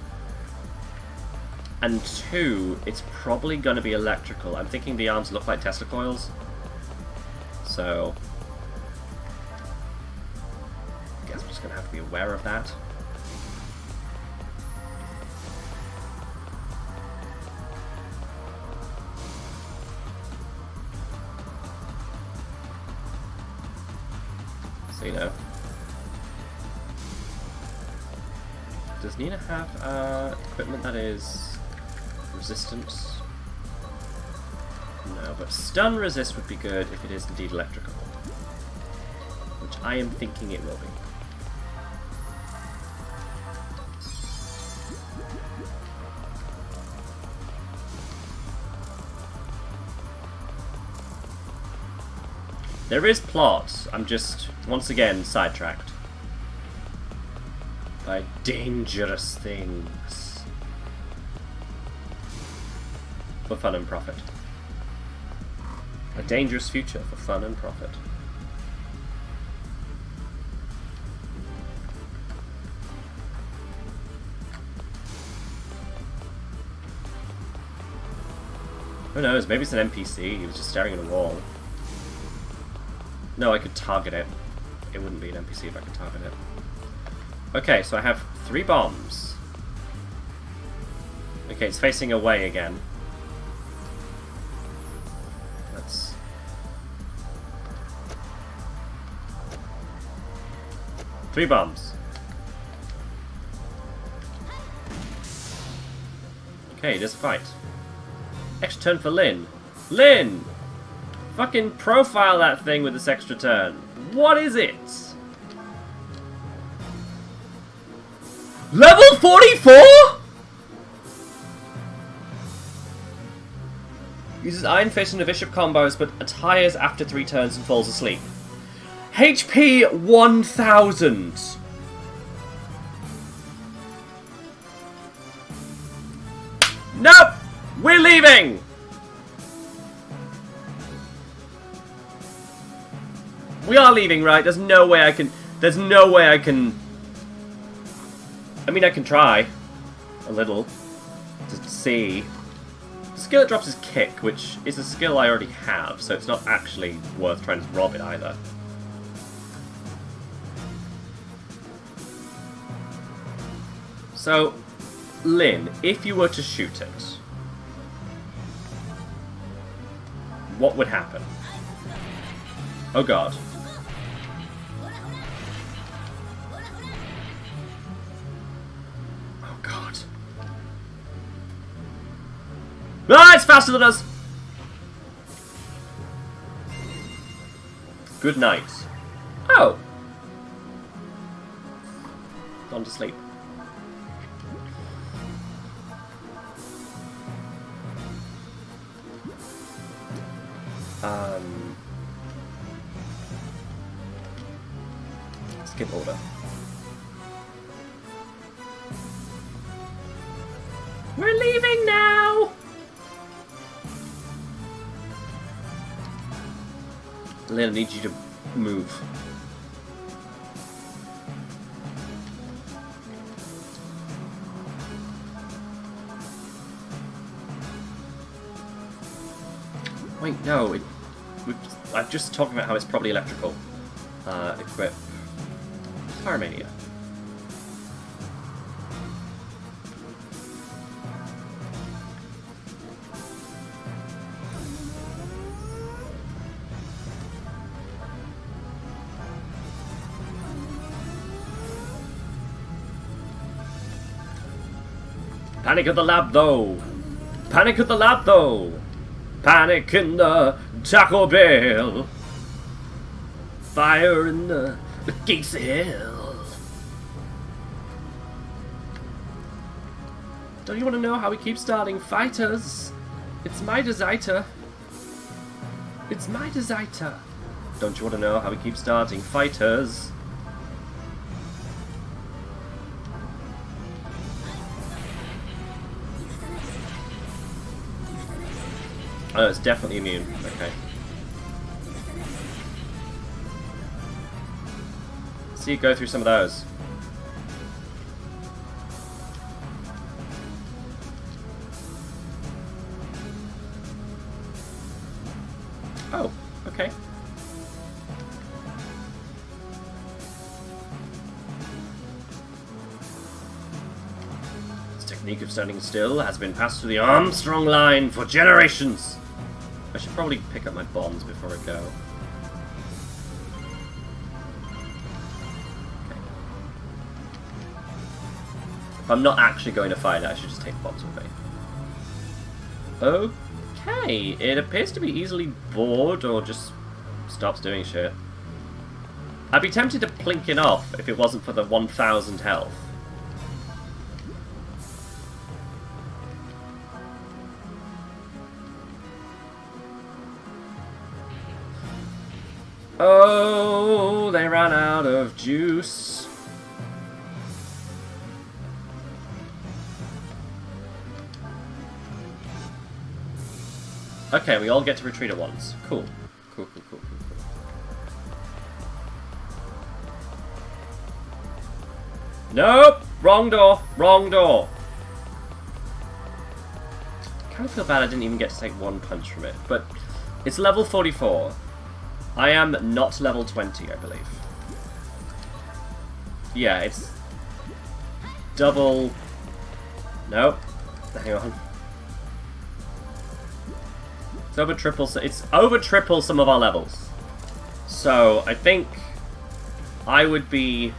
[SPEAKER 1] And 2, it's probably going to be electrical. I'm thinking the arms look like Tesla coils. So I guess I'm just going to have to be aware of that. So, you know. Does Nina have equipment that is resistance? No, but stun resist would be good if it is indeed electrical. Which I am thinking it will be. There is plot, I'm just, once again, sidetracked by dangerous things. For fun and profit. A dangerous future for fun and profit. Who knows, maybe it's an NPC, he was just staring at a wall. No, I could target it. It wouldn't be an NPC if I could target it. Okay, so I have 3 bombs. Okay, it's facing away again. Let's... Three bombs. Okay, there's a fight. Extra turn for Lynn. Lynn! Fucking profile that thing with this extra turn. What is it? Level 44?! Uses Iron Fist and the Bishop combos, but attires after 3 turns and falls asleep. HP 1000! Nope! We're leaving! We are leaving, right? There's no way I can... There's no way I can... I mean, I can try. A little. To see. The skill it drops is Kick, which is a skill I already have, so it's not actually worth trying to rob it either. So, Lynn, if you were to shoot it, what would happen? Oh god. Oh god. Ah, it's faster than us! Good night. Oh! Gone to sleep. Skip order. We're leaving now! Lynn, I need you to move. Wait, no, I'm just talking about how it's probably electrical. Equip. Pyromania. Panic at the lab, though! Panic at the lab, though! Panic in the Taco Bell! Fire in the gates of hell! Don't you want to know how we keep starting fighters? It's my desire. It's my desire. Don't you want to know how we keep starting fighters? Oh, it's definitely immune. Okay. See you go through some of those. Oh, okay. This technique of standing still has been passed to the Armstrong line for generations. I should probably pick up my bombs before I go. Okay. If I'm not actually going to fight it, I should just take bombs with me. Okay, it appears to be easily bored or just stops doing shit. I'd be tempted to plink it off if it wasn't for the 1000 health. Oh, they ran out of juice. Okay, we all get to retreat at once. Cool. Cool, cool, cool, cool, cool. Nope! Wrong door! Wrong door! kind of feel bad I didn't even get to take one punch from it. But it's level 44. I am not level 20, I believe. Yeah, it's double... Nope. Hang on. It's over triple some of our levels. So, I think I would be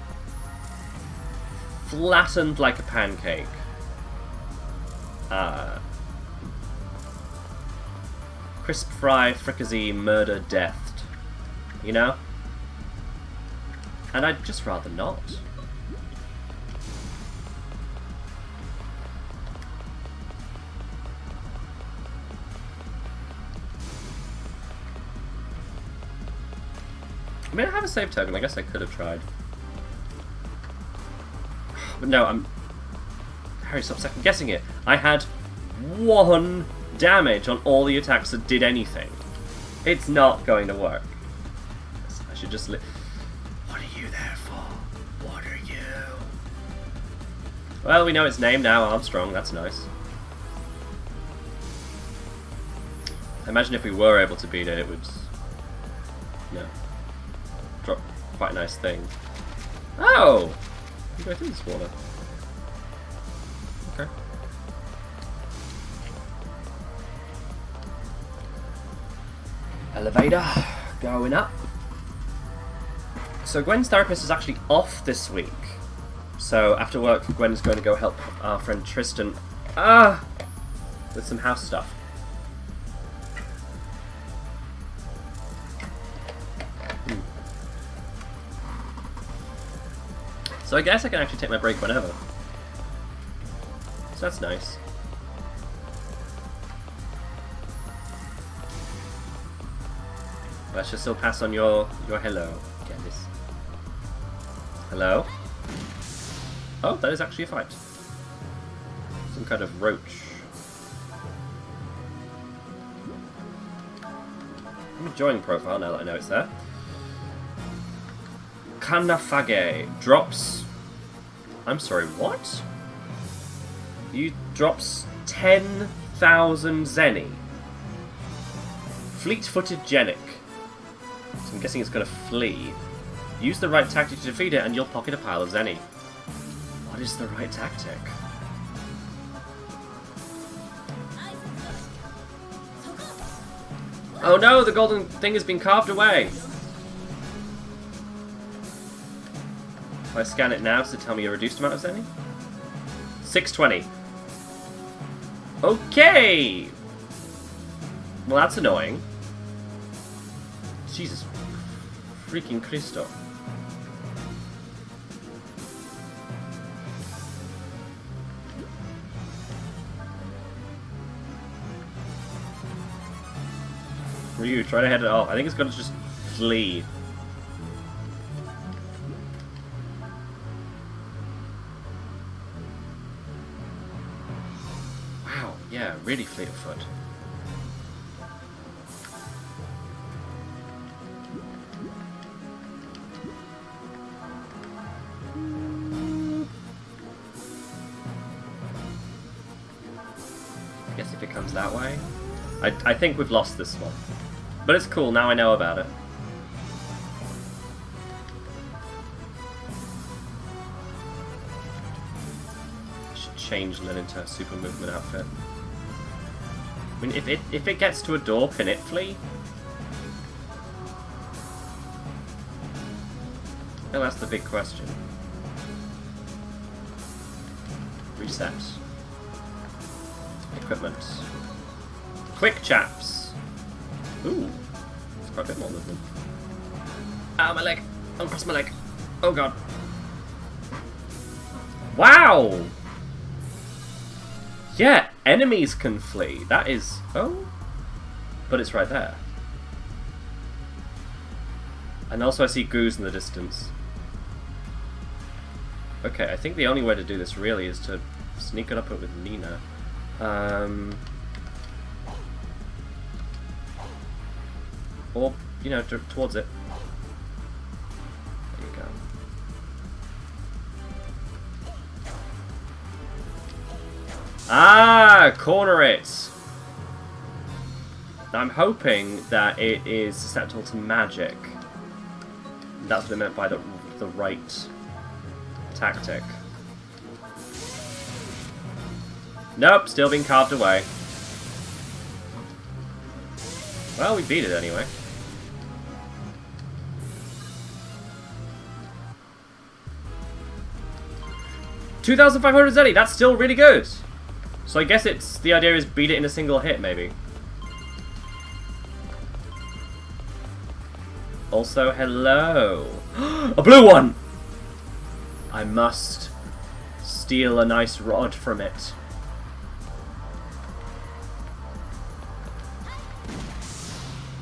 [SPEAKER 1] flattened like a pancake. Crisp fry, fricassee, murder, death. You know? And I'd just rather not. I mean, I have a save token. I guess I could have tried. But no, Harry, stop second guessing it. I had 1 damage on all the attacks that did anything. It's not going to work. I should just... What are you there for? What are you? Well, we know its name now, Armstrong. That's nice. I imagine if we were able to beat it, it would... No. Drop quite a nice thing. Oh! You go through this water. Okay. Elevator. Going up. So Gwen's therapist is actually off this week. So after work, Gwen's going to go help our friend Tristan with some house stuff. So I guess I can actually take my break whenever. So that's nice. But I should still pass on your hello, Candice. Hello? Oh, that is actually a fight. Some kind of roach. I'm enjoying profile now that I know it's there. Kanafage drops... I'm sorry, what? You drops 10,000 zenny. Fleet-footed Genic. So I'm guessing it's going to flee. Use the right tactic to defeat it and you'll pocket a pile of zenny. What is the right tactic? Oh no, the golden thing has been carved away! If I scan it now, does it tell me a reduced amount of zenny? 620. Okay! Well, that's annoying. Jesus freaking Christo. Ryu, try to head it off. I think it's gonna just flee. Yeah, really fleet of foot. I guess if it comes that way. I think we've lost this one. But it's cool, now I know about it. I should change Lynn into a super movement outfit. I mean, if it gets to a door, can it flee? Well, that's the big question. Reset. Equipment. Quick chaps! Ooh, it's quite a bit more movement. Ow, my leg! Don't cross my leg! Oh god. Wow! Yeah, enemies can flee. That is... Oh? But it's right there. And also I see goose in the distance. Okay, I think the only way to do this really is to sneak it up with Nina. Or, you know, towards it. There you go. Ah! Corner it! I'm hoping that it is susceptible to magic. That's what I meant by the right tactic. Nope, still being carved away. Well, we beat it anyway. $2,500 Zeti, that's still really good. So I guess it's the idea is beat it in a single hit, maybe. Also, hello. A blue one! I must steal a nice rod from it.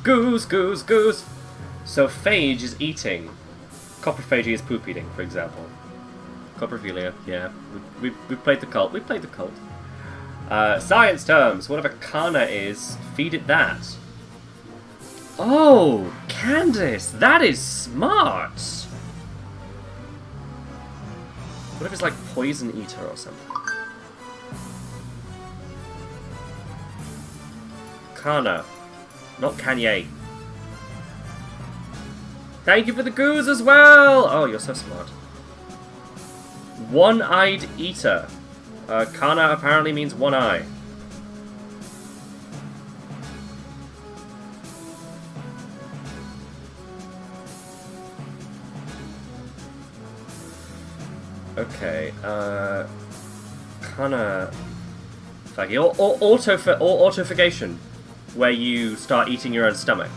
[SPEAKER 1] Goose, goose, goose! So phage is eating. Coprophagy is poop eating, for example. Coprophilia, yeah. We played the cult. We played the cult. Science terms. Whatever Kana is, feed it that. Oh, Candice, that is smart. What if it's like Poison Eater or something? Kana, not Kanye. Thank you for the goose as well. Oh, you're so smart. One-eyed eater. Kana apparently means one eye. Okay, Kana... Or autofagation, where you start eating your own stomach.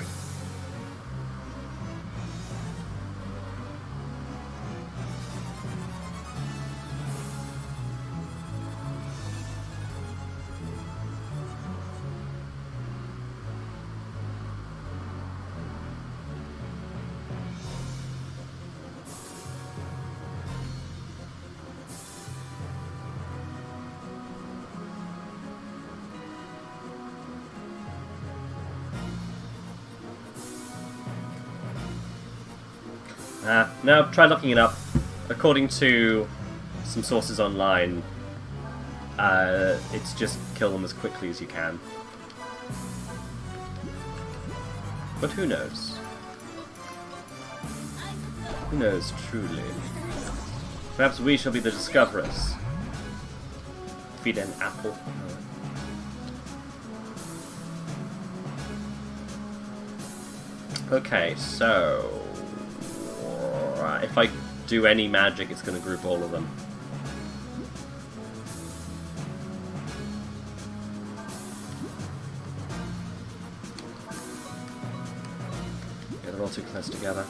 [SPEAKER 1] No, try looking it up. According to some sources online, it's just kill them as quickly as you can. But who knows? Who knows, truly? Perhaps we shall be the discoverers. Feed an apple. Okay, so... if I do any magic, it's going to group all of them. Yeah, they're all too close together.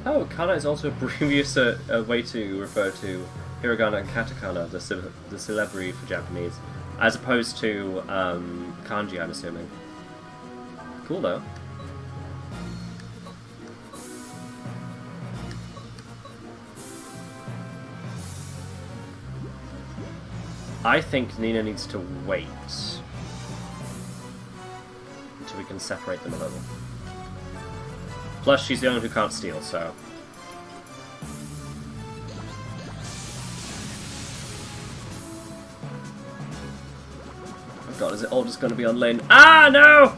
[SPEAKER 1] Oh, Kana is also a previous way to refer to hiragana and katakana, the syllabary for Japanese, as opposed to kanji, I'm assuming. Cool, though. I think Nina needs to wait until we can separate them a little. Plus, she's the only one who can't steal, so... Oh god, is it all just going to be on Lynn? Ah, no!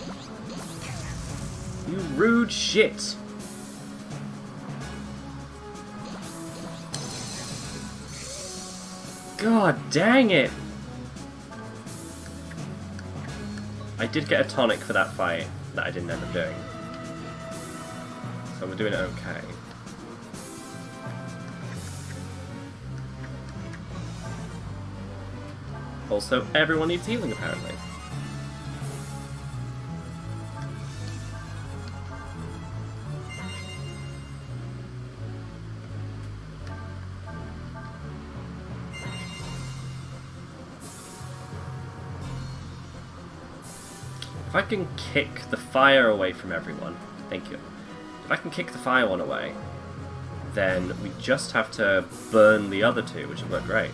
[SPEAKER 1] You rude shit! God dang it! I did get a tonic for that fight that I didn't end up doing. So we're doing it okay. Also, everyone needs healing, apparently. If I can kick the fire away from everyone, thank you. If I can kick the fire one away, then we just have to burn the other two, which would work great.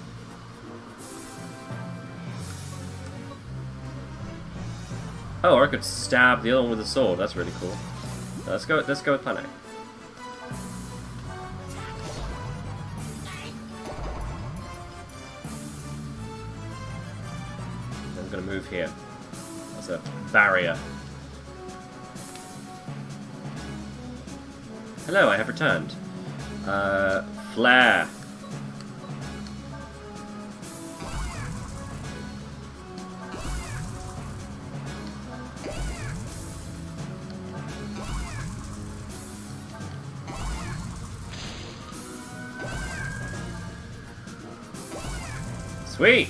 [SPEAKER 1] Oh, or I could stab the other one with a sword. That's really cool. Let's go with plan A. I'm gonna move here. That's a barrier. Hello, I have returned. Flare. Sweet!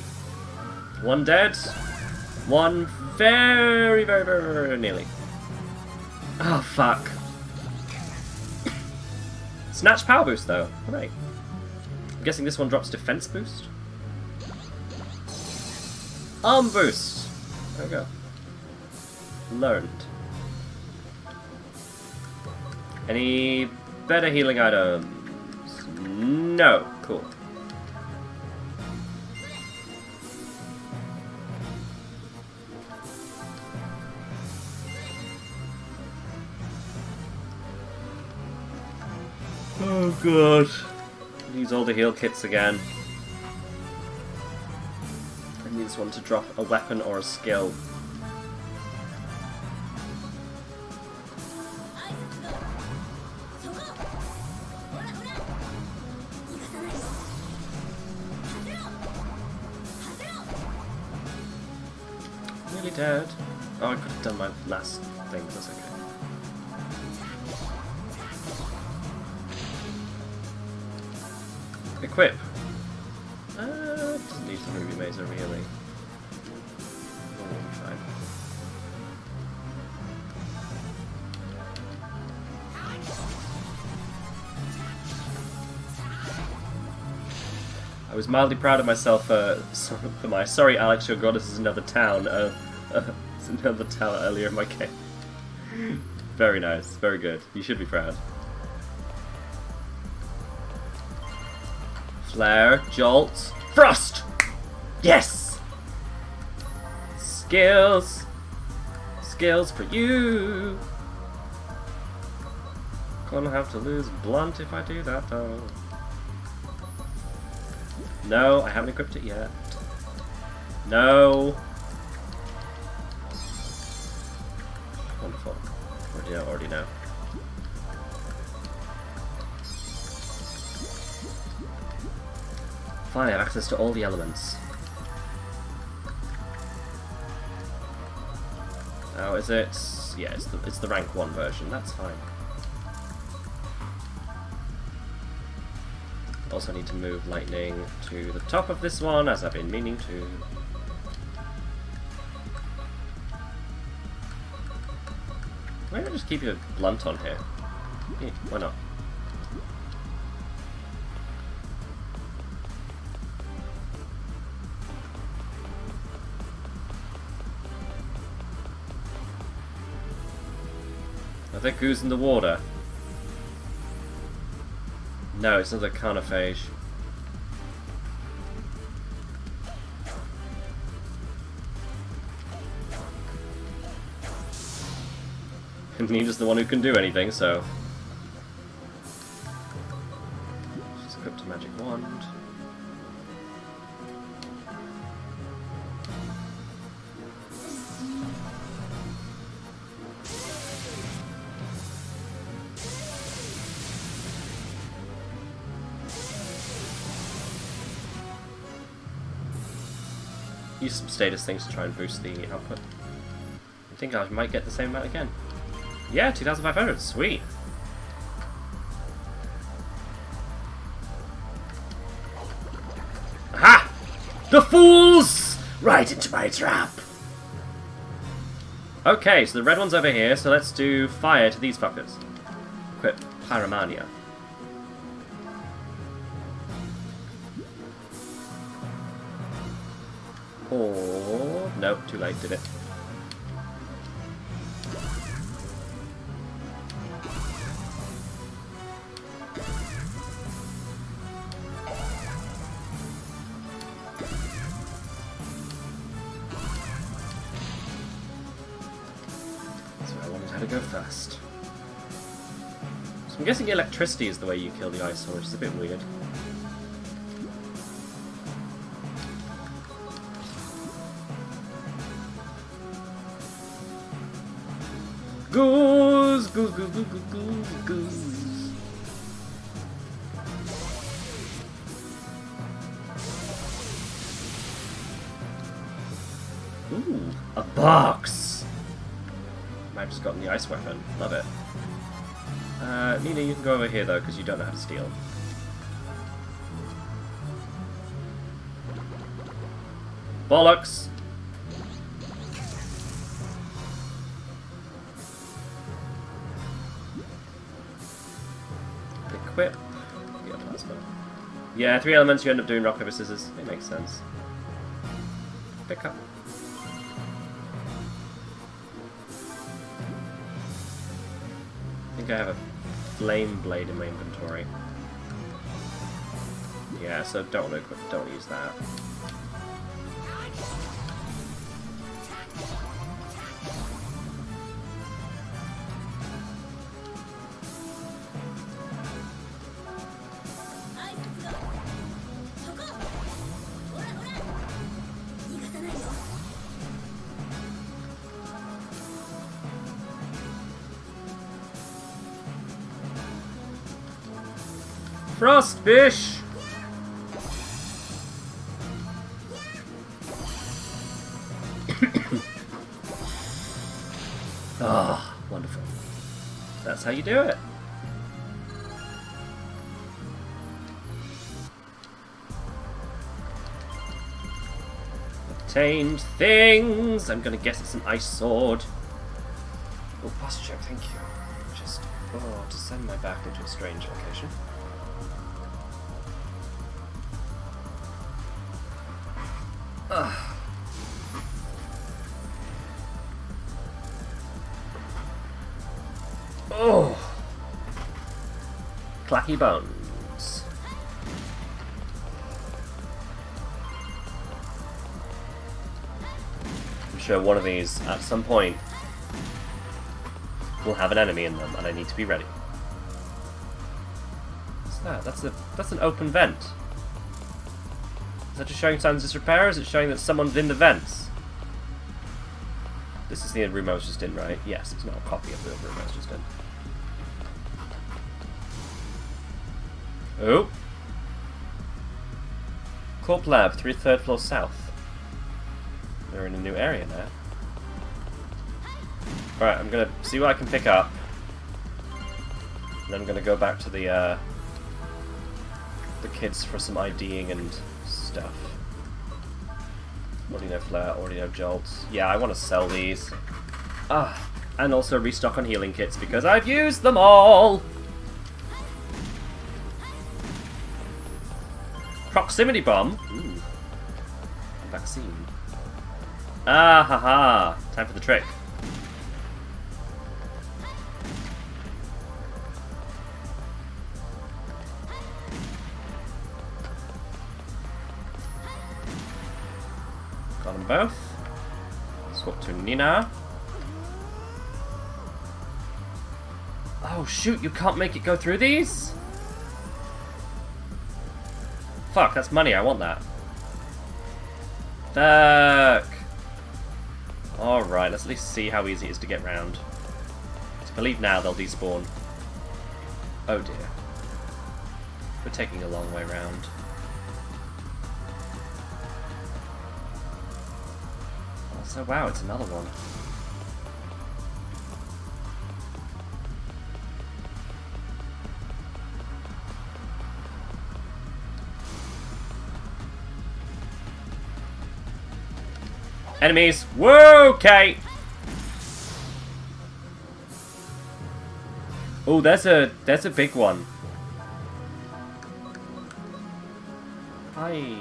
[SPEAKER 1] One dead. One very, very, very, very nearly. Oh, fuck. Snatch power boost, though. Alright. I'm guessing this one drops defense boost? Arm boost! There we go. Learned. Any better healing items? No. Cool. Oh god. Use all the heal kits again. I need this one to drop a weapon or a skill. Nearly dead. Oh, I could have done my last thing, that's okay. Equip. Doesn't need the Ruby Mazer really. Oh, we'll be fine. I was mildly proud of myself for my sorry Alex, your goddess is another town. It's another town earlier in my game. Very nice, very good. You should be proud. Flare, Jolt, Frost! Yes! Skills! Skills for you! Gonna have to lose Blunt if I do that though. No, I haven't equipped it yet. No! Wonderful. Already know. Fine, I have access to all the elements. Oh, is it? Yeah, it's the rank 1 version. That's fine. Also need to move lightning to the top of this one, as I've been meaning to. Why don't I just keep your Blunt on here? Yeah, why not? Are there goos in the water? No, it's another carnophage. Nina's the one who can do anything, so... Just equipped a magic wand. Use some status things to try and boost the output. I think I might get the same amount again. Yeah, 2,500, sweet. Aha! The fools! Right into my trap! Okay, so the red one's over here, so let's do fire to these fuckers. Equip Pyromania. Or... nope, too late, did it? go first. So I'm guessing electricity is the way you kill the eyesore, which is a bit weird. Goose, goose, goose, goose, goose, goose, goose. Ooh, a box! I've just gotten the ice weapon. Love it. Nina, you can go over here though, because you don't know how to steal. Bollocks! Equip. Yeah, plasma. Yeah, 3 elements, you end up doing rock, paper, scissors. It makes sense. Pick up. I think I have a flame blade in my inventory. Yeah, so don't use that. Frostfish! Ah, oh, wonderful. That's how you do it. Obtained things! I'm gonna guess it's an ice sword. Oh, posture check, thank you. Just, to send my back into a strange location. Oh! Clacky bones. I'm sure one of these, at some point, will have an enemy in them, and I need to be ready. What's that? That's an open vent. Is that just showing signs of disrepair, or is it showing that someone's in the vents? This is the room I was just in, right? Yes, it's not a copy of the room I was just in. Oh! Corp Lab, 3rd floor south. They're in a new area now. Alright, I'm gonna see what I can pick up. And then I'm gonna go back to the kids for some IDing and stuff. Already know Flare, already know Jolts. Yeah, I want to sell these. Ah, and also restock on healing kits because I've used them all! Proximity bomb? Ooh. Vaccine. Ah, haha. Time for the trick. Got them both. Swap to Nina. Oh shoot, you can't make it go through these? Fuck, that's money, I want that. Fuck. Alright, let's at least see how easy it is to get round. I believe now they'll despawn. Oh dear. We're taking a long way round. Also, wow, it's another one. Enemies! Whoa, okay! Oh, there's a big one. Hi.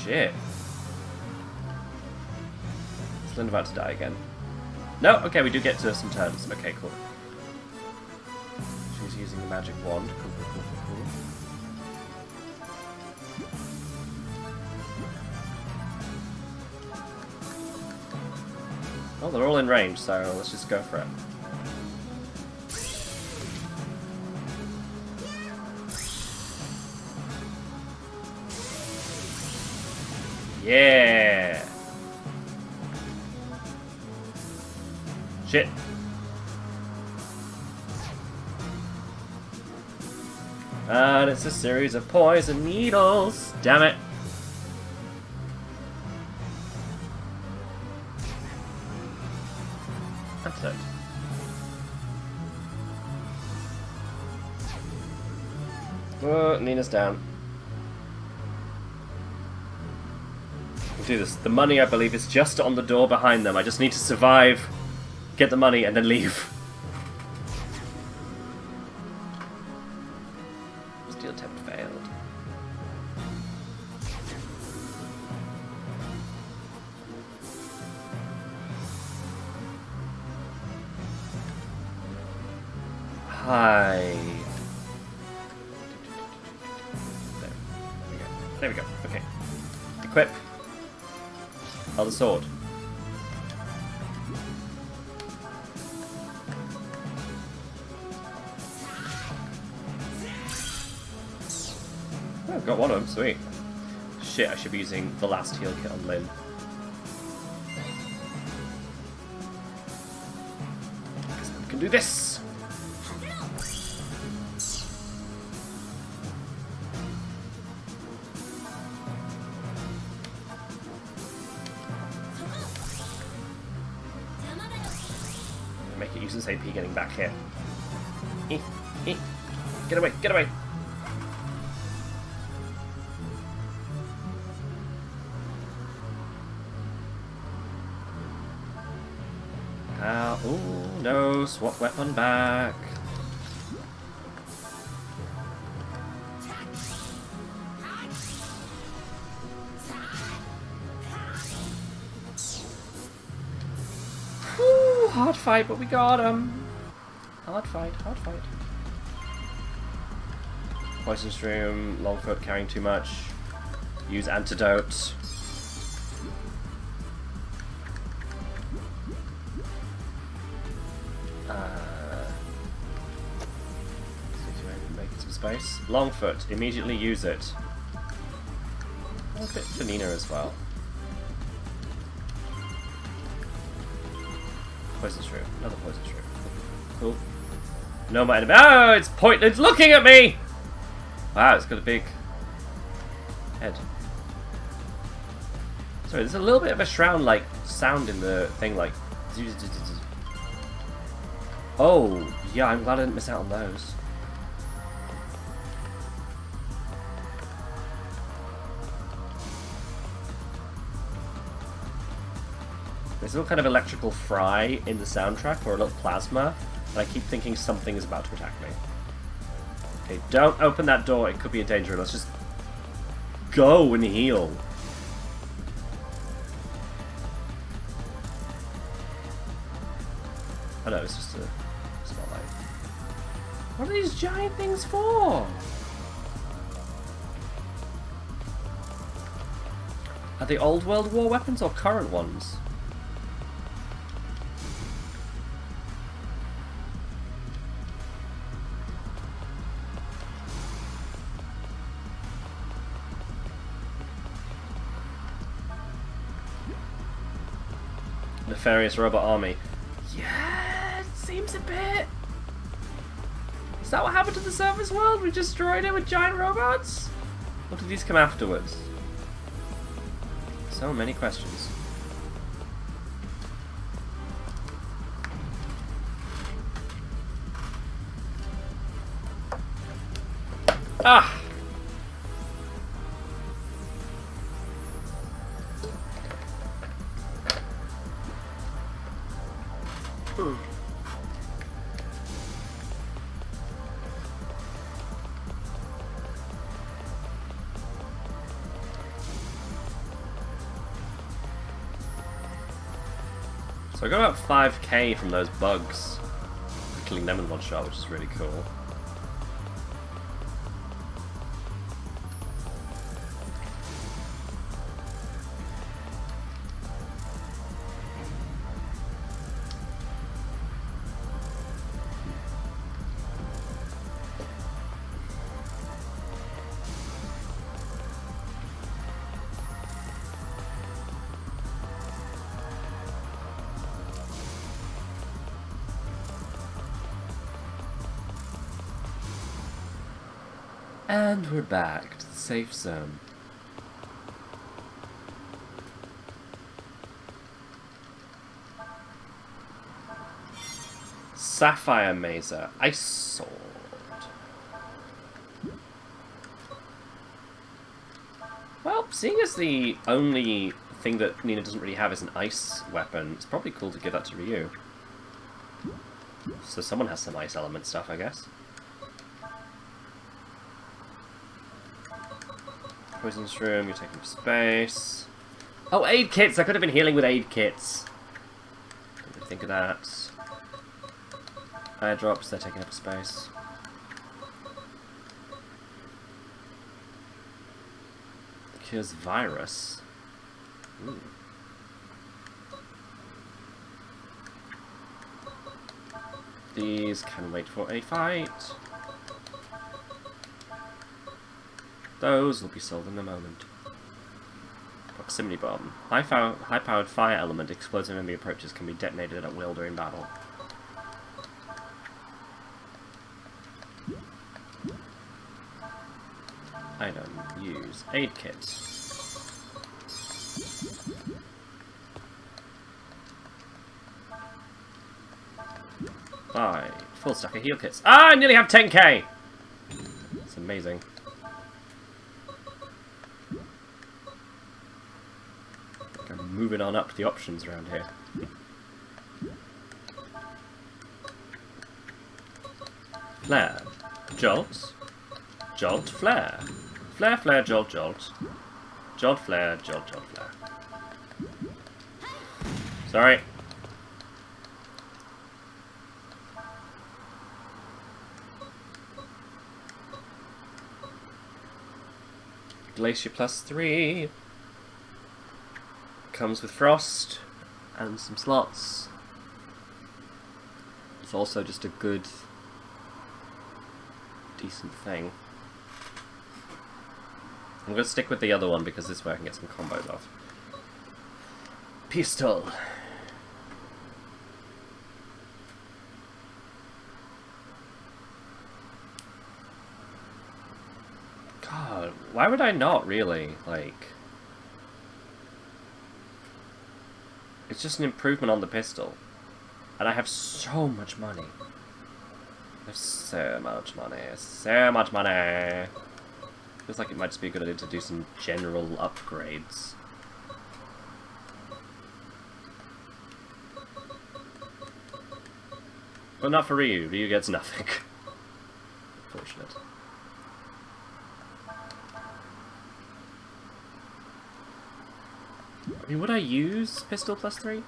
[SPEAKER 1] Shit. Is Lynn about to die again? No? Okay, we do get to some turns. Okay, cool. She's using the magic wand. Cool, cool, cool, cool, Well, they're all in range, so let's just go for it. Yeah! Shit. And it's a series of poison needles. Damn it. That's it. Oh, Nina's down. We'll do this. The money, I believe, is just on the door behind them. I just need to survive, get the money, and then leave. Steal attempt failed. Hide. There we go. Okay. Equip. Oh, the sword. Oh, got one of them. Sweet. Shit, I should be using the last heal kit on Lynn. We can do this! Make it useless AP getting back here. Get away, get away! Oh no, swap weapon back. Whew, hard fight, but we got him. Hard fight, hard fight. Poison stream, Longfoot carrying too much. Use antidote. Making some space. Longfoot, immediately use it. A bit for Nina as well. Poison shroom, another poison shroom. Cool. No my enemy. Oh, it's pointless looking at me! Wow, it's got a big head. Sorry, there's a little bit of a shroud-like sound in the thing, like. Oh, yeah, I'm glad I didn't miss out on those. There's a little kind of electrical fry in the soundtrack, or a little plasma, and I keep thinking something is about to attack me. Okay, don't open that door, it could be in danger. Let's just go and heal. Oh no, it's just a spotlight. What are these giant things for? Are they old World War weapons or current ones? Nefarious robot army. Yeah, it seems a bit. Is that what happened to the surface world? We destroyed it with giant robots? Or did these come afterwards? So many questions. Ah! So I got about 5k from those bugs, killing them in one shot, which is really cool. And we're back to the safe zone. Sapphire Mazer. Ice Sword. Well, seeing as the only thing that Nina doesn't really have is an ice weapon, it's probably cool to give that to Ryu. So someone has some ice element stuff, I guess. Poison Shroom, you're taking up space. Oh, aid kits! I could have been healing with aid kits. Didn't think of that. Fire drops, they're taking up space. Cures virus. Ooh. These can wait for a fight. Those will be sold in a moment. Proximity bomb. High-powered fire element explodes when enemy approaches, can be detonated at will during battle. Item. Use. Aid kit. Buy. Full stack of heal kits. Ah, I nearly have 10k! It's amazing. I'm moving on up the options around here. Flare. Jolt. Jolt, flare. Flare, flare, jolt, jolt. Jolt, flare, jolt, jolt, flare. Sorry. Glacier +3. Comes with frost and some slots. It's also just a good, decent thing. I'm going to stick with the other one because this way I can get some combos off. Pistol. God, why would I not really, like... It's just an improvement on the pistol. And I have so much money. I have so much money. So much money. Feels like it might just be a good idea to do some general upgrades. But not for Ryu. Ryu gets nothing. Unfortunate. I mean, would I use pistol +3?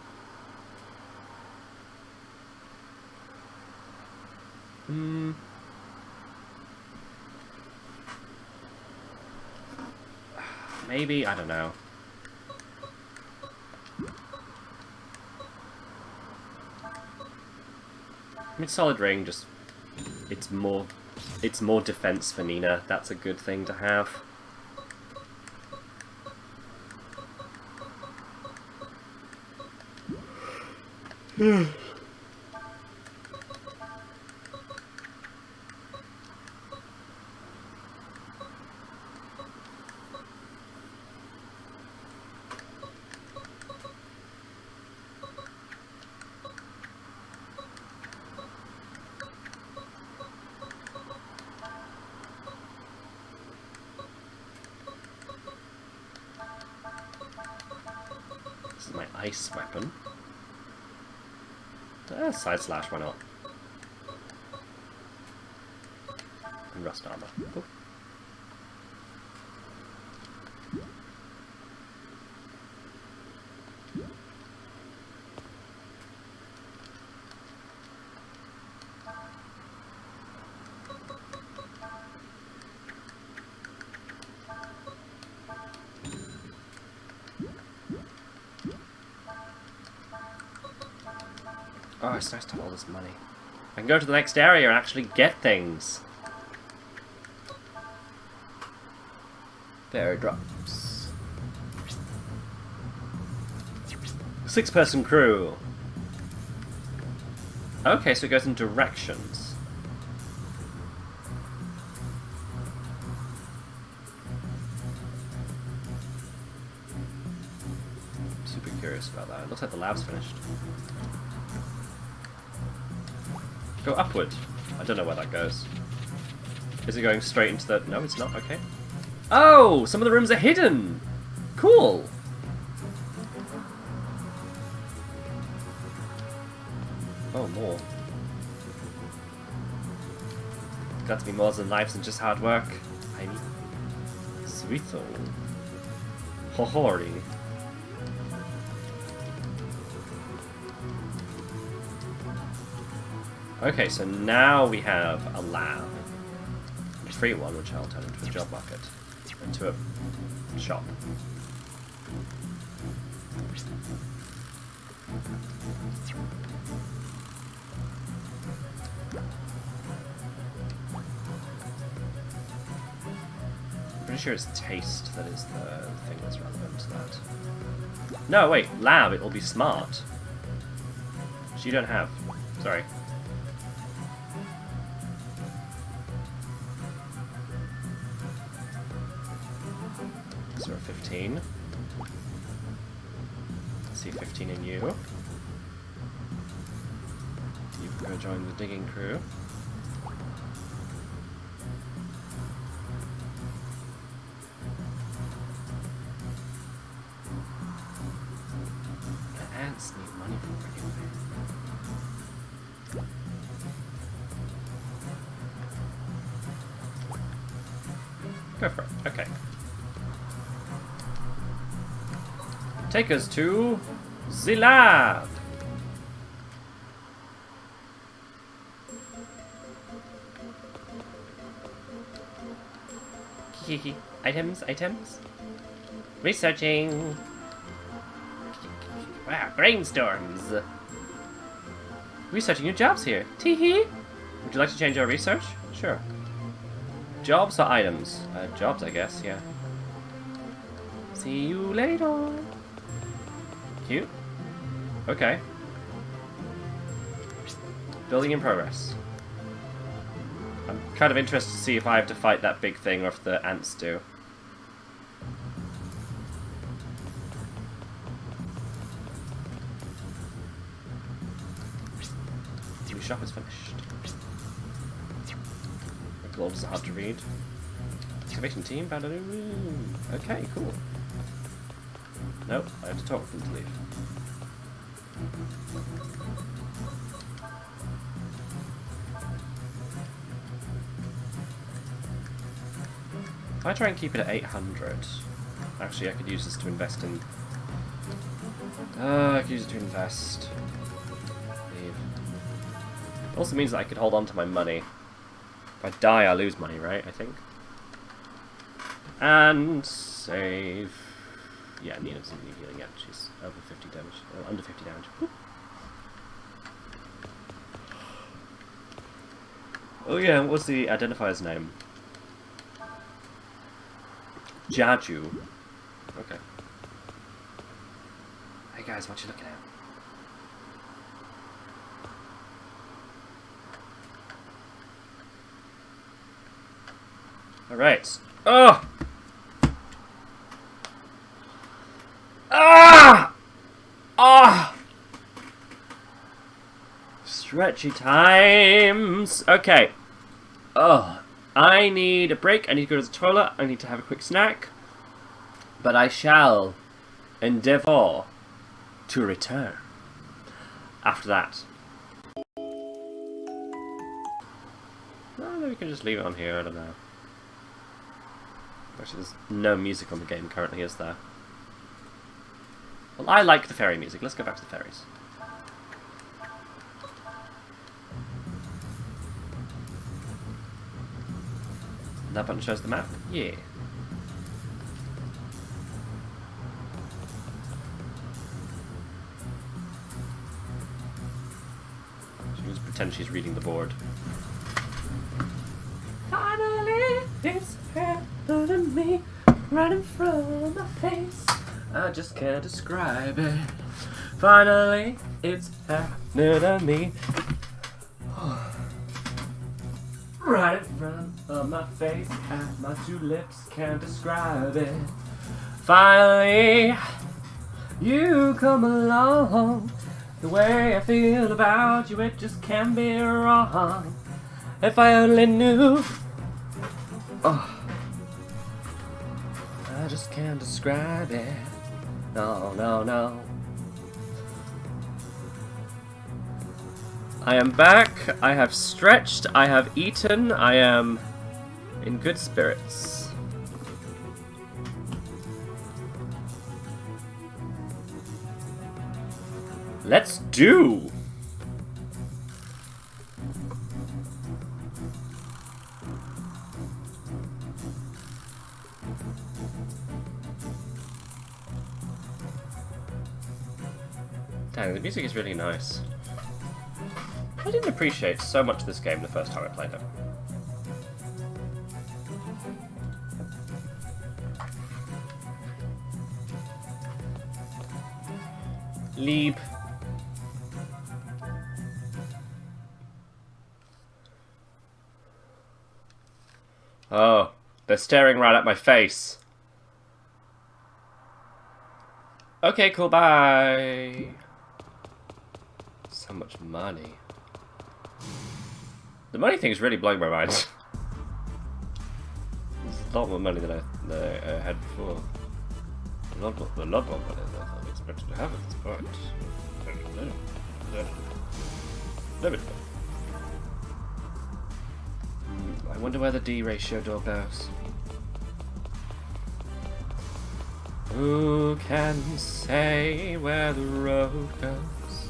[SPEAKER 1] Maybe, I don't know. I mean, solid ring, just it's more defense for Nina. That's a good thing to have. This is my ice weapon. Side slash, why not? And rust armor. Cool. Oh, it's nice to have all this money. I can go to the next area and actually get things. Fairy drops. 6-person crew. Okay, so it goes in directions. Looks like the lab's finished. Go upward. I don't know where that goes. Is it going straight into the... No, it's not. Okay. Oh! Some of the rooms are hidden! Cool! Oh, more. Got to be more than life than just hard work. I mean... Sweet soul. Hohori. Okay, so now we have a lab. A free one, which I'll turn into a job market. Into a shop. I'm pretty sure it's taste that is the thing that's relevant to that. No, wait, lab, it will be smart. Which you don't have. Sorry. So we're 15. I see 15 in you. You can go join the digging crew. The ants need money for anyway. Go for it. Okay. Take us to the lab. Items. Researching. Wow, brainstorms. Researching new jobs here. Teehee. Would you like to change our research? Sure. Jobs or items? Jobs, I guess. Yeah. See you later. Cute. Okay. Building in progress. I'm kind of interested to see if I have to fight that big thing or if the ants do. New shop is finished. The gloves are hard to read. Excavation team, okay, cool. Nope, I have to talk for them to leave. If I try and keep it at 800, actually I could use this to invest in... I could use it to invest. Leave. It also means that I could hold on to my money. If I die, I lose money, right? I think. And save. Yeah, Nina doesn't need healing yet. She's over 50 damage. Under 50 damage. Whoop. Oh yeah, what's the identifier's name? Jaju. Okay. Hey guys, what you looking at? Alright. Oh! Ah! Ah! Stretchy times. Okay. Oh, I need a break. I need to go to the toilet. I need to have a quick snack. But I shall endeavour to return after that. Maybe we can just leave it on here. I don't know. Actually, there's no music on the game currently, is there? Well, I like the fairy music. Let's go back to the fairies. That button shows the map? Yeah. She just pretend she's reading the board. Finally, it's happened to me, right in front of my face. I just can't describe it. Finally, it's happening to me. Right in front of my face, my two lips can't describe it. Finally, You come along. The way I feel about you, it just can't be wrong. If I only knew. Oh. I just can't describe it. No, no, no. I am back. I have stretched. I have eaten. I am in good spirits. Let's do! Dang, the music is really nice. I didn't appreciate so much this game the first time I played it. Leap. Oh, they're staring right at my face. Okay, cool, bye. So much money. The money thing is really blowing my mind. It's a lot more money than I had before. A lot more money than I expected to have at this point. I wonder where the D ratio door goes. Who can say where the road goes?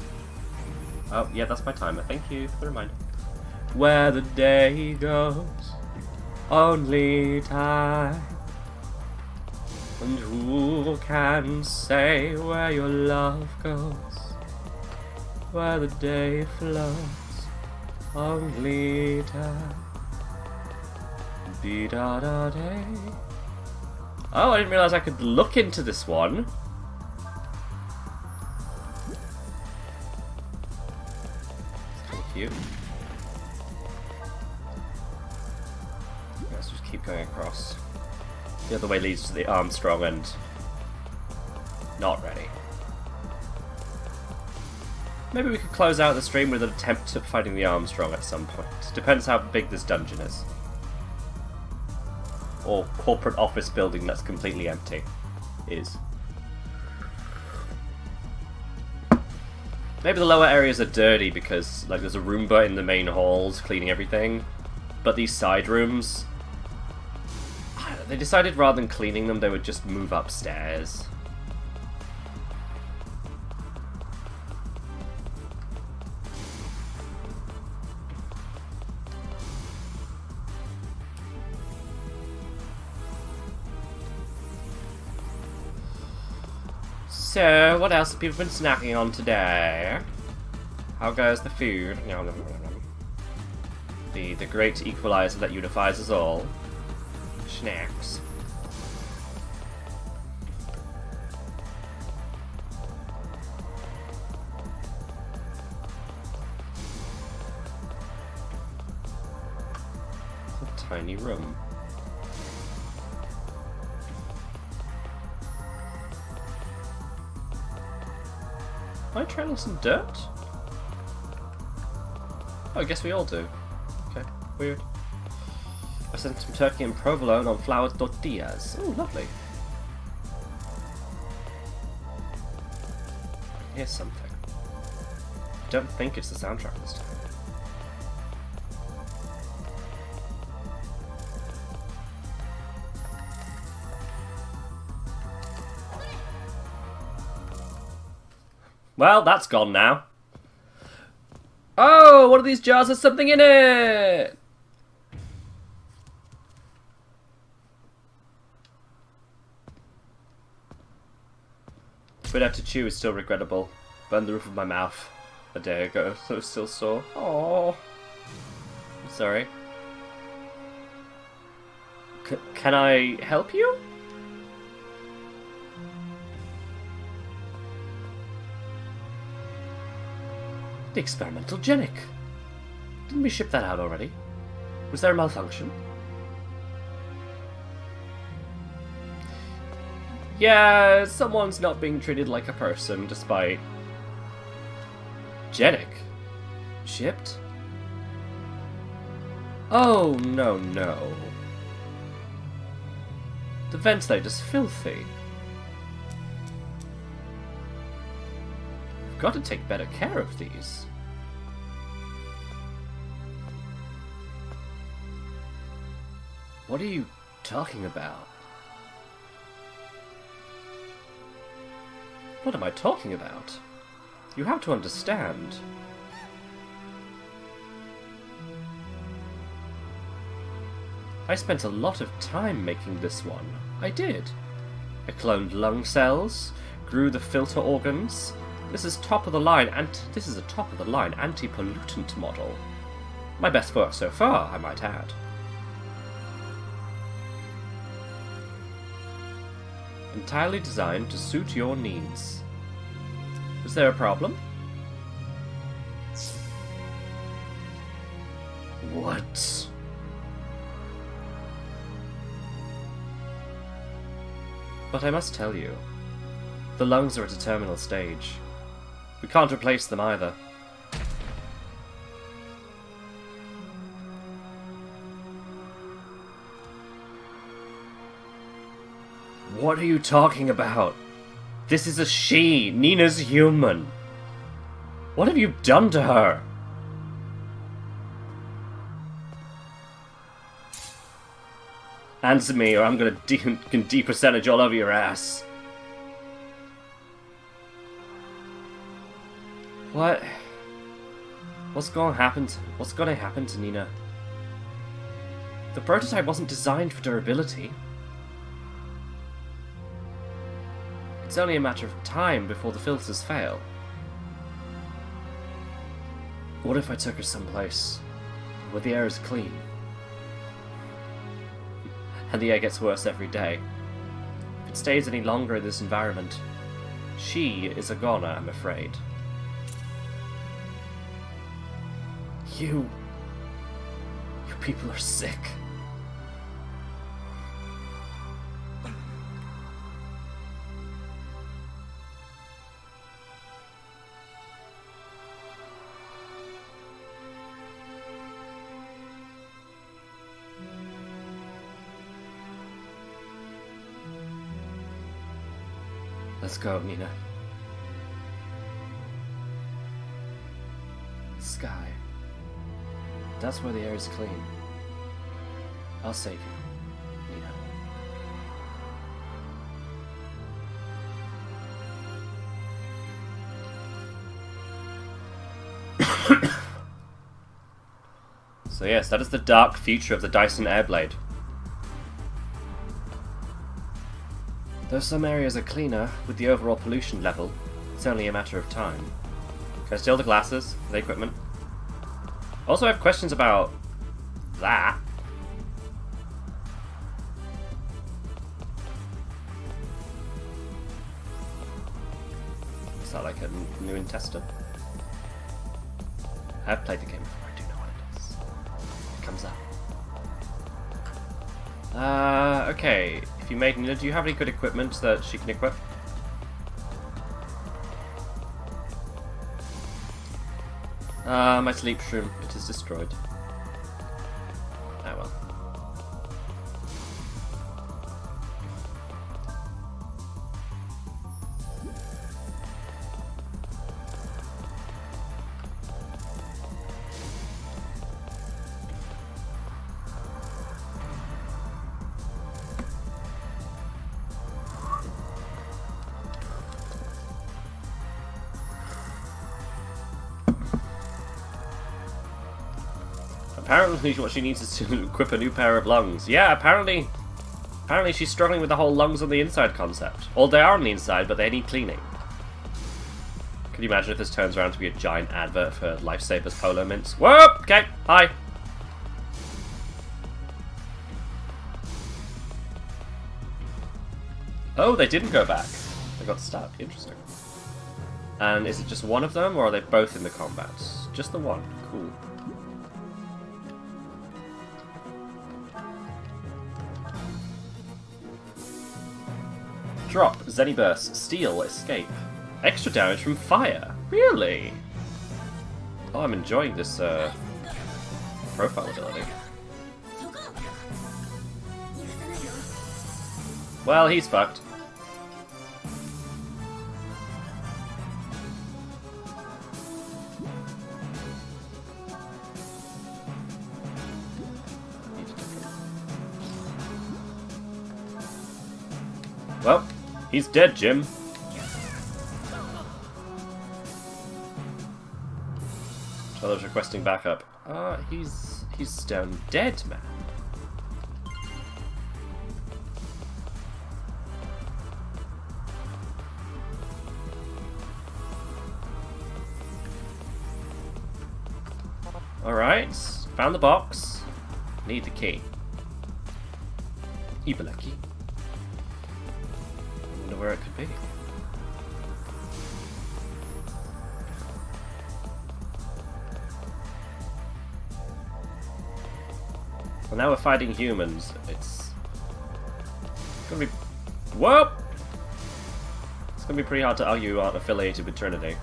[SPEAKER 1] Oh, yeah, that's my timer. Thank you for the reminder. Where the day goes, only time. And who can say where your love goes? Where the day flows, only time. Be-da-da-day. Oh, I didn't realize I could look into this one. It's kind of cute. Let's just keep going across. The other way leads to the Armstrong and not ready. Maybe we could close out the stream with an attempt at fighting the Armstrong at some point. Depends how big this dungeon is. Or corporate office building that's completely empty is. Maybe the lower areas are dirty because like there's a Roomba in the main halls cleaning everything. But these side rooms, they decided rather than cleaning them, they would just move upstairs. So, what else have people been snacking on today? How goes the food? The great equalizer that unifies us all. Snacks. It's a tiny room. Am I trying on some dirt? Oh, I guess we all do. Okay, weird. I sent some turkey and provolone on flour tortillas. Oh, lovely. Here's something. I don't think it's the soundtrack this time. Well, that's gone now. Oh, one of these jars has something in it! Bit have to chew is still regrettable. Burned the roof of my mouth a day ago, so it's still sore. Oh, I'm sorry. Can I help you? The experimental genic. Didn't we ship that out already? Was there a malfunction? Yeah, someone's not being treated like a person despite... Genic? Shipped? Oh, no, no. The ventilator's filthy. We've got to take better care of these. What are you talking about? What am I talking about? You have to understand. I spent a lot of time making this one. I did. I cloned lung cells, grew the filter organs. This is a top of the line anti-pollutant model. My best work so far, I might add. Entirely designed to suit your needs. Is there a problem? What? But I must tell you, the lungs are at a terminal stage. We can't replace them either. What are you talking about? This is a she. Nina's human. What have you done to her? Answer me, or I'm gonna de-percentage all over your ass. What? What's gonna happen to Nina? The prototype wasn't designed for durability. It's only a matter of time before the filters fail. What if I took her someplace where the air is clean? And the air gets worse every day. If it stays any longer in this environment, she is a goner, I'm afraid. You people are sick. Let's go, Nina. The sky. That's where the air is clean. I'll save you, Nina. So yes, that is the dark future of the Dyson Airblade. Though some areas are cleaner, with the overall pollution level, it's only a matter of time. Can I steal the glasses, the equipment? Also, I have questions about that. Is that like a new intestine? I've played the game before, I do know what it is. It comes up. Okay. If you made Nina, do you have any good equipment that she can equip? My sleep shroom. It is destroyed. Ah well. Apparently what she needs is to equip a new pair of lungs. Yeah, apparently she's struggling with the whole lungs on the inside concept. Well, they are on the inside, but they need cleaning. Can you imagine if this turns around to be a giant advert for Lifesavers Polo Mints? Whoop! Okay, hi! Oh, they didn't go back. They got stuck. Interesting. And is it just one of them, or are they both in the combat? Just the one. Cool. Drop, Zenny Burst, Steal, Escape. Extra damage from fire. Really? Oh, I'm enjoying this profile ability. Well, he's fucked. Well, he's dead, Jim. Charlo's requesting backup. He's stone dead, man. Alright, found the box. Need the key. Ibalaki. Wonder where it could be. Well, now we're fighting humans. It's gonna be... Whoop! It's gonna be pretty hard to argue you aren't affiliated with Trinity.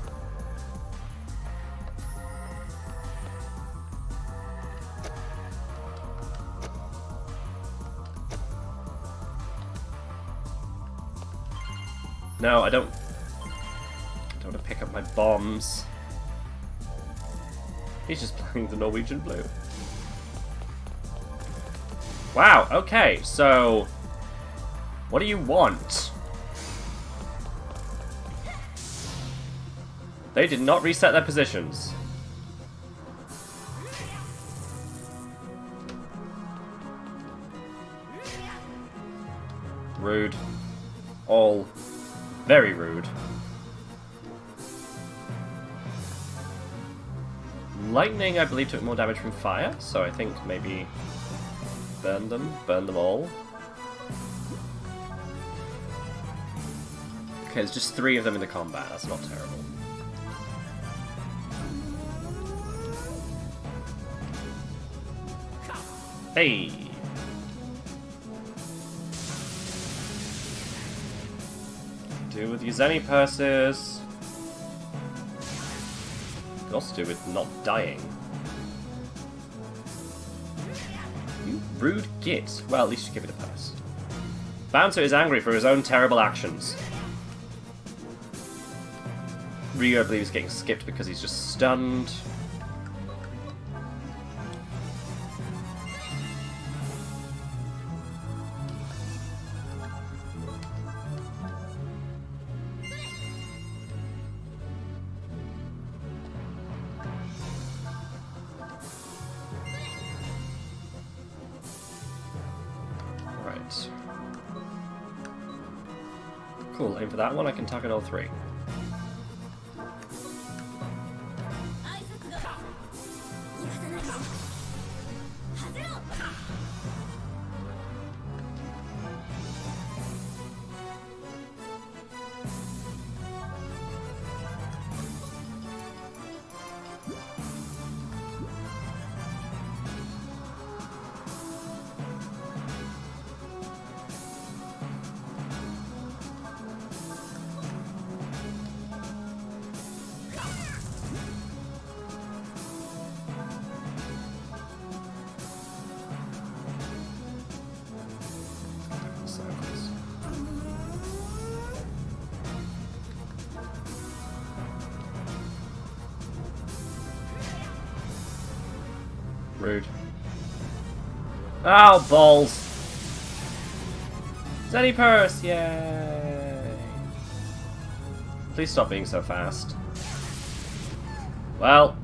[SPEAKER 1] No, I don't want to pick up my bombs. He's just playing the Norwegian Blue. Wow, okay, so... What do you want? They did not reset their positions. Rude. All very rude. Lightning, I believe, took more damage from fire, so I think maybe burn them all. Okay, there's just 3 of them in the combat, that's not terrible. Hey! Do with your Zenny purses. Could also do with not dying. You rude git. Well, at least you give it a purse. Bouncer is angry for his own terrible actions. Ryu, I believe, is getting skipped because he's just stunned. Cool, aim for that one, I can target all 3. Rude. Oh, balls! Zenny purse! Yay! Please stop being so fast. Well.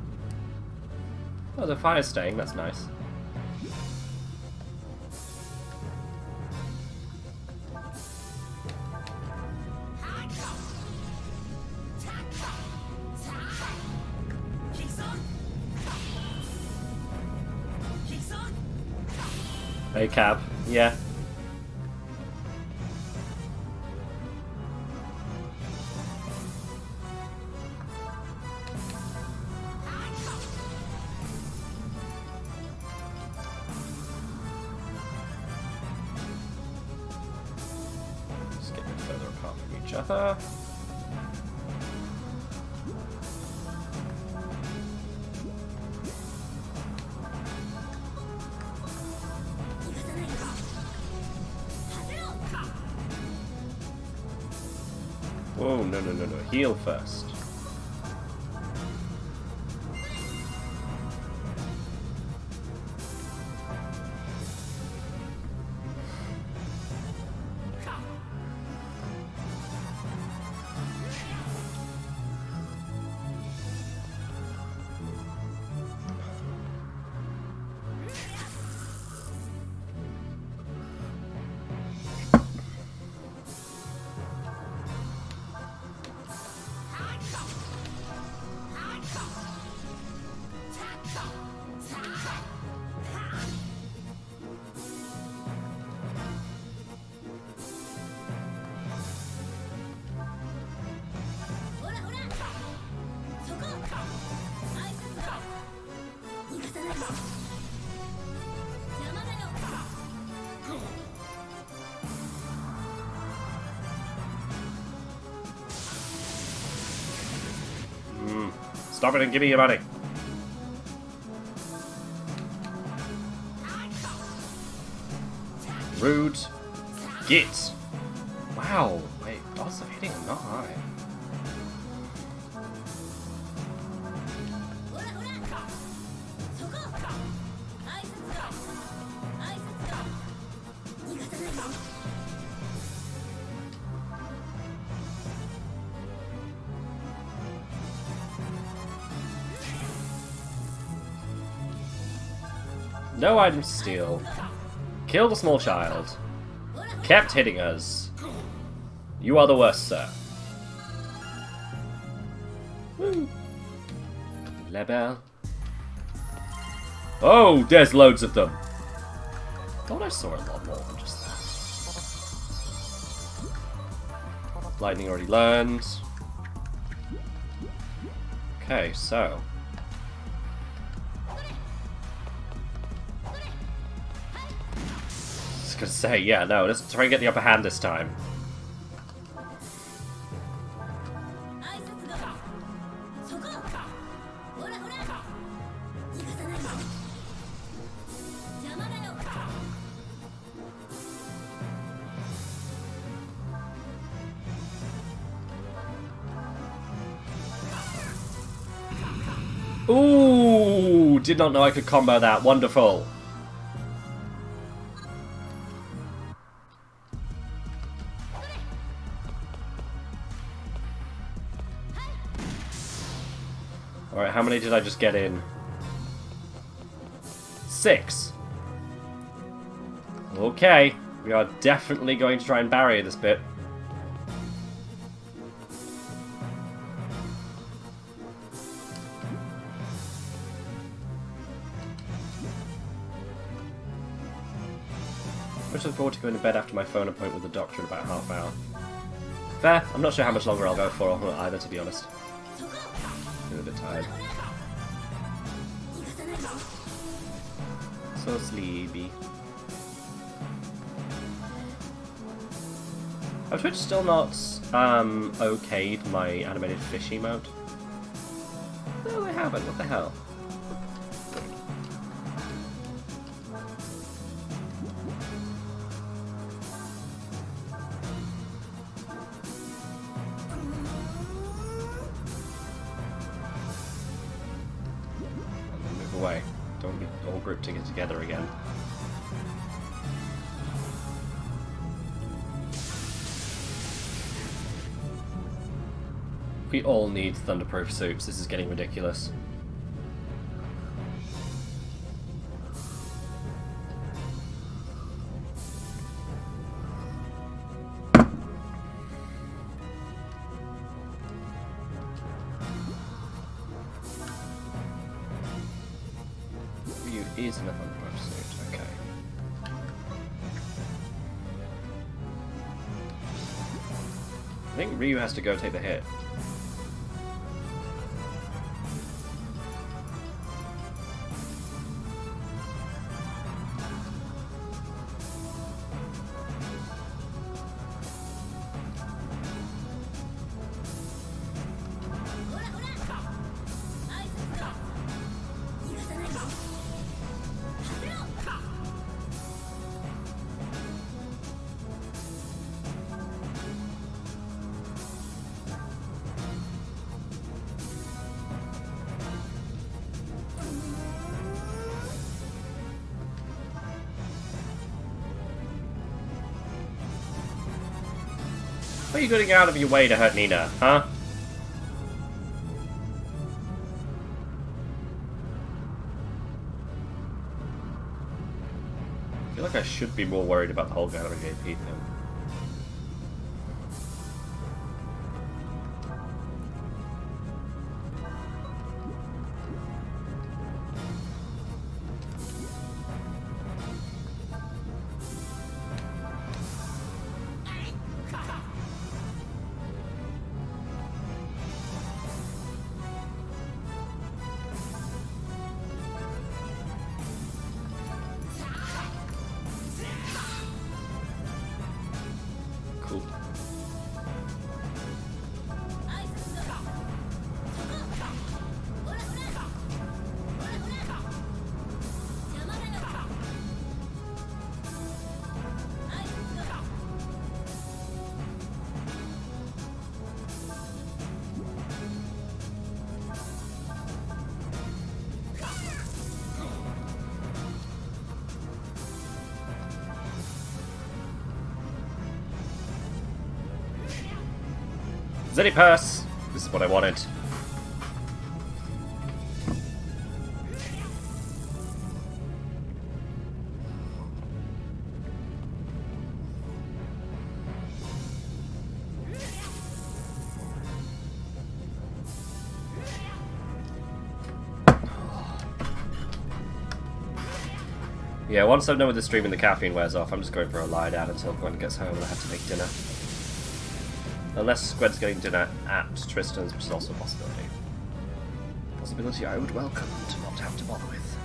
[SPEAKER 1] Oh, the fire's staying, that's nice. Hey, Cab. Yeah. Just get a bit further another. Whoa, no, no, no, no. Heal first. Stop it and give me your money. Rude. Git. Wow. Wait, odds of hitting are not high. No items to steal. Killed a small child. Kept hitting us. You are the worst, sir. Woo. Lebel. Oh, there's loads of them. Thought I saw a lot more than just that. Lightning already learned. Okay, so. I was gonna say, yeah, no, let's try and get the upper hand this time. Ooh, did not know I could combo that. Wonderful. Alright, how many did I just get in? 6. Okay, we are definitely going to try and barrier this bit. I'm just looking forward to going to bed after my phone appointment with the doctor in about half an hour. Fair, I'm not sure how much longer I'll go for either, to be honest. I'm a bit tired. So sleepy. Have Twitch still not okayed my animated fish emote? No, they haven't. What the hell? Away. Don't be all grouped together again. We all need thunderproof suits. This is getting ridiculous. Is in a thunderproof suit, okay. I think Ryu has to go take the hit. Why are you going out of your way to hurt Nina, huh? I feel like I should be more worried about the whole gallery AP thing. Cool. Zitty purse! This is what I wanted. Yeah, once I'm done with the stream and the caffeine wears off, I'm just going for a lie down until Gwen gets home and I have to make dinner. Unless Gwen's getting dinner at Tristan's, which is also a possibility. Possibility I would welcome to not have to bother with.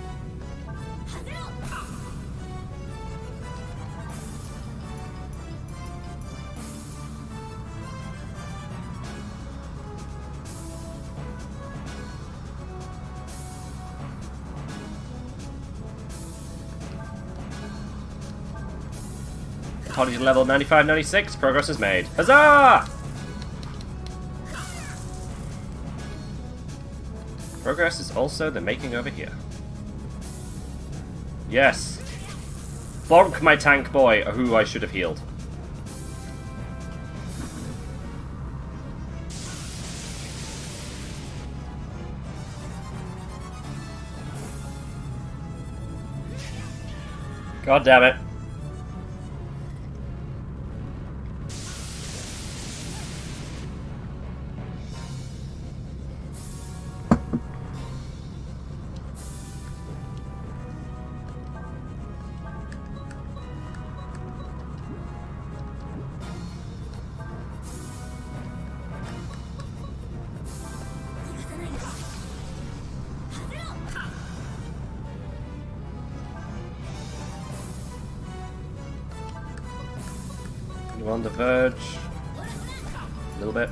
[SPEAKER 1] Party to level 95-96, progress is made. Huzzah! Progress is also the making over here. Yes. Bonk my tank boy, who I should have healed. God damn it. We're on the verge. A little bit.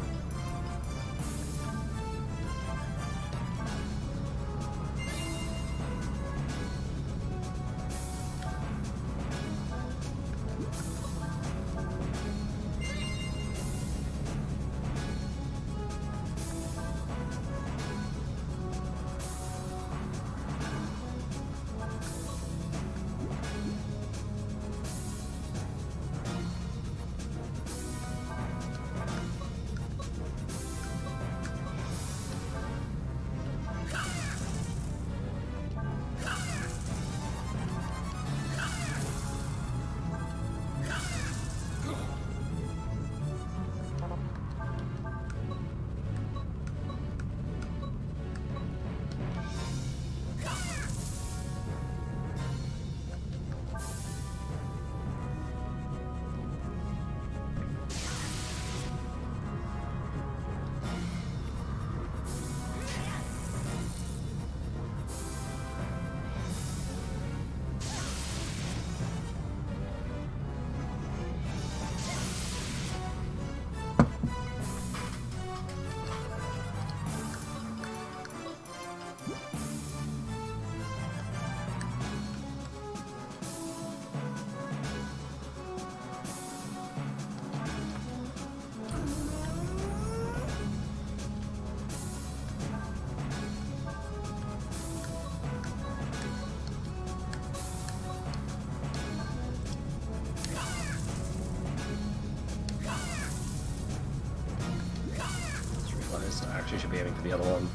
[SPEAKER 1] going for the other one.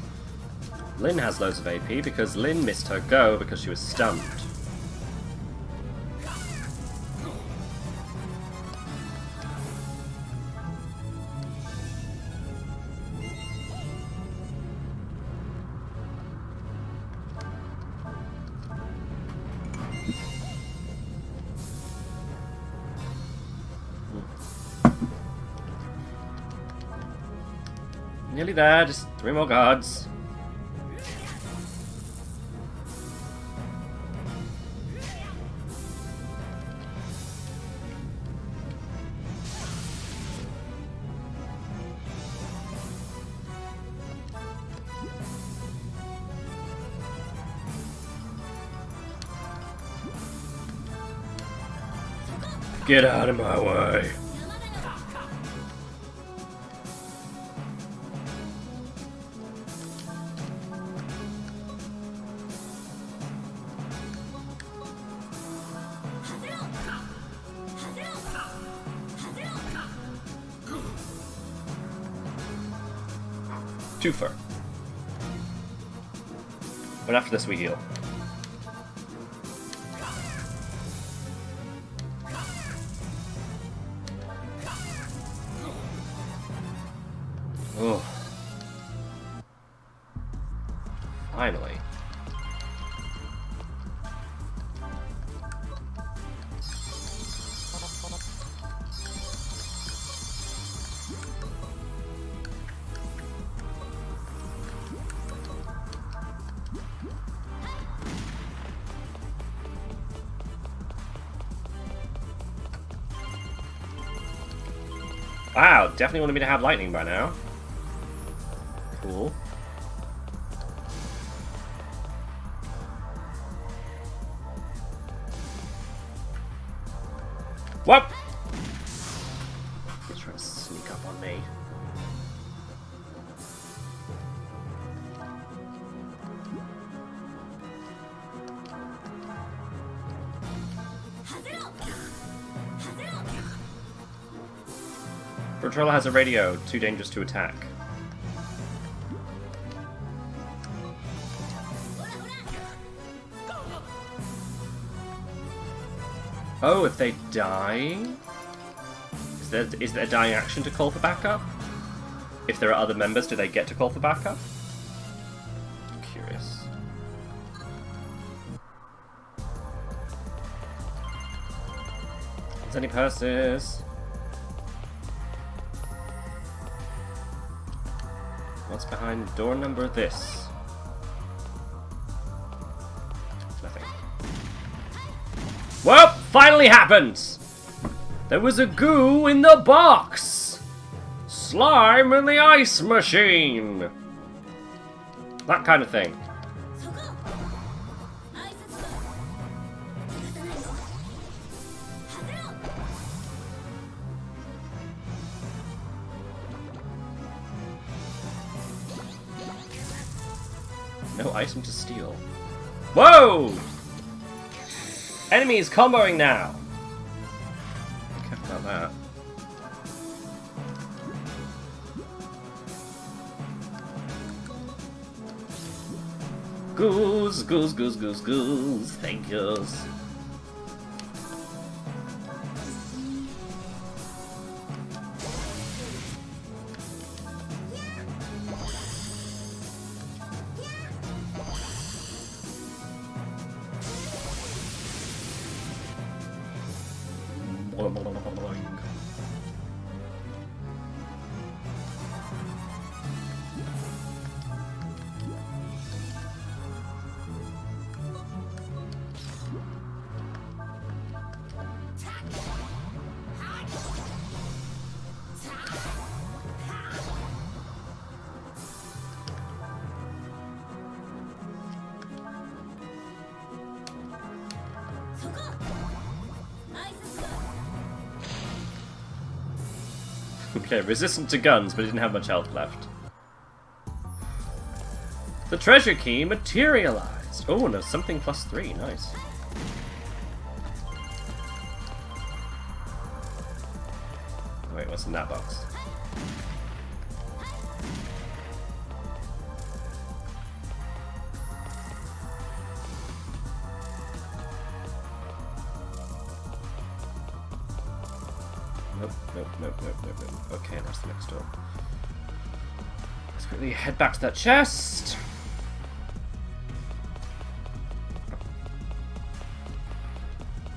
[SPEAKER 1] Lynn has loads of AP because Lynn missed her go because she was stunned. Nearly there, just 3 more guards. Get out of my way. Twofer. But after this we heal. Oh. Finally. Wow, definitely wanted me to have lightning by now. Cool. What? He's trying to sneak up on me. Patroller has a radio, too dangerous to attack. Oh, if they die? Is there a dying action to call for backup? If there are other members, do they get to call for backup? I'm curious. Is any purses? What's behind door number this? Nothing. Well, finally happened! There was a goo in the box! Slime in the ice machine! That kind of thing. No item to steal. Whoa! Enemies comboing now! Be careful about that. Goose, goose, goose, goose, goose. Thank yous. Okay, resistant to guns, but he didn't have much health left. The treasure key materialized! Oh, no, something +3, nice. Wait, what's in that box? Nope, nope, nope, nope, nope, nope. Okay, that's the next door. Let's quickly head back to that chest.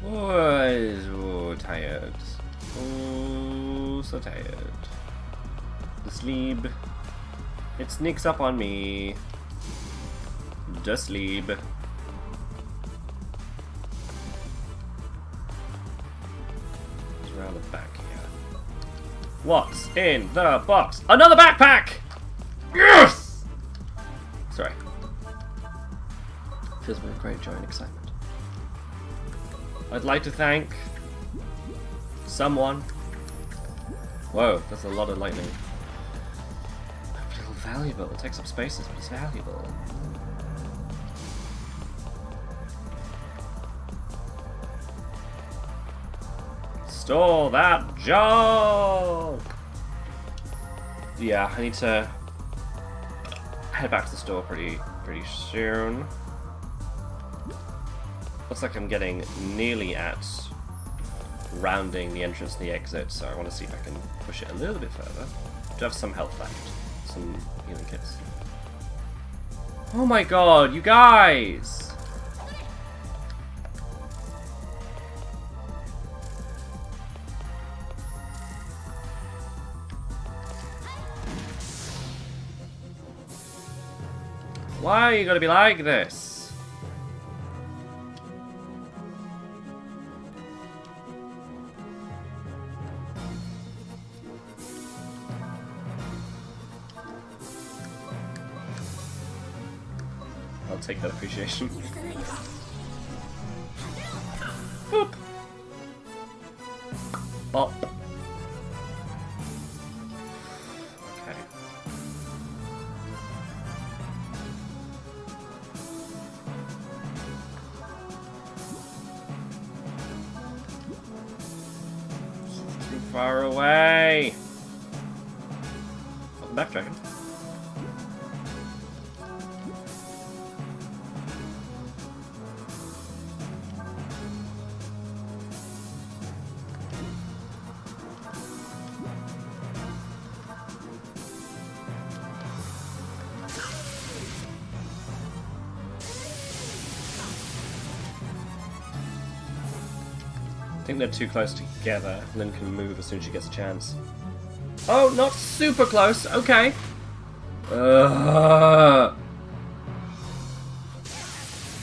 [SPEAKER 1] Oh, tired. Oh, so tired. The sleep. It sneaks up on me. Just sleep. Around the back here. What's in the box? Another backpack! Yes! Sorry. Fills me with great joy and excitement. I'd like to thank someone. Whoa, that's a lot of lightning. A little valuable. It takes up spaces, but it's valuable. Store that junk! Yeah, I need to head back to the store pretty soon. Looks like I'm getting nearly at rounding the entrance and the exit, so I want to see if I can push it a little bit further. Do have some health left. Some healing kits. Oh my god, you guys! Why are you gonna be like this? I'll take that appreciation. Boop. Bop. Okay. Too far away. Welcome back, Dragon. I think they're too close together, and then can move as soon as she gets a chance. Oh, not super close. Okay.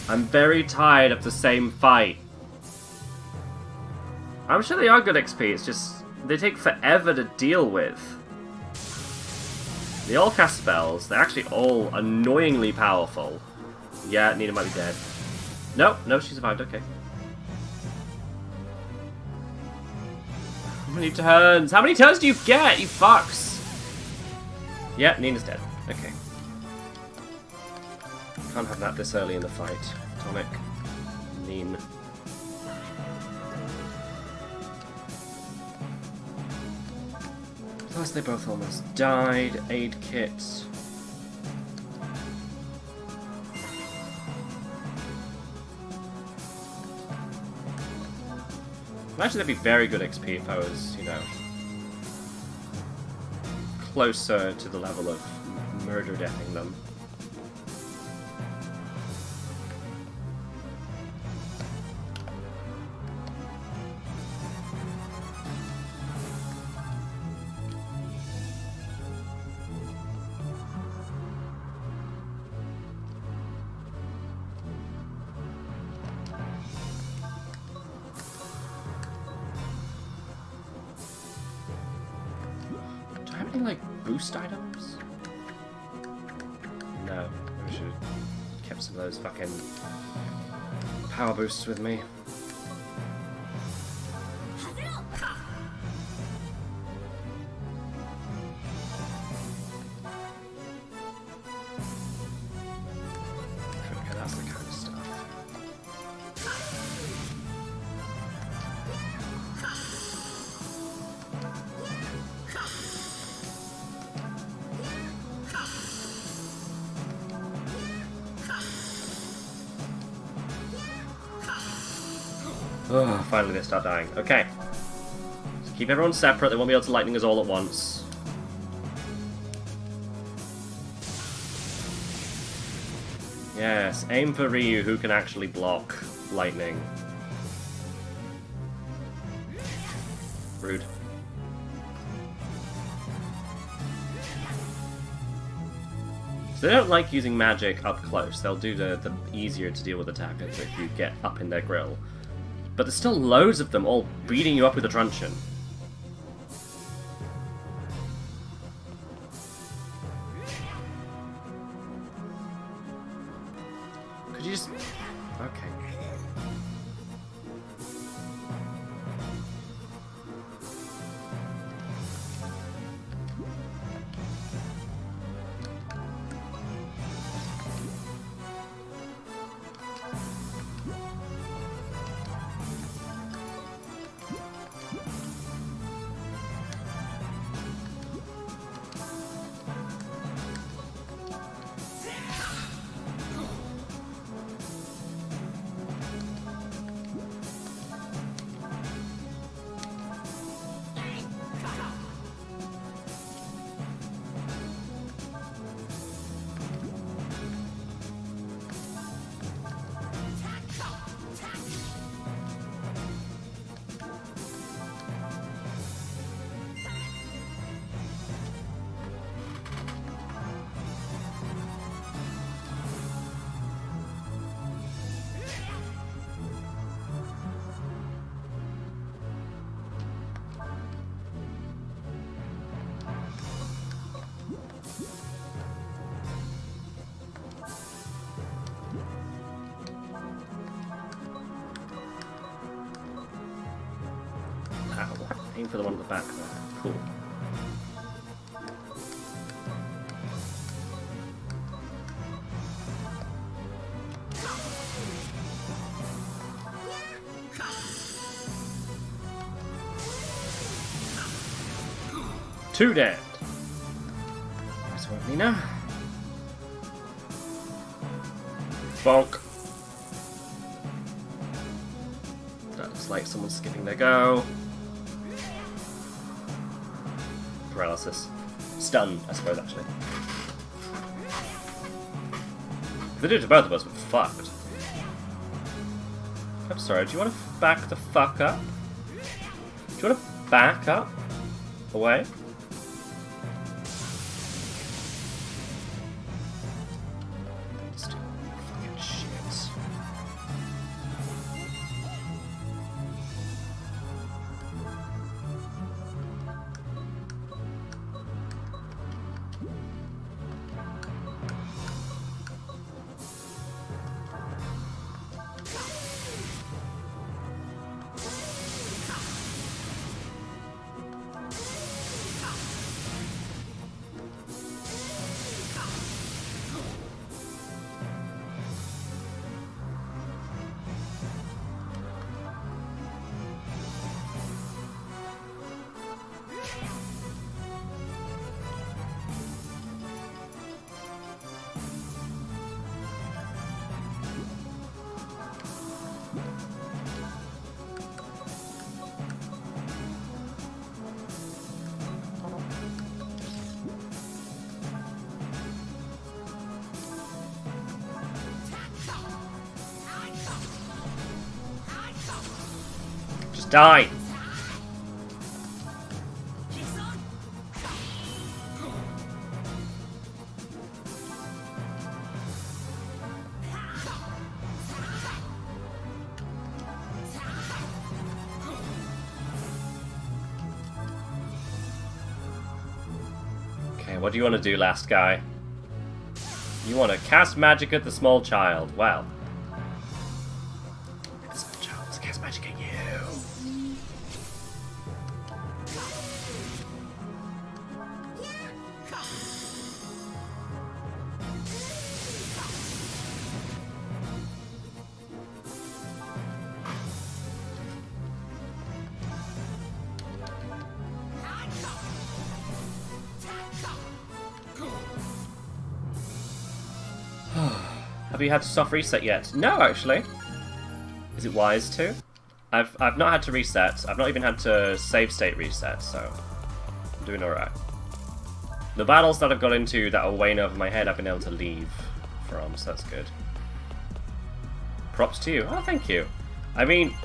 [SPEAKER 1] I'm very tired of the same fight. I'm sure they are good XP, it's just they take forever to deal with. They all cast spells. They're actually all annoyingly powerful. Yeah, Nina might be dead. No, she survived. Okay. How many turns? How many turns do you get, you fucks? Yeah, Nina's dead. Okay. Can't have that this early in the fight. Tonic. Neen. Plus they both almost died. Aid kits. Imagine that'd be very good XP if I was, you know, closer to the level of murder deathing them. Any, like, boost items? No. I should have kept some of those fucking power boosts with me. Okay, that's the kind of stuff. Oh, finally they start dying. Okay. Let's Keep everyone separate, they won't be able to lightning us all at once. Yes, aim for Ryu, who can actually block lightning. Rude. So they don't like using magic up close. They'll do the easier to deal with attack if you get up in their grill. But there's still loads of them all beating you up with a truncheon. Could you just... Okay. Aim for the one at the back there. Cool. Two dead. That's what we know. Bonk. That looks like someone's skipping their go. Paralysis. Stun, I suppose, actually. If they do it to both of us, we're fucked. I'm sorry, do you want to back the fuck up? Do you want to back up? Away? Fucking shit. Die! Okay, what do you want to do, last guy? You want to cast magic at the small child. Well. The small child wants to cast magic at you. Have you had to soft reset yet? No, actually. Is it wise to? I've not had to reset. I've not even had to save state reset, so I'm doing alright. The battles that I've got into that are weighing over my head, I've been able to leave from, so that's good. Props to you. Oh, thank you. I mean,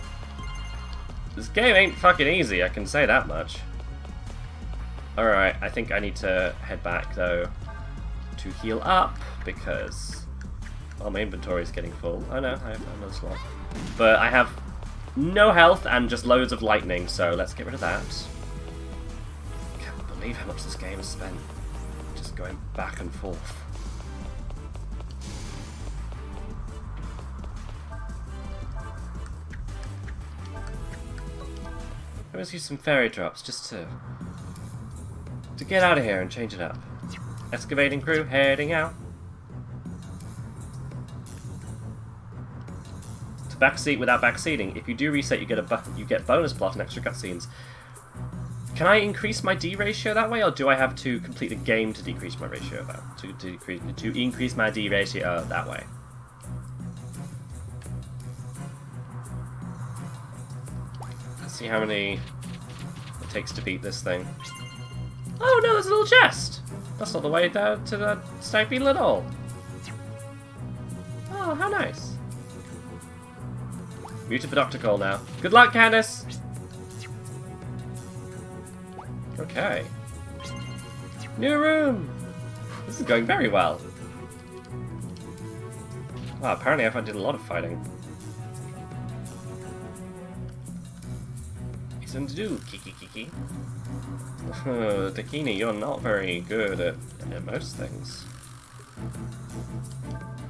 [SPEAKER 1] this game ain't fucking easy, I can say that much. Alright, I think I need to head back, though, to heal up, because... oh, my inventory is getting full. Oh no, I have another slot. But I have no health and just loads of lightning, so let's get rid of that. Can't believe how much this game has spent just going back and forth. Let's use some fairy drops just to get out of here and change it up. Excavating crew heading out. To backseat without backseating. If you do reset, you get bonus plot and extra cutscenes. Can I increase my D ratio that way, or do I have to complete the game to decrease my ratio to increase my D ratio that way? Let's see how many it takes to beat this thing. Oh no, there's a little chest! That's not the way down to the Stag Beetle at all. Oh, how nice. Muted for Dr. Cole now. Good luck, Candace! Okay. New room! This is going very well. Wow, apparently I did a lot of fighting. Something to do, Kiki. Dakini, you're not very good at most things.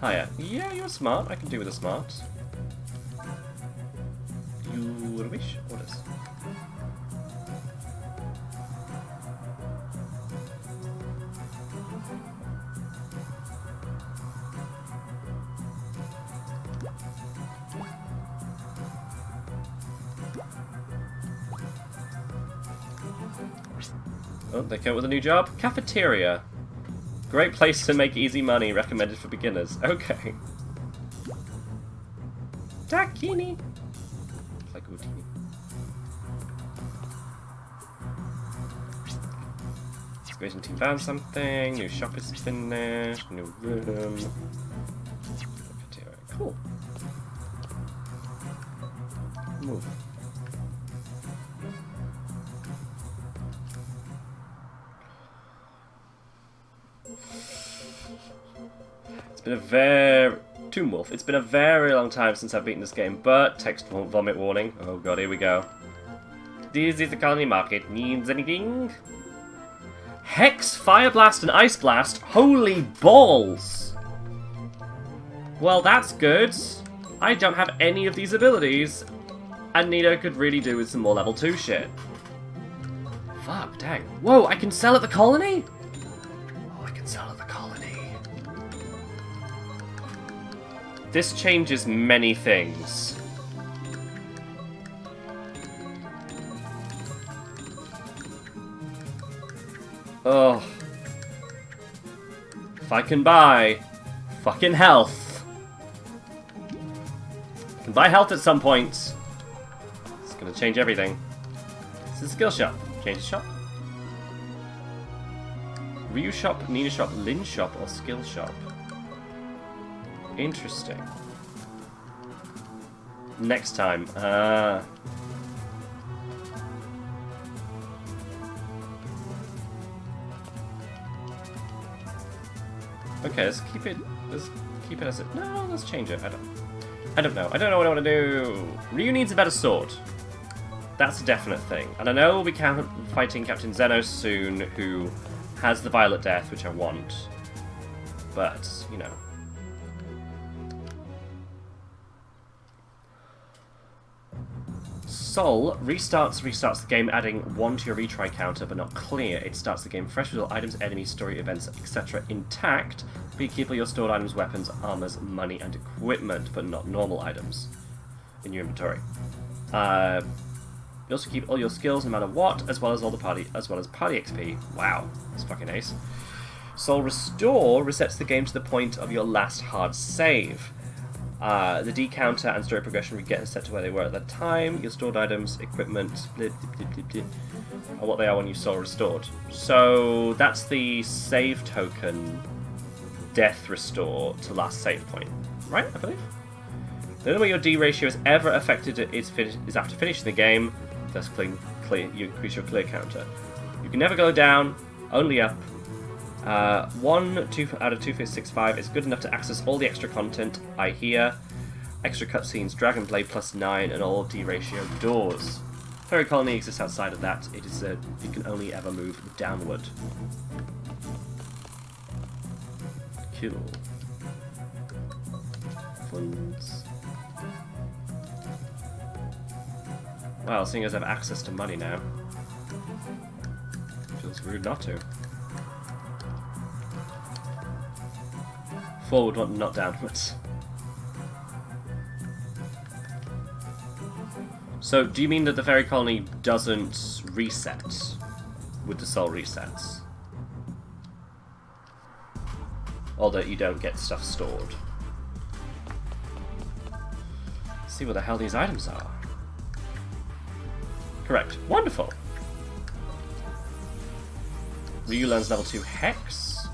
[SPEAKER 1] Hiya. Yeah, you're smart. I can do with a smart. You wish? Orders. Oh, they came up with a new job. Cafeteria. Great place to make easy money, recommended for beginners. Okay. Dakini. Like Utini. Excavation team found something. New shop is finished. New room. Cafeteria. Cool. Move. Tomb Wolf. It's been a very long time since I've beaten this game, but text vomit warning. Oh god, here we go. This is the colony market. Needs anything? Hex, Fire Blast, and Ice Blast. Holy balls! Well, that's good. I don't have any of these abilities, and Nito could really do with some more level 2 shit. Fuck, dang. Whoa, I can sell at the colony? Oh, I can sell at the colony. This changes many things. Oh. If I can buy fucking health. I can buy health at some point. It's gonna change everything. This is a skill shop. Change the shop. Ryu shop, Nina shop, Lin shop, or skill shop. Interesting. Next time. Okay, let's keep it as it. No, let's change it. I don't know. I don't know what I want to do. Ryu needs a better sword. That's a definite thing. And I know we'll be fighting Captain Zeno soon, who has the Violet Death, which I want. But, you know. Soul restarts the game, adding 1 to your retry counter, but not clear. It starts the game fresh with all items, enemies, story, events, etc. intact, but you keep all your stored items, weapons, armors, money, and equipment, but not normal items in your inventory. You also keep all your skills, no matter what, as well as party XP. Wow, that's fucking ace. Soul Restore resets the game to the point of your last hard save. The D counter and story progression we get set to where they were at that time. Your stored items, equipment, and what they are when you saw restored. So that's the save token death restore to last save point, right? I believe. The only way your D ratio is ever affected is after finishing the game. Thus, you increase your clear counter. You can never go down, only up. 1 out of 265 is good enough to access all the extra content I hear, extra cutscenes, Dragon Blade +9, and all D ratio doors. Fairy Colony exists outside of that. It is you can only ever move downward. Cool. Funds. Well, seeing as I have access to money now, feels rude not to. Forward, not downwards. So, do you mean that the Fairy Colony doesn't reset with the soul resets? Or that you don't get stuff stored? Let's see what the hell these items are. Correct. Wonderful! Ryu learns level 2 Hex.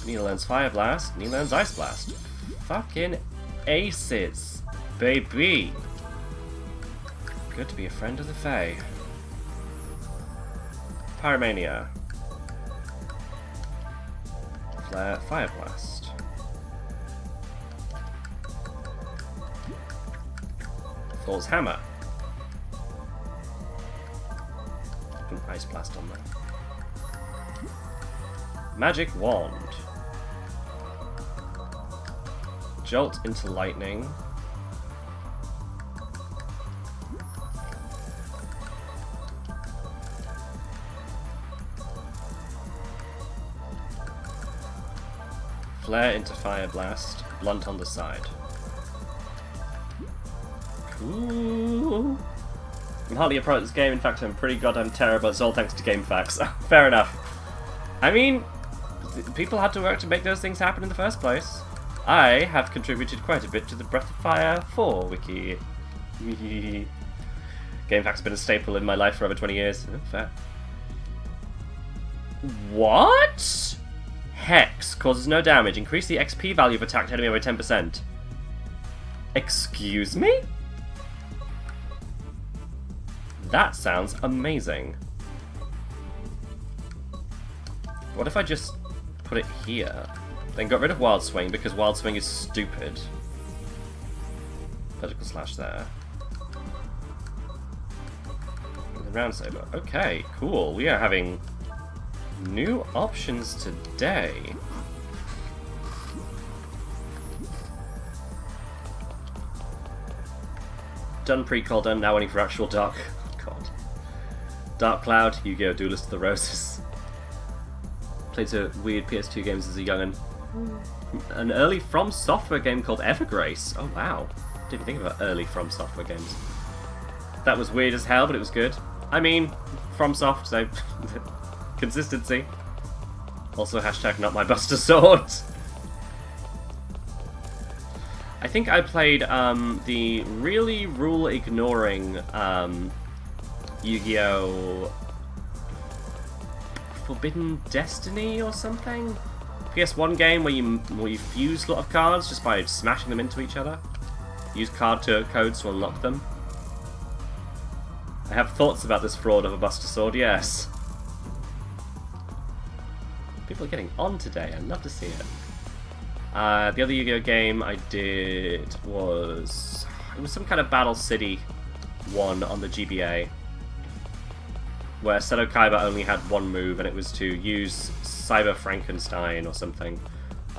[SPEAKER 1] Nina learns Fire Blast. Nina learns Ice Blast. Fucking aces, baby! Good to be a friend of the Fae. Pyromania. Flare, Fire Blast. Thor's Hammer. An Ice Blast on that. Magic Wand. Jolt into Lightning. Flare into Fire Blast. Blunt on the side. Cool. I'm hardly a pro at this game. In fact, I'm pretty goddamn terrible. It's all thanks to GameFAQs. Fair enough. I mean, people had to work to make those things happen in the first place. I have contributed quite a bit to the Breath of Fire 4 wiki. GameFAQs been a staple in my life for over 20 years. Oh, fair. What? Hex causes no damage. Increase the XP value of attacked enemy by 10%. Excuse me? That sounds amazing. What if I just put it here? Then got rid of Wild Swing because Wild Swing is stupid. Vertical slash there. And the Round Saber. Okay, cool. We are having new options today. Done pre-call, done. Now waiting for actual Dark. God. Dark Cloud, Yu-Gi-Oh! Duelist of the Roses. Played some weird PS2 games as a young'un. An early From Software game called Evergrace. Oh wow. Didn't think about early From Software games. That was weird as hell, but it was good. I mean, From Soft, so consistency. Also hashtag not my Buster Sword. I think I played the really rule-ignoring Yu-Gi-Oh! Forbidden Destiny or something? PS1 game where you fuse a lot of cards just by smashing them into each other. Use card codes to unlock them. I have thoughts about this fraud of a Buster Sword, yes. People are getting on today, I'd love to see it. The other Yu-Gi-Oh! Game I did was... It was some kind of Battle City one on the GBA. Where Seto Kaiba only had one move, and it was to use Cyber Frankenstein or something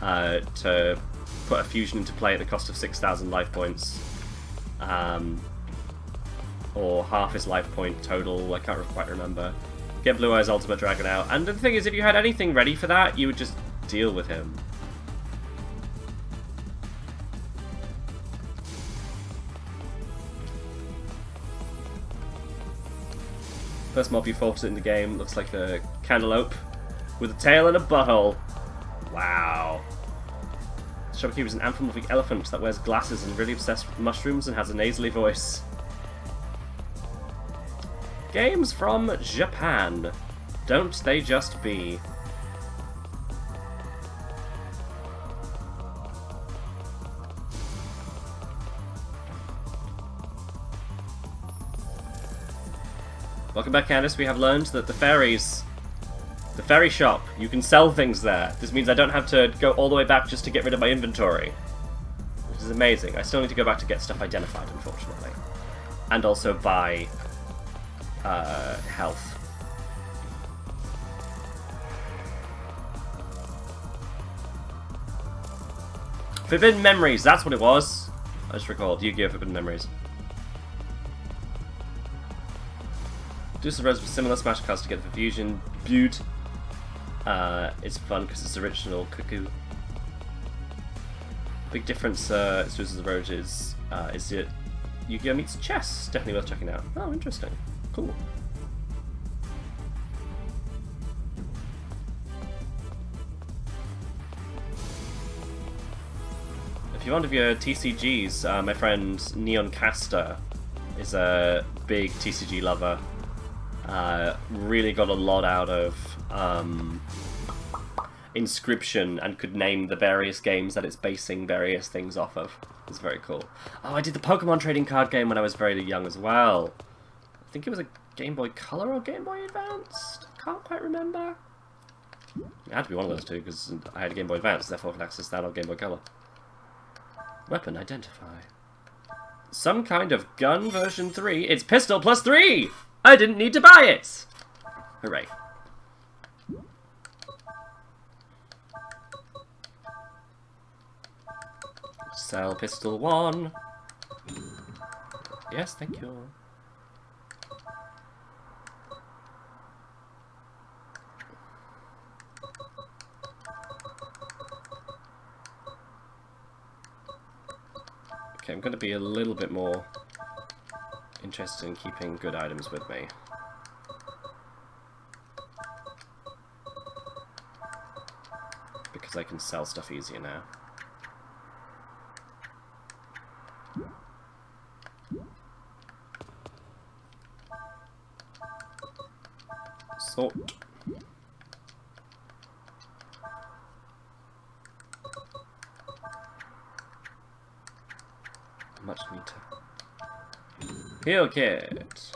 [SPEAKER 1] to put a fusion into play at the cost of 6,000 life points. Or half his life point total, I can't quite remember. Get Blue Eyes Ultimate Dragon out. And the thing is, if you had anything ready for that, you would just deal with him. First mob you fought in the game looks like a cantaloupe with a tail and a butthole. Wow. shopkeeper is an anthropomorphic elephant that wears glasses and really obsessed with mushrooms and has a nasally voice. Games from Japan. Don't they just be? Welcome back, Candice. We have learned that the ferry shop, you can sell things there. This means I don't have to go all the way back just to get rid of my inventory. Which is amazing. I still need to go back to get stuff identified, unfortunately. And also buy health. Forbidden Memories, that's what it was. I just recalled. Yu-Gi-Oh! Forbidden Memories. Do some roads with similar Smash cards together for Fusion. Beaut. It's fun because it's original Cuckoo. Big difference, Suicide the Road is it Yu-Gi-Oh! Meets chess. Definitely worth checking out. Oh, interesting. Cool. If you want of your TCGs, my friend Neon Caster is a big TCG lover. Really got a lot out of Inscription and could name the various games that it's basing various things off of. It's very cool. Oh, I did the Pokemon trading card game when I was very young as well. I think it was a Game Boy Color or Game Boy Advanced. Can't quite remember. It had to be one of those two because I had a Game Boy Advance, therefore I could access that on Game Boy Color. Weapon identify. Some kind of gun version 3. It's pistol plus 3! I didn't need to buy it! Hooray. Sell pistol 1. Yes, thank you. Okay, I'm going to be a little bit more interested in keeping good items with me. Because I can sell stuff easier now. Sort. Much neater. Heal kit.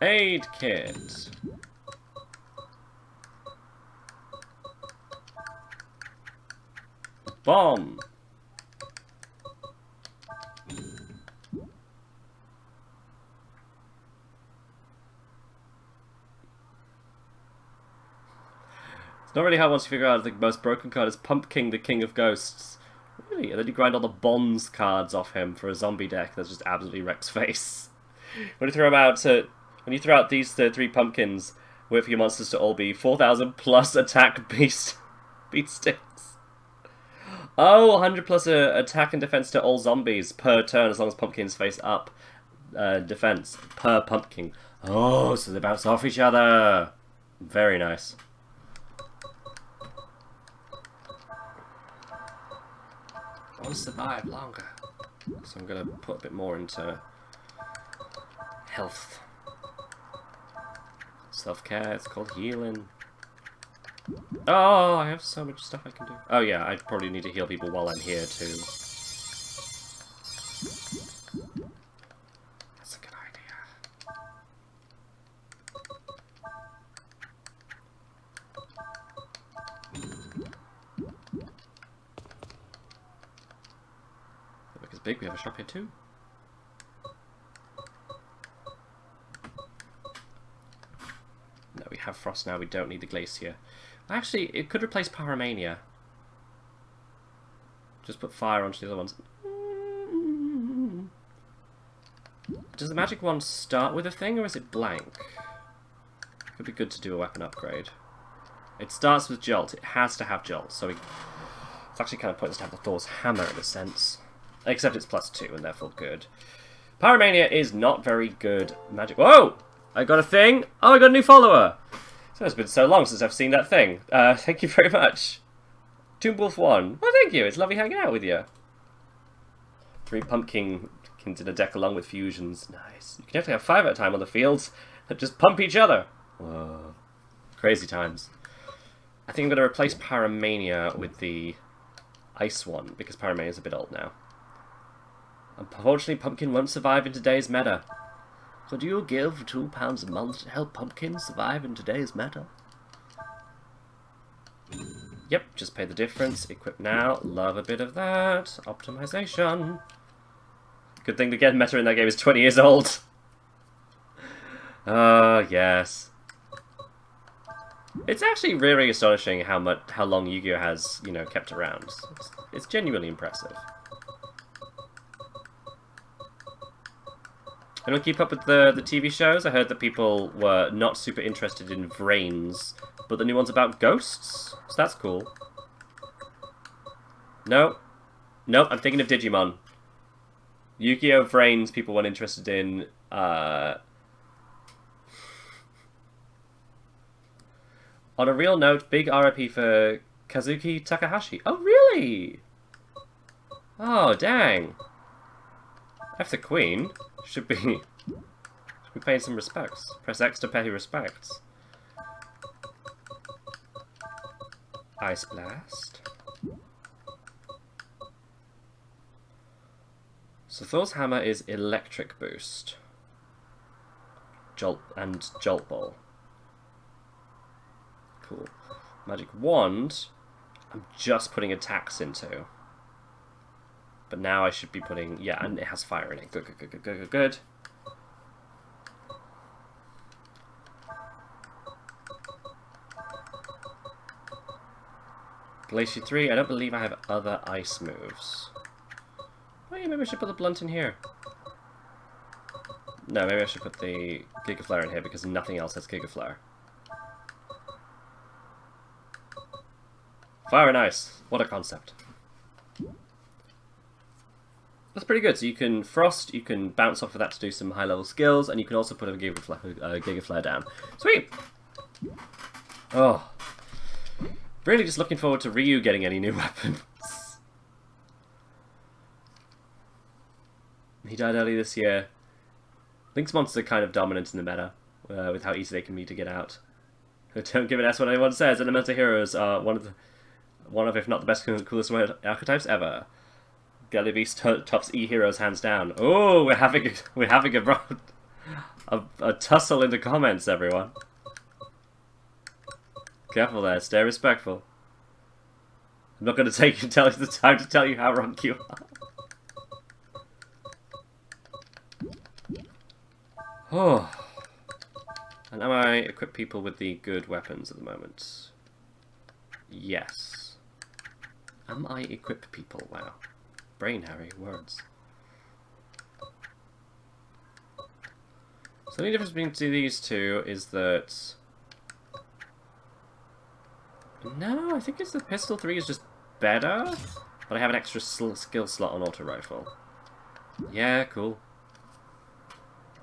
[SPEAKER 1] Aid kit. Bomb. It's not really hard once you figure out the most broken card is Pumpkin, the King of Ghosts. Really? And then you grind all the Bonds cards off him for a zombie deck that's just absolutely wrecks face. When you throw out these 3 pumpkins, wait for your monsters to all be 4,000 plus attack beast sticks. Oh, 100 plus attack and defense to all zombies per turn as long as pumpkins face up defense per pumpkin. Oh, so they bounce off each other. Very nice. I want to survive longer, so I'm going to put a bit more into health. Self-care, it's called healing. Oh, I have so much stuff I can do. Oh yeah, I probably need to heal people while I'm here too. That's a good idea. Because big, we have a shop here too. No, we have Frost now, we don't need the Glacier. Actually, it could replace Pyromania. Just put fire onto the other ones. Does the magic wand start with a thing, or is it blank? Could be good to do a weapon upgrade. It starts with Jolt. It has to have Jolt, so it's actually kind of pointless to have the Thor's Hammer in a sense. Except it's +2, and therefore good. Pyromania is not very good magic. Whoa! I got a thing! Oh, I got a new follower! So it's been so long since I've seen that thing. Thank you very much. Toonwolf1. Well, thank you. It's lovely hanging out with you. 3 pumpkins in a deck along with fusions. Nice. You can definitely have 5 at a time on the fields that just pump each other. Whoa. Crazy times. I think I'm going to replace Paramania with the Ice one, because Paramania is a bit old now. Unfortunately, Pumpkin won't survive in today's meta. Could you give £2 a month to help Pumpkin survive in today's meta? Yep, just pay the difference. Equip now. Love a bit of that. Optimization. Good thing the get meta in that game is 20 years old. Yes. It's actually really astonishing how long Yu-Gi-Oh has, you know, kept around. It's genuinely impressive. Anyone keep up with the TV shows? I heard that people were not super interested in Vrains, but the new one's about ghosts, so that's cool. No. Nope, I'm thinking of Digimon. Yu-Gi-Oh! Vrains people weren't interested in, On a real note, big RIP for Kazuki Takahashi. Oh, really? Oh, dang. F the Queen. Should be paying some respects. Press X to pay respects. Ice Blast. So Thor's hammer is electric boost. Jolt ball. Cool. Magic wand, I'm just putting attacks into. But now I should be putting... Yeah, and it has fire in it. Good, good, good, good, good, good, good. Glacier 3, I don't believe I have other ice moves. Oh yeah, maybe I should put the blunt in here. No, maybe I should put the Giga Flare in here because nothing else has Giga Flare. Fire and ice. What a concept. That's pretty good. So you can frost, you can bounce off of that to do some high-level skills, and you can also put a Giga Flare down. Sweet! Oh. Really just looking forward to Ryu getting any new weapons. He died early this year. Lynx monsters are kind of dominant in the meta, with how easy they can be to get out. Don't give an S what anyone says. Elemental heroes are one of, if not the best, coolest archetypes ever. Galley Beast tops E heroes hands down. Oh, we're having a tussle in the comments, everyone. Careful there. Stay respectful. I'm not going to take the time to tell you how wrong you are. Oh. And am I equip people with the good weapons at the moment? Yes. Am I equip people? Wow. Brain Harry, words. So the only difference between these two is that... No, I think it's the Pistol 3 is just better, but I have an extra skill slot on Auto Rifle. Yeah, cool.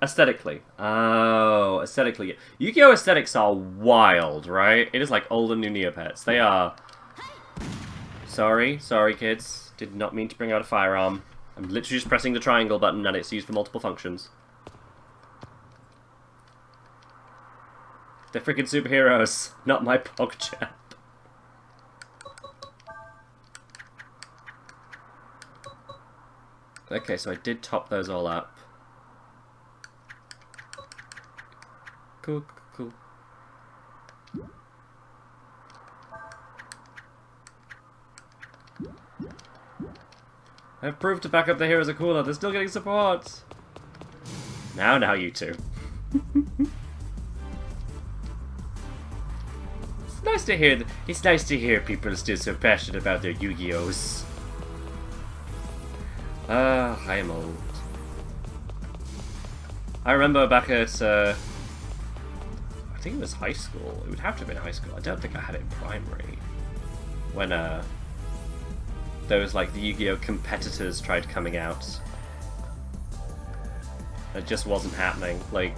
[SPEAKER 1] Aesthetically. Oh, aesthetically. Yu-Gi-Oh! Aesthetics are wild, right? It is like old and new Neopets. They are... Sorry, kids. Did not mean to bring out a firearm. I'm literally just pressing the triangle button and it's used for multiple functions. They're freaking superheroes, not my PogChamp. Okay, so I did top those all up. Cool, cool. I've proved to back up the heroes are cooler. They're still getting support. Now you two. It's nice to hear. It's nice to hear people are still so passionate about their Yu-Gi-Ohs. I am old. I remember back at, I think it was high school. It would have to have been high school. I don't think I had it in primary. When, there was, like, the Yu-Gi-Oh! Competitors tried coming out. It just wasn't happening. Like,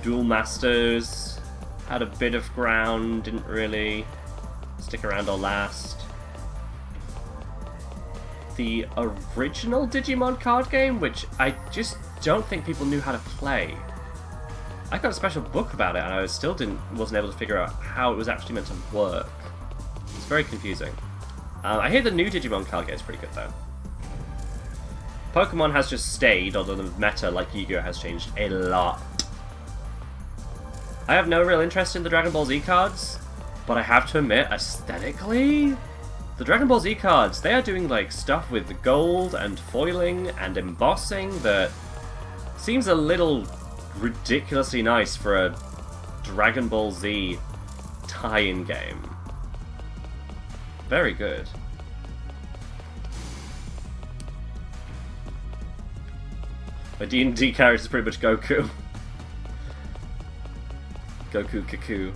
[SPEAKER 1] Duel Masters had a bit of ground, didn't really stick around or last. the original Digimon card game, which I just don't think people knew how to play. I got a special book about it, and I still wasn't able to figure out how it was actually meant to work. It's very confusing. I hear the new Digimon card game is pretty good, though. Pokemon has just stayed, although the meta, like Yu-Gi-Oh, has changed a lot. I have no real interest in the Dragon Ball Z cards, but I have to admit, aesthetically, the Dragon Ball Z cards, they are doing like stuff with gold and foiling and embossing that seems a little ridiculously nice for a Dragon Ball Z tie-in game. Very good. My D&D character is pretty much Goku. Goku Kaku.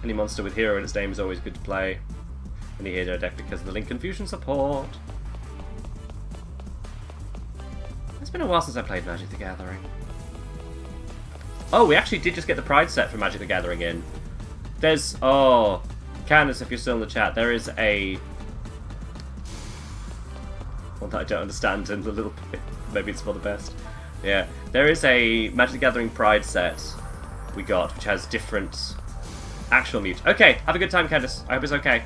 [SPEAKER 1] Any monster with hero in its name is always good to play. Any hero deck because of the Lincoln Fusion support. It's been a while since I played Magic the Gathering. Oh, we actually did just get the Pride set for Magic the Gathering in. There's... Oh, Candace, if you're still in the chat, there is a... one that I don't understand in a little bit. Maybe it's for the best. Yeah, there is a Magic the Gathering Pride set we got, which has different actual mute. Okay, have a good time, Candace. I hope it's okay.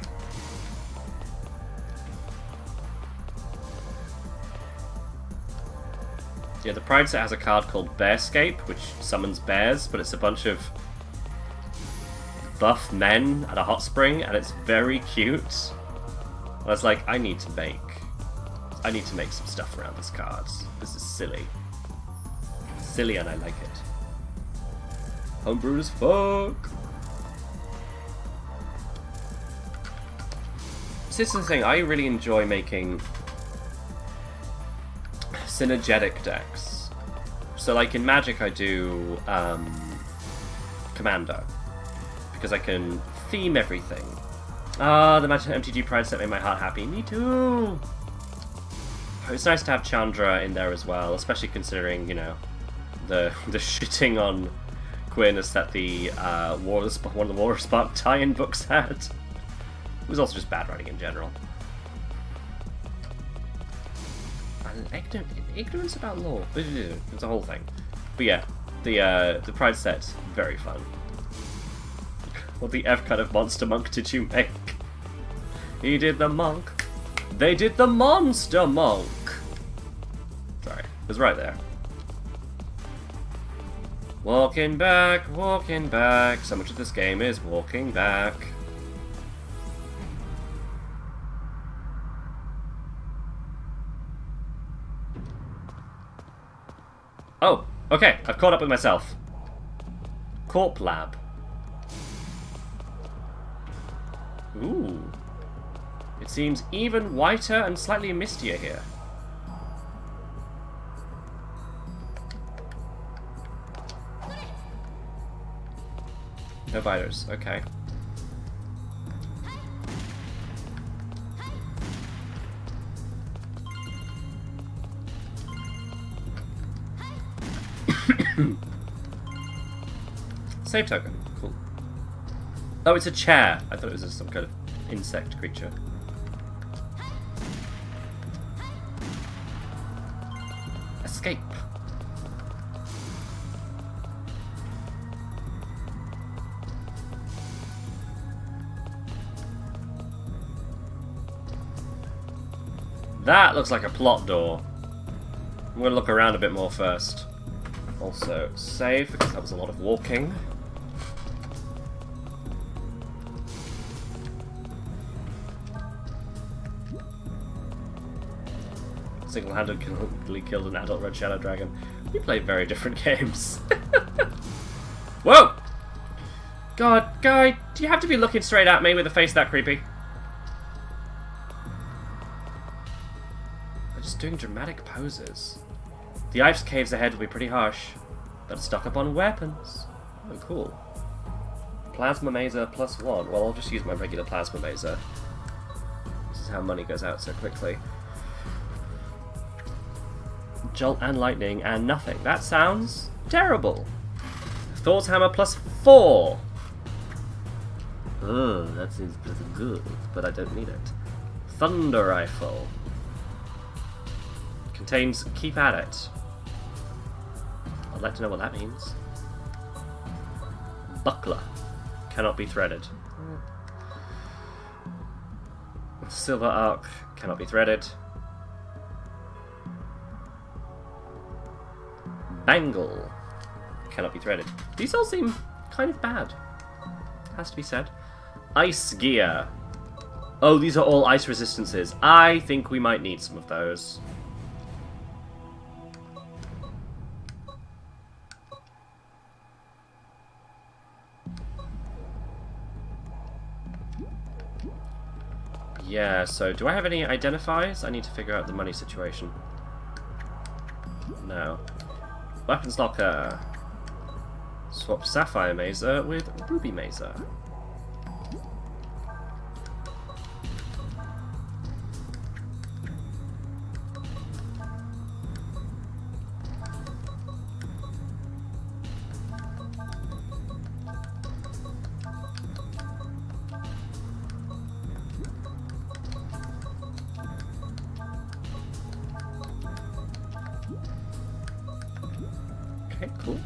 [SPEAKER 1] Yeah, the Pride set has a card called Bearscape, which summons bears, but it's a bunch of buff men at a hot spring, and it's very cute. I was like, I need to make some stuff around this card. This is silly. Silly, and I like it. Homebrewed as fuck! This is the thing, I really enjoy making synergetic decks. So like in Magic I do Commando, because I can theme everything. Ah, the Magic MTG Pride set made my heart happy. Me too! It's nice to have Chandra in there as well, especially considering, you know, the shitting on queerness that the one of the War of Spark tie-in books had. It was also just bad writing in general. And ignorance about lore. It's a whole thing. But yeah, the Pride set, very fun. What the F kind of monster monk did you make? He did the monk. They did the monster monk. Sorry, it was right there. Walking back, walking back. So much of this game is walking back. Oh, okay, I've caught up with myself. Corp Lab. Ooh. It seems even whiter and slightly mistier here. No biters, okay. Save token, cool. Oh, it's a chair. I thought it was some kind of insect creature. Escape. That looks like a plot door. I'm going to look around a bit more first. Also, save, because that was a lot of walking. Single-handedly killed an adult red shadow dragon. We play very different games. Whoa! God, guy, do you have to be looking straight at me with a face that creepy? I'm just doing dramatic poses. The ice caves ahead will be pretty harsh. Better stock up on weapons. Oh, cool. Plasma Mazer +1. Well, I'll just use my regular Plasma Mazer. This is how money goes out so quickly. Jolt and lightning and nothing. That sounds terrible. Thor's hammer +4. Oh, that seems pretty good, but I don't need it. Thunder Rifle. Contains keep at it. I'd like to know what that means. Buckler. Cannot be threaded. Silver Arc. Cannot be threaded. Bangle. Cannot be threaded. These all seem kind of bad. Has to be said. Ice Gear. Oh, these are all ice resistances. I think we might need some of those. Yeah, so do I have any identifiers? I need to figure out the money situation. No. Weapons locker. Swap Sapphire Mazer with Ruby Mazer. Okay, cool.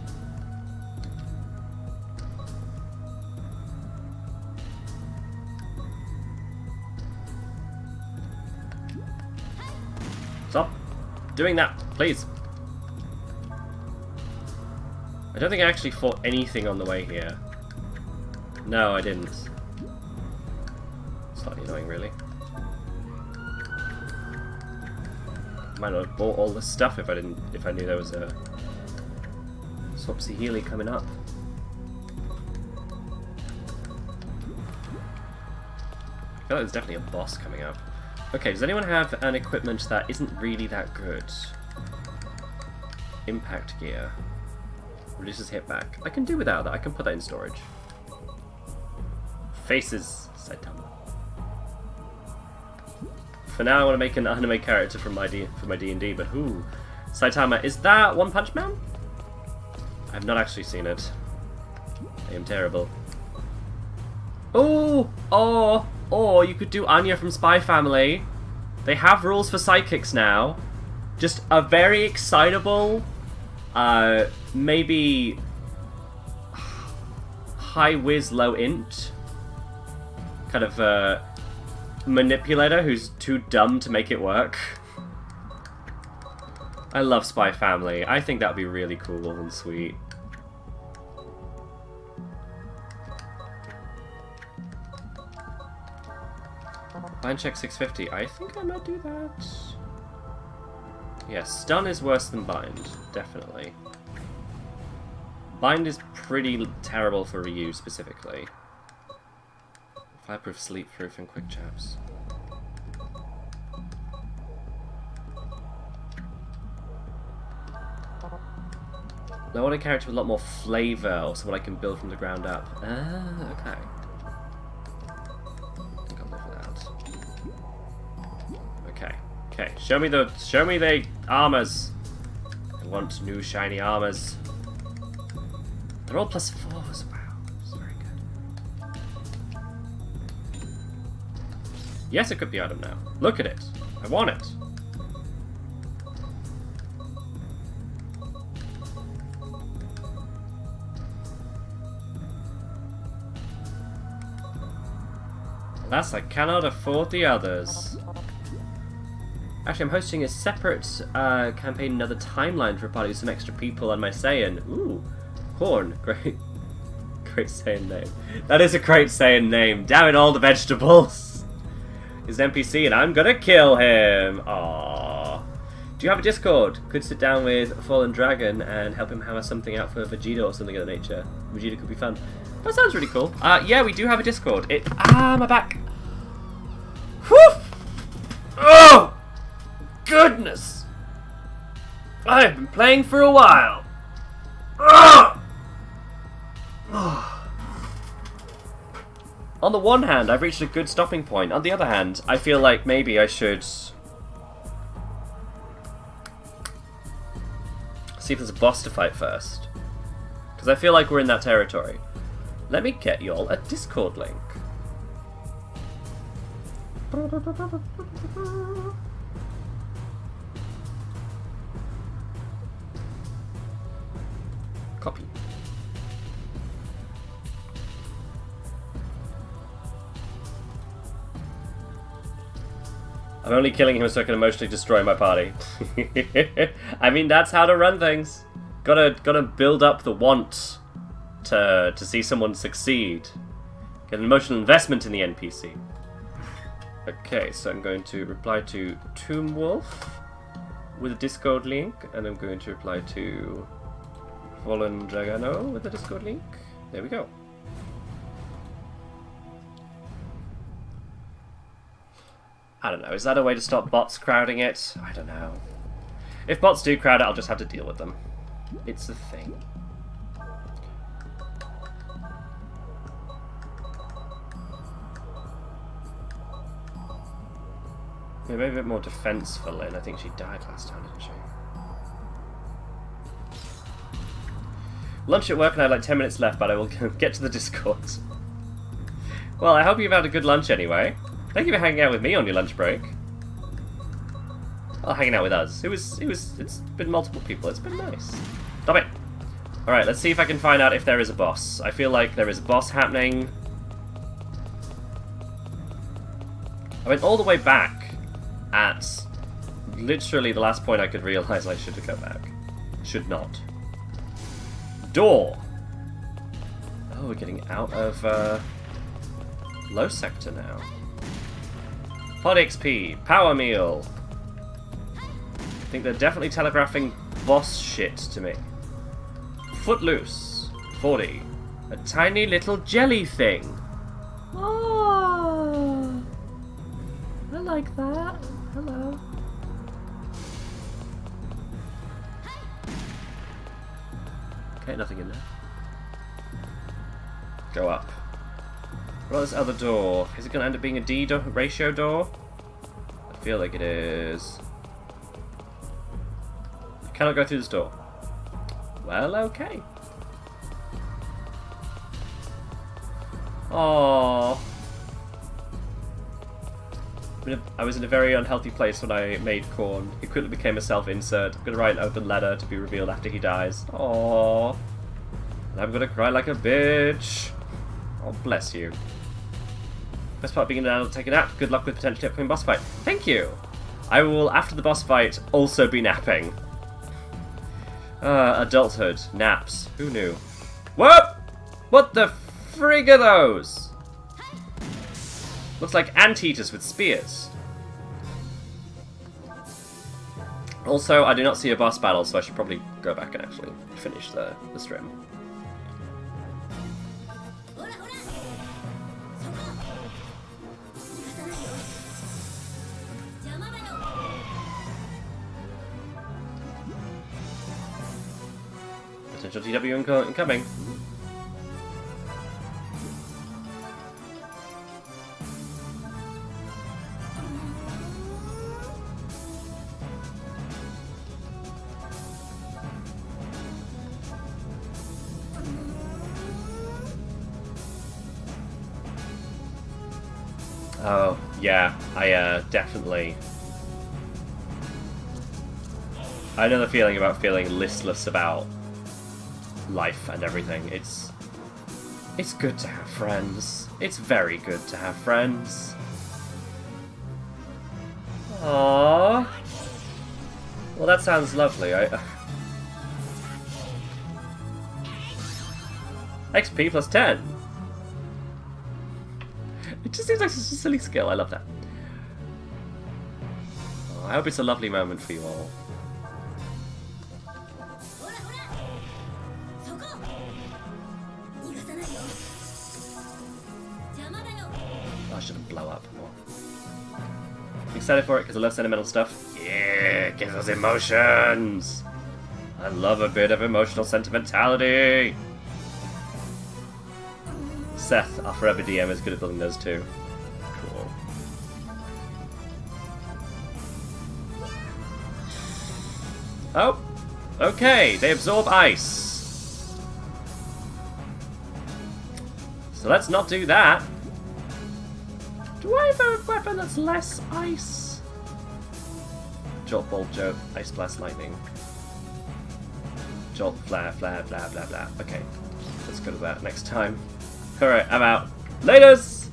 [SPEAKER 1] Stop doing that, please. I don't think I actually fought anything on the way here. No, I didn't. Slightly annoying, really. Might not have bought all this stuff if I knew there was a Swapsy Healy coming up. I feel like there's definitely a boss coming up. Okay, does anyone have an equipment that isn't really that good? Impact gear. Reduces hit back. I can do without that. I can put that in storage. Faces. Saitama. For now, I want to make an anime character for my D&D, but who? Saitama. Is that One Punch Man? I've not actually seen it. I am terrible. Oh! Or you could do Anya from Spy Family. They have rules for psychics now. Just a very excitable, maybe high whiz, low int kind of manipulator who's too dumb to make it work. I love Spy Family. I think that would be really cool and sweet. Bind check 650. I think I might do that. Yeah, stun is worse than bind. Definitely. Bind is pretty terrible for Ryu specifically. Fireproof, sleep-proof, and quick chaps. I want a character with a lot more flavour, or someone I can build from the ground up. Ah, okay. I think I'll live with that. Okay, okay. Show me the armors. I want new shiny armors. They're all +4s. Wow, that's very good. Yes, it could be item now. Look at it. I want it. Alas, I cannot afford the others. Actually, I'm hosting a separate campaign, another timeline for a party with some extra people and my Saiyan. Ooh, Corn. Great. Great Saiyan name. That is a great Saiyan name. Damn it, all the vegetables. He's an NPC and I'm gonna kill him. Aww. Do you have a Discord? Could sit down with Fallen Dragon and help him hammer something out for Vegeta or something of that nature. Vegeta could be fun. That sounds really cool. Yeah, we do have a Discord. My back. Whew! Oh! Goodness! I've been playing for a while. Oh! On the one hand, I've reached a good stopping point. On the other hand, I feel like maybe I should see if there's a boss to fight first. Because I feel like we're in that territory. Let me get y'all a Discord link. Copy. I'm only killing him so I can emotionally destroy my party. I mean, that's how to run things. Gotta build up the want to see someone succeed. Get an emotional investment in the NPC. Okay, so I'm going to reply to Tomb Wolf with a Discord link, and I'm going to reply to Fallen Dragano with a Discord link. There we go. I don't know, is that a way to stop bots crowding it? I don't know. If bots do crowd it, I'll just have to deal with them. It's a thing. Maybe a bit more defense for Lynn. I think she died last time, didn't she? Lunch at work and I have like 10 minutes left, but I will get to the Discord. Well, I hope you've had a good lunch anyway. Thank you for hanging out with me on your lunch break. Well, hanging out with us. It's been multiple people. It's been nice. Stop it. Alright, let's see if I can find out if there is a boss. I feel like there is a boss happening. I went all the way back at literally the last point I could realise I should go back. Should not. Door! Oh, we're getting out of low sector now. Pod XP, power meal. I think they're definitely telegraphing boss shit to me. Footloose, 40. A tiny little jelly thing. Oh, I like that. Hello. Okay, nothing in there. Go up. What about this other door? Is it going to end up being a D ratio door? I feel like it is. I cannot go through this door. Well, okay. Aww. I was in a very unhealthy place when I made Corn. He quickly became a self-insert. I'm going to write an open letter to be revealed after he dies. Aww. And I'm going to cry like a bitch. Oh, bless you. Best part of being able to take a nap. Good luck with potentially upcoming boss fight. Thank you. I will, after the boss fight, also be napping. Adulthood. Naps. Who knew? What? What the frig are those? Looks like anteaters with spears. Also, I do not see a boss battle, so I should probably go back and actually finish the stream. Potential TW incoming. Oh, yeah, I definitely... I know the feeling about feeling listless about life and everything. It's good to have friends. It's very good to have friends. Aww. Well, that sounds lovely. XP plus 10. It just seems like such a silly skill. I love that. Oh, I hope it's a lovely moment for you all. I shouldn't blow up more. I'm excited for it because I love sentimental stuff. Yeah, gives us emotions. I love a bit of emotional sentimentality. Seth, our forever DM, is good at building those too. Cool. Oh, okay, they absorb ice. So let's not do that. Do I have a weapon that's less ice? Jolt, bolt, jolt, ice, blast, lightning. Jolt, flare, flare, blah, blah, blah. Okay, let's go to that next time. Alright, I'm out. Laters!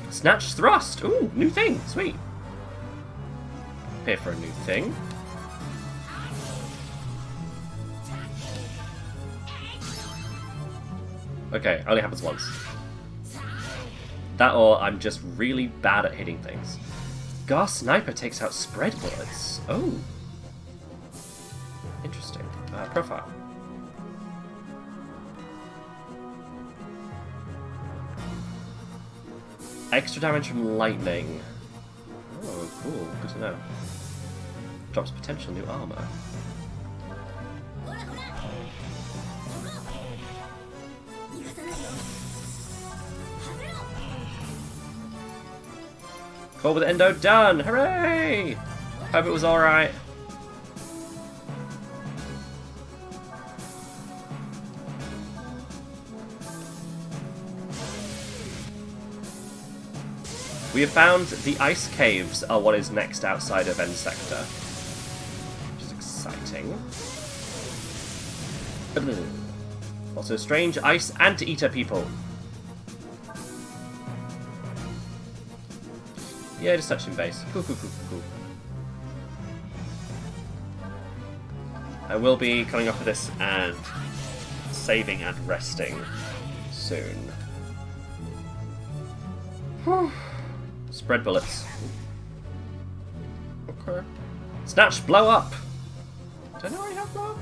[SPEAKER 1] Snatch thrust! Ooh, new thing! Sweet. Here for a new thing. Okay, only happens once. That or I'm just really bad at hitting things. Gar Sniper takes out spread bullets. Oh. Interesting. Profile. Extra damage from lightning. Oh, cool. Good to know. Drops potential new armor. Call with Endo done! Hooray! Hope it was alright. We have found the ice caves are what is next outside of End Sector. Which is exciting. Also strange ice anteater people. Yeah, just touching base. Cool, cool, cool, cool. I will be coming off of this and saving and resting soon. Spread bullets. Okay. Snatch, blow up! Did I already have blow up?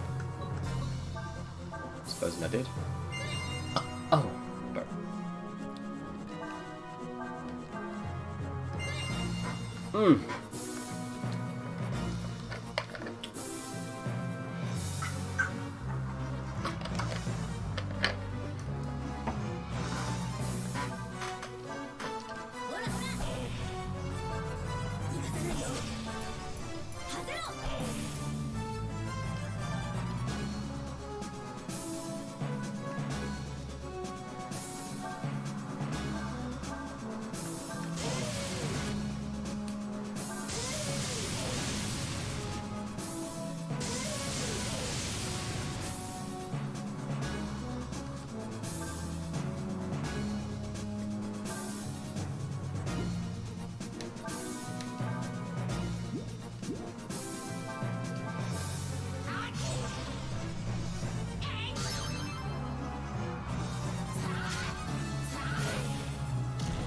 [SPEAKER 1] Supposing I did. Oh. No.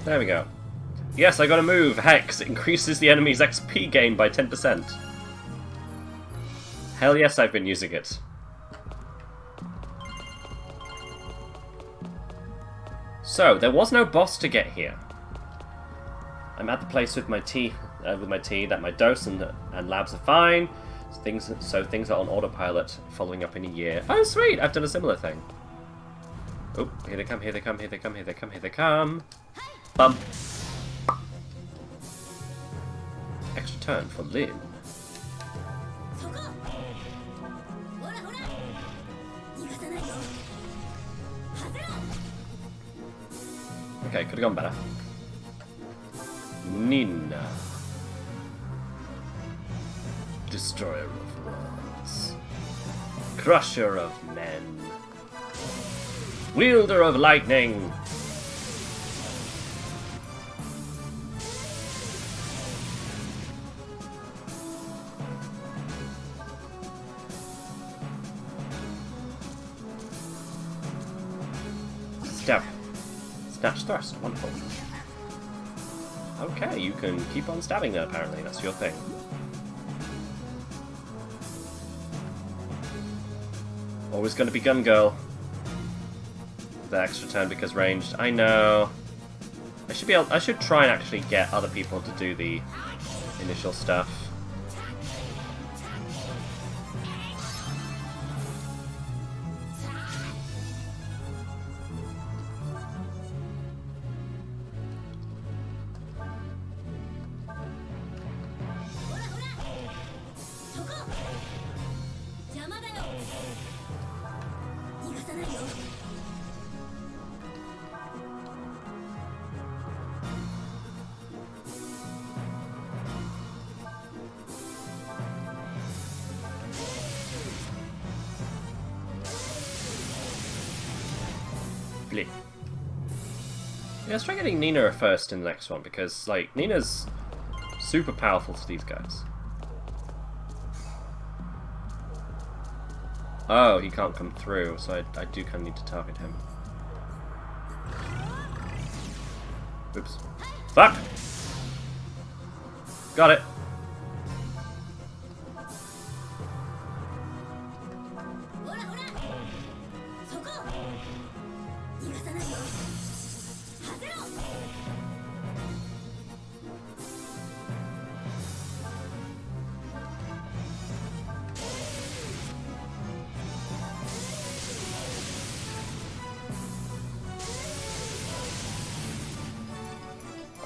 [SPEAKER 1] There we go. Yes, I got a move. Hex increases the enemy's XP gain by 10%. Hell yes, I've been using it. So, there was no boss to get here. I'm at the place with my tea that my dose and labs are fine. So things are on autopilot, following up in a year. Oh, sweet! I've done a similar thing. Oh, here they come, here they come, here they come, here they come, here they come. Bump. Extra turn for Lyn. Okay, could have gone better. Nina. Destroyer of worlds. Crusher of men. Wielder of lightning. Stab. Snatch thrust. Wonderful. Okay, you can keep on stabbing there, apparently. That's your thing. Always gonna be Gun Girl. The extra turn because ranged. I know. I should try and actually get other people to do the initial stuff. play. Yeah, let's try getting Nina first in the next one, because, like, Nina's super powerful to these guys. Oh, he can't come through, so I do kind of need to target him. Oops. Fuck! Got it!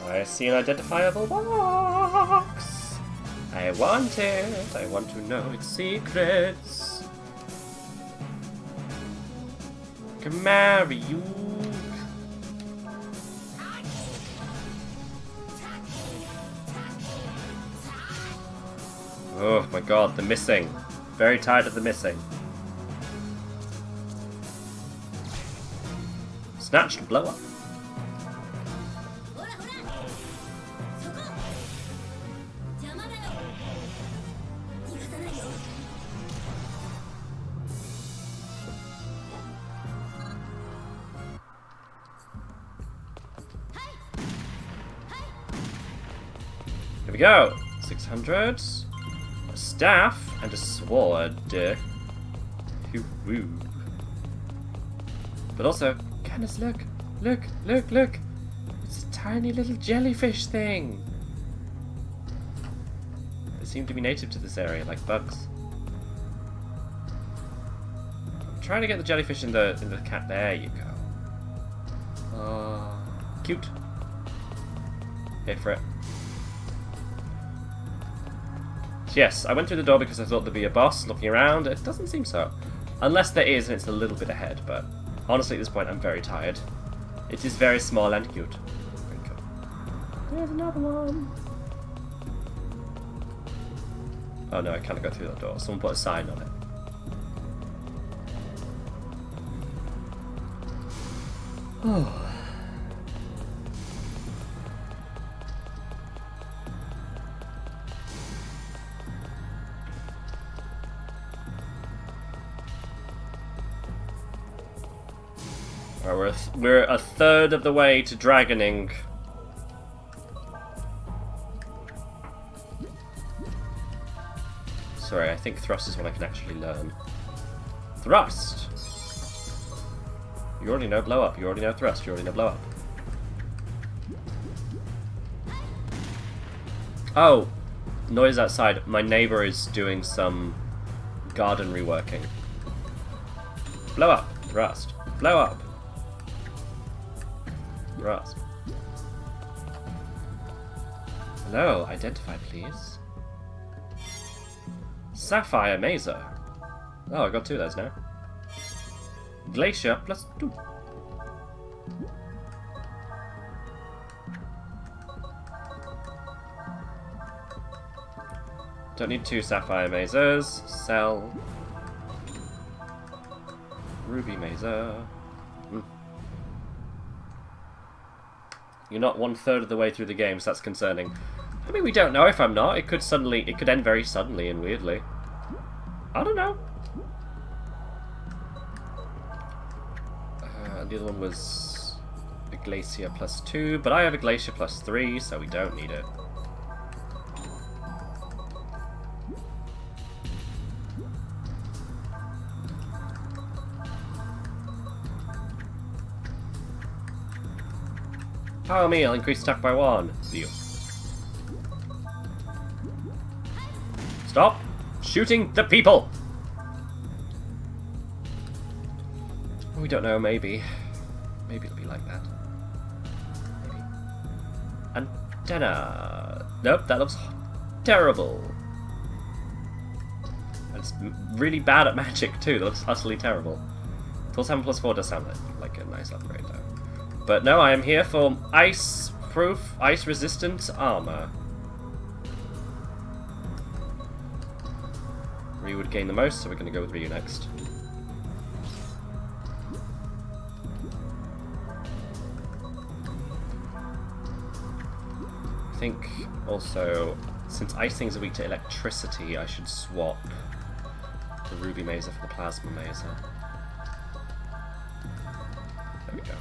[SPEAKER 1] I see an identifiable box. I want it. I want to know its secrets. Can marry you. Oh my god, the missing. Very tired of the missing. Snatched and blow up. Here we go. 600. A staff and a sword. Woo. But also, Candace, look. Look. It's a tiny little jellyfish thing. They seem to be native to this area, like bugs. I'm trying to get the jellyfish in the cat. There you go. Cute. Hit for it. Yes, I went through the door because I thought there'd be a boss looking around. It doesn't seem so. Unless there is and it's a little bit ahead, but honestly at this point I'm very tired. It is very small and cute. Very cool. There's another one. Oh no, I can't go through that door. Someone put a sign on it. Oh. We're a third of the way to dragoning. Sorry, I think thrust is what I can actually learn. Thrust! You already know blow up, you already know thrust, you already know blow up. Oh! Noise outside. My neighbour is doing some garden reworking. Blow up! Thrust. Blow up! Thrust. Hello, identify please. Sapphire Mazer. Oh, I got 2 of those now. Glacier +2. Don't need 2 Sapphire Mazers. Sell. Ruby Mazer. You're not 1/3 of the way through the game, so that's concerning. I mean, we don't know if I'm not. It could end very suddenly and weirdly. I don't know. The other one was a Glacier +2, but I have a Glacier +3, so we don't need it. Power me, I'll increase attack by 1. Deal. Stop shooting the people! We don't know, maybe. Maybe it'll be like that. Maybe. Antenna. Nope, that looks terrible. And it's really bad at magic too, that looks utterly terrible. +7 +4 does sound like a nice upgrade though. But no, I am here for ice-proof, ice-resistant armor. Ryu would gain the most, so we're going to go with Ryu next. think also, since ice things are weak to electricity, I should swap the ruby mazer for the plasma mazer. There we go.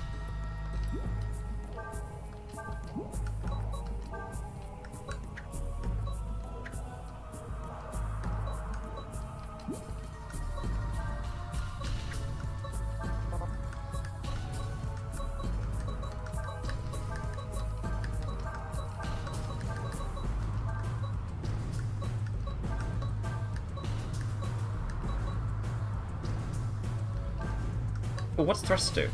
[SPEAKER 1] Well, what's thrust do?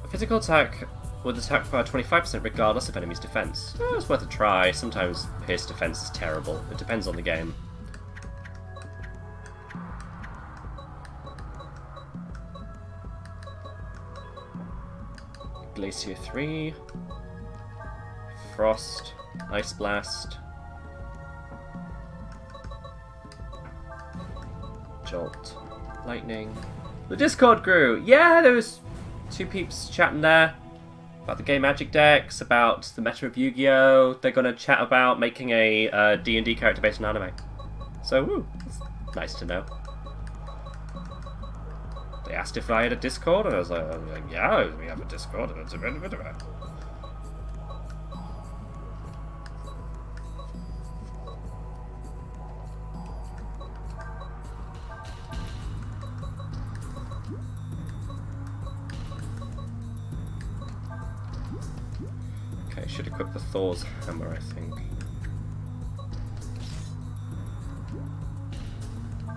[SPEAKER 1] A physical attack with attack power 25% regardless of enemy's defense. It's worth a try. Sometimes pierce defense is terrible. It depends on the game. Glacier 3. Frost. Ice Blast. Jolt. Lightning. The Discord grew! Yeah, there was 2 peeps chatting there about the game Magic decks, about the meta of Yu-Gi-Oh! They're going to chat about making a D&D character based on anime. So, woo, it's nice to know. They asked if I had a Discord, and I was like yeah, we have a Discord. Should equip the Thor's hammer, I think.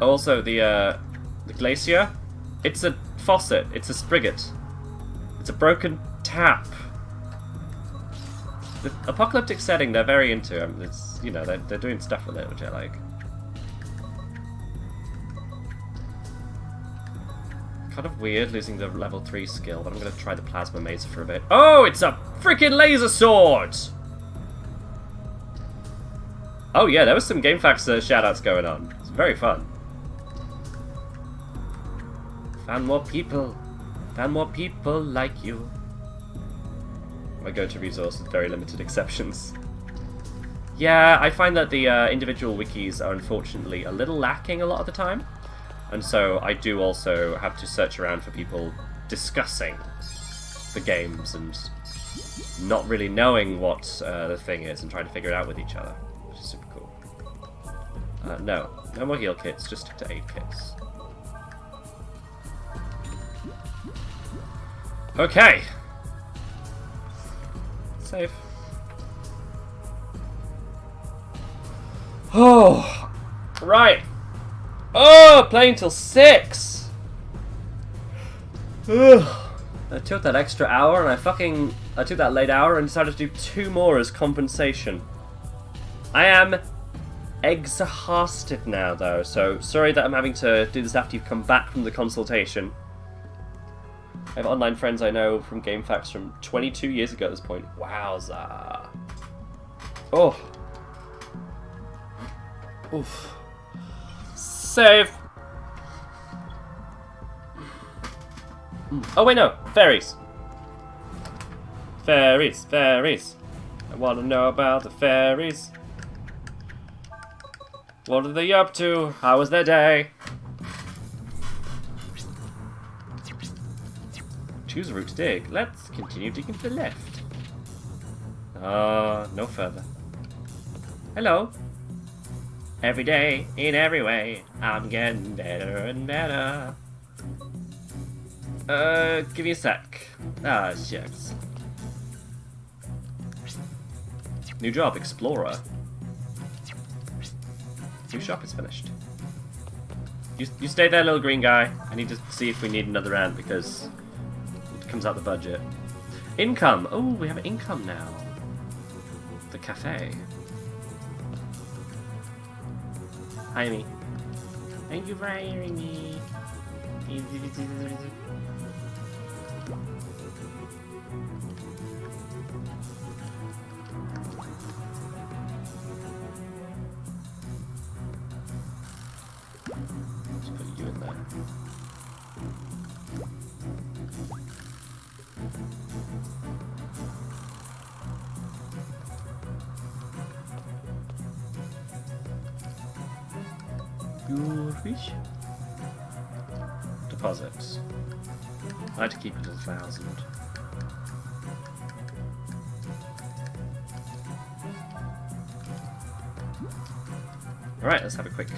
[SPEAKER 1] Also, the glacier, it's a faucet, it's a spigot. It's a broken tap. The apocalyptic setting they're very into. It's, you know, they're doing stuff with it, which I like. Kind of weird losing the level 3 skill, but I'm going to try the plasma mazer for a bit. Oh, it's a freaking laser sword! Oh yeah, there was some GameFAQs shoutouts going on. It's very fun. Found more people like you. My go-to resource is very limited exceptions. Yeah, I find that the individual wikis are unfortunately a little lacking a lot of the time. And so I do also have to search around for people discussing the games and not really knowing what the thing is and trying to figure it out with each other, which is super cool. No more heal kits, just stick to aid kits. Okay. Save. Oh, right. Oh, playing till 6! Ugh. I took that extra hour and I took that late hour and decided to do 2 more as compensation. I am exhausted now though, so sorry that I'm having to do this after you've come back from the consultation. I have online friends I know from GameFAQs from 22 years ago at this point. Wowza. Oh. Oof. Save! Oh wait, no! Fairies! Fairies! Fairies! I want to know about the fairies. What are they up to? How was their day? Choose a route to dig. Let's continue digging to the left. No further. Hello. Every day, in every way, I'm getting better and better. Give me a sec. Ah, shucks. New job, Explorer. New shop is finished. You stay there, little green guy. I need to see if we need another ant because it comes out the budget. Income. Oh, we have income now. The cafe. Hi, me. Thank you for hiring me. Let's put you in there. Your fish. Deposits. I like to keep it at 1,000. Alright, let's have a quick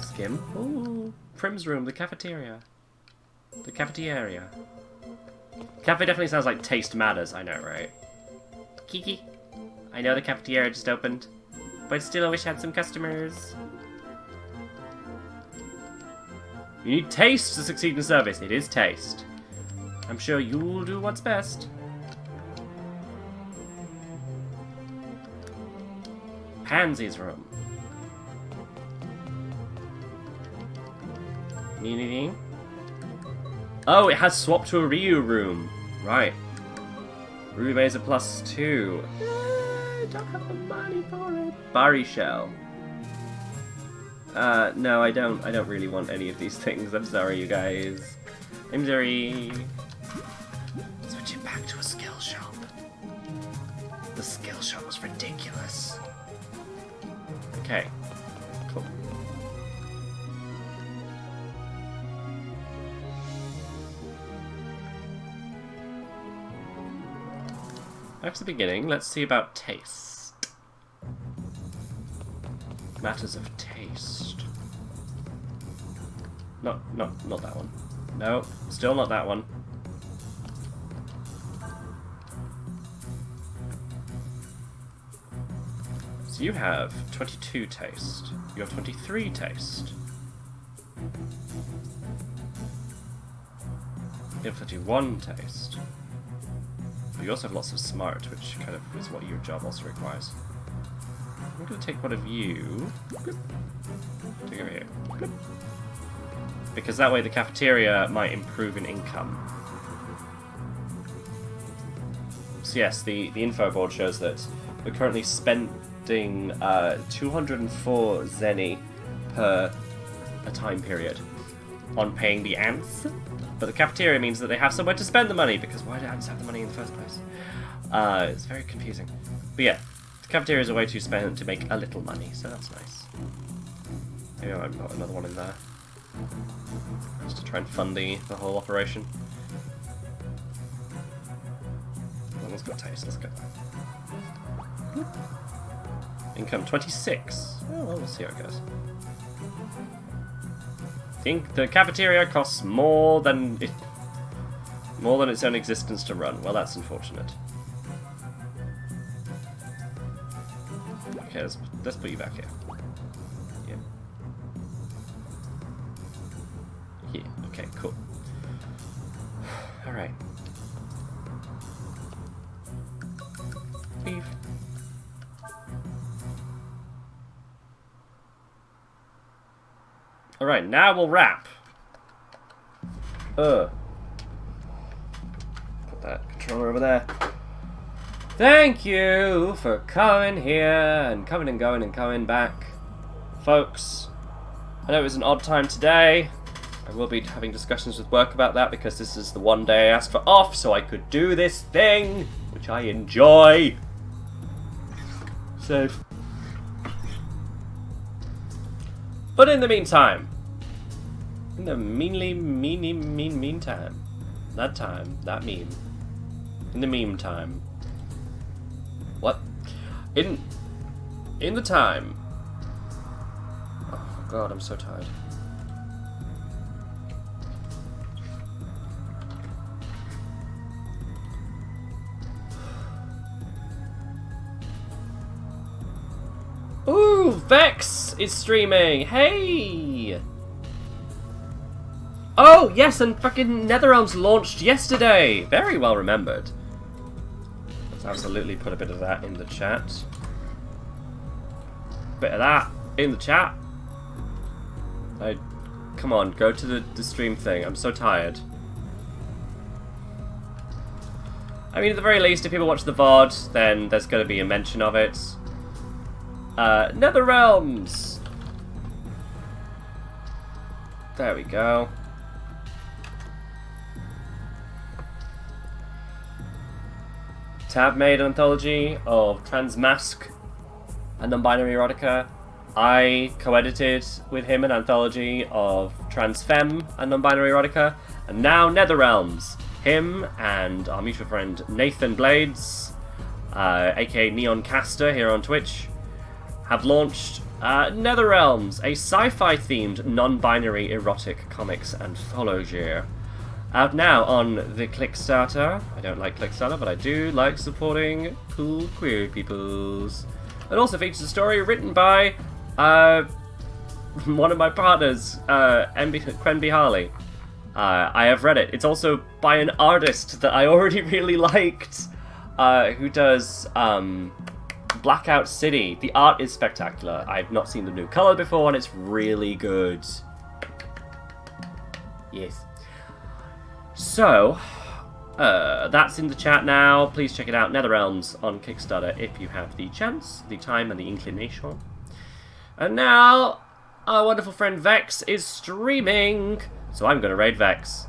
[SPEAKER 1] skim. Ooh, Prim's room, the cafeteria. The cafeteria. Cafe definitely sounds like taste matters, I know, right? Kiki, I know the cafeteria just opened, but still I wish I had some customers. You need taste to succeed in service. It is taste. I'm sure you'll do what's best. Pansy's room. Need anything? Oh, it has swapped to a Ryu room. Right. Ryu is a +2. I don't have the money for it. Barry shell. No, I don't really want any of these things. I'm sorry, you guys. I'm sorry. Switch it back to a skill shop. The skill shop was ridiculous. Okay. Cool. Back to the beginning. Let's see about taste. Matters of taste. No, not that one. No, still not that one. So you have 22 taste. You have 23 taste. You have 31 taste. But you also have lots of smart, which kind of is what your job also requires. I'm going to take one of you. Take over here. Because that way the cafeteria might improve in income. So yes, the info board shows that we're currently spending 204 zenny per a time period on paying the ants. But the cafeteria means that they have somewhere to spend the money, because why do ants have the money in the first place? It's very confusing. But yeah, the cafeteria is a way to make a little money, so that's nice. Maybe I might put another one in there. Just to try and fund the whole operation. Well, let's go taste, let's go. Income 26. Oh, well, we'll see how it goes. I think the cafeteria costs more than its own existence to run. Well, that's unfortunate. Okay, let's put you back here. Yeah. Yeah. Okay. Cool. All right. Leave. Alright, now we'll wrap. Put that controller over there. Thank you for coming here and coming and going and coming back. Folks, I know it was an odd time today. I will be having discussions with work about that because this is the one day I asked for off so I could do this thing, which I enjoy. So... But in the meantime, in the meantime, that meme, in the meme time, what? In the time, oh god, I'm so tired. Ooh, Vex is streaming. Hey. Oh yes, and fucking NetherRealms launched yesterday. Very well remembered. Let's absolutely put a bit of that in the chat. Bit of that in the chat. Come on, go to the stream thing. I'm so tired. I mean, at the very least, if people watch the VOD, then there's going to be a mention of it. NetherRealms! There we go. Tab made an anthology of Transmask and non-binary erotica. I co-edited with him an anthology of trans femme and non-binary erotica, and now Netherrealms. Him and our mutual friend Nathan Blades, aka Neon Caster here on Twitch, have launched Netherrealms, a sci-fi themed non-binary erotic comics anthology. Out now on the Kickstarter. I don't like Kickstarter, but I do like supporting cool queer peoples. It also features a story written by one of my partners, Quenby Harley. I have read it. It's also by an artist that I already really liked, who does Blackout City. The art is spectacular. I've not seen the new colour before, and it's really good. Yes. So, that's in the chat now. Please check it out. Netherrealms on Kickstarter if you have the chance, the time, and the inclination. And now, our wonderful friend Vex is streaming. So I'm going to raid Vex.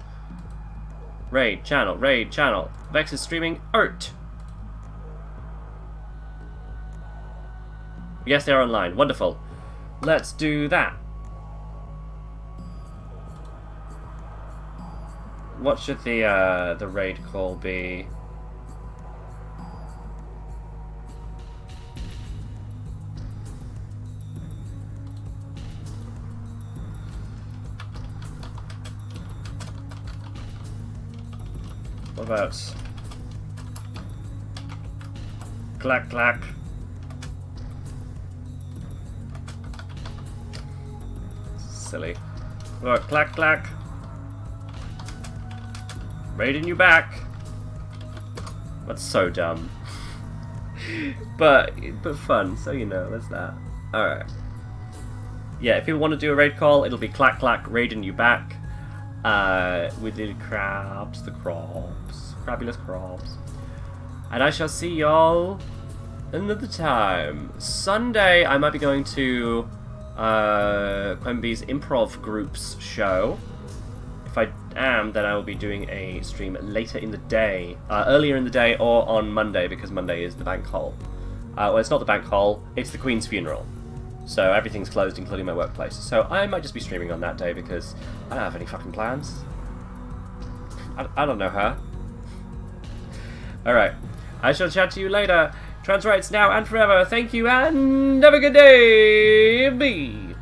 [SPEAKER 1] Raid channel, raid channel. Vex is streaming art. Yes, they're online. Wonderful. Let's do that. What should the raid call be? What about clack clack? Silly. What about clack clack? Raiding you back. That's so dumb. but fun, so you know, that's that. Alright. Yeah, if you want to do a raid call, it'll be clack clack raiding you back. With the crabs, crabulous crabs. And I shall see y'all another time. Sunday, I might be going to Quemby's improv group's show. If I am, then I will be doing a stream later in the day, earlier in the day, or on Monday, because Monday is the bank hall. Well, it's not the bank hall, it's the Queen's funeral. So everything's closed, including my workplace. So I might just be streaming on that day because I don't have any fucking plans. I don't know her. Alright. I shall chat to you later. Trans rights now and forever. Thank you and have a good day. Bye.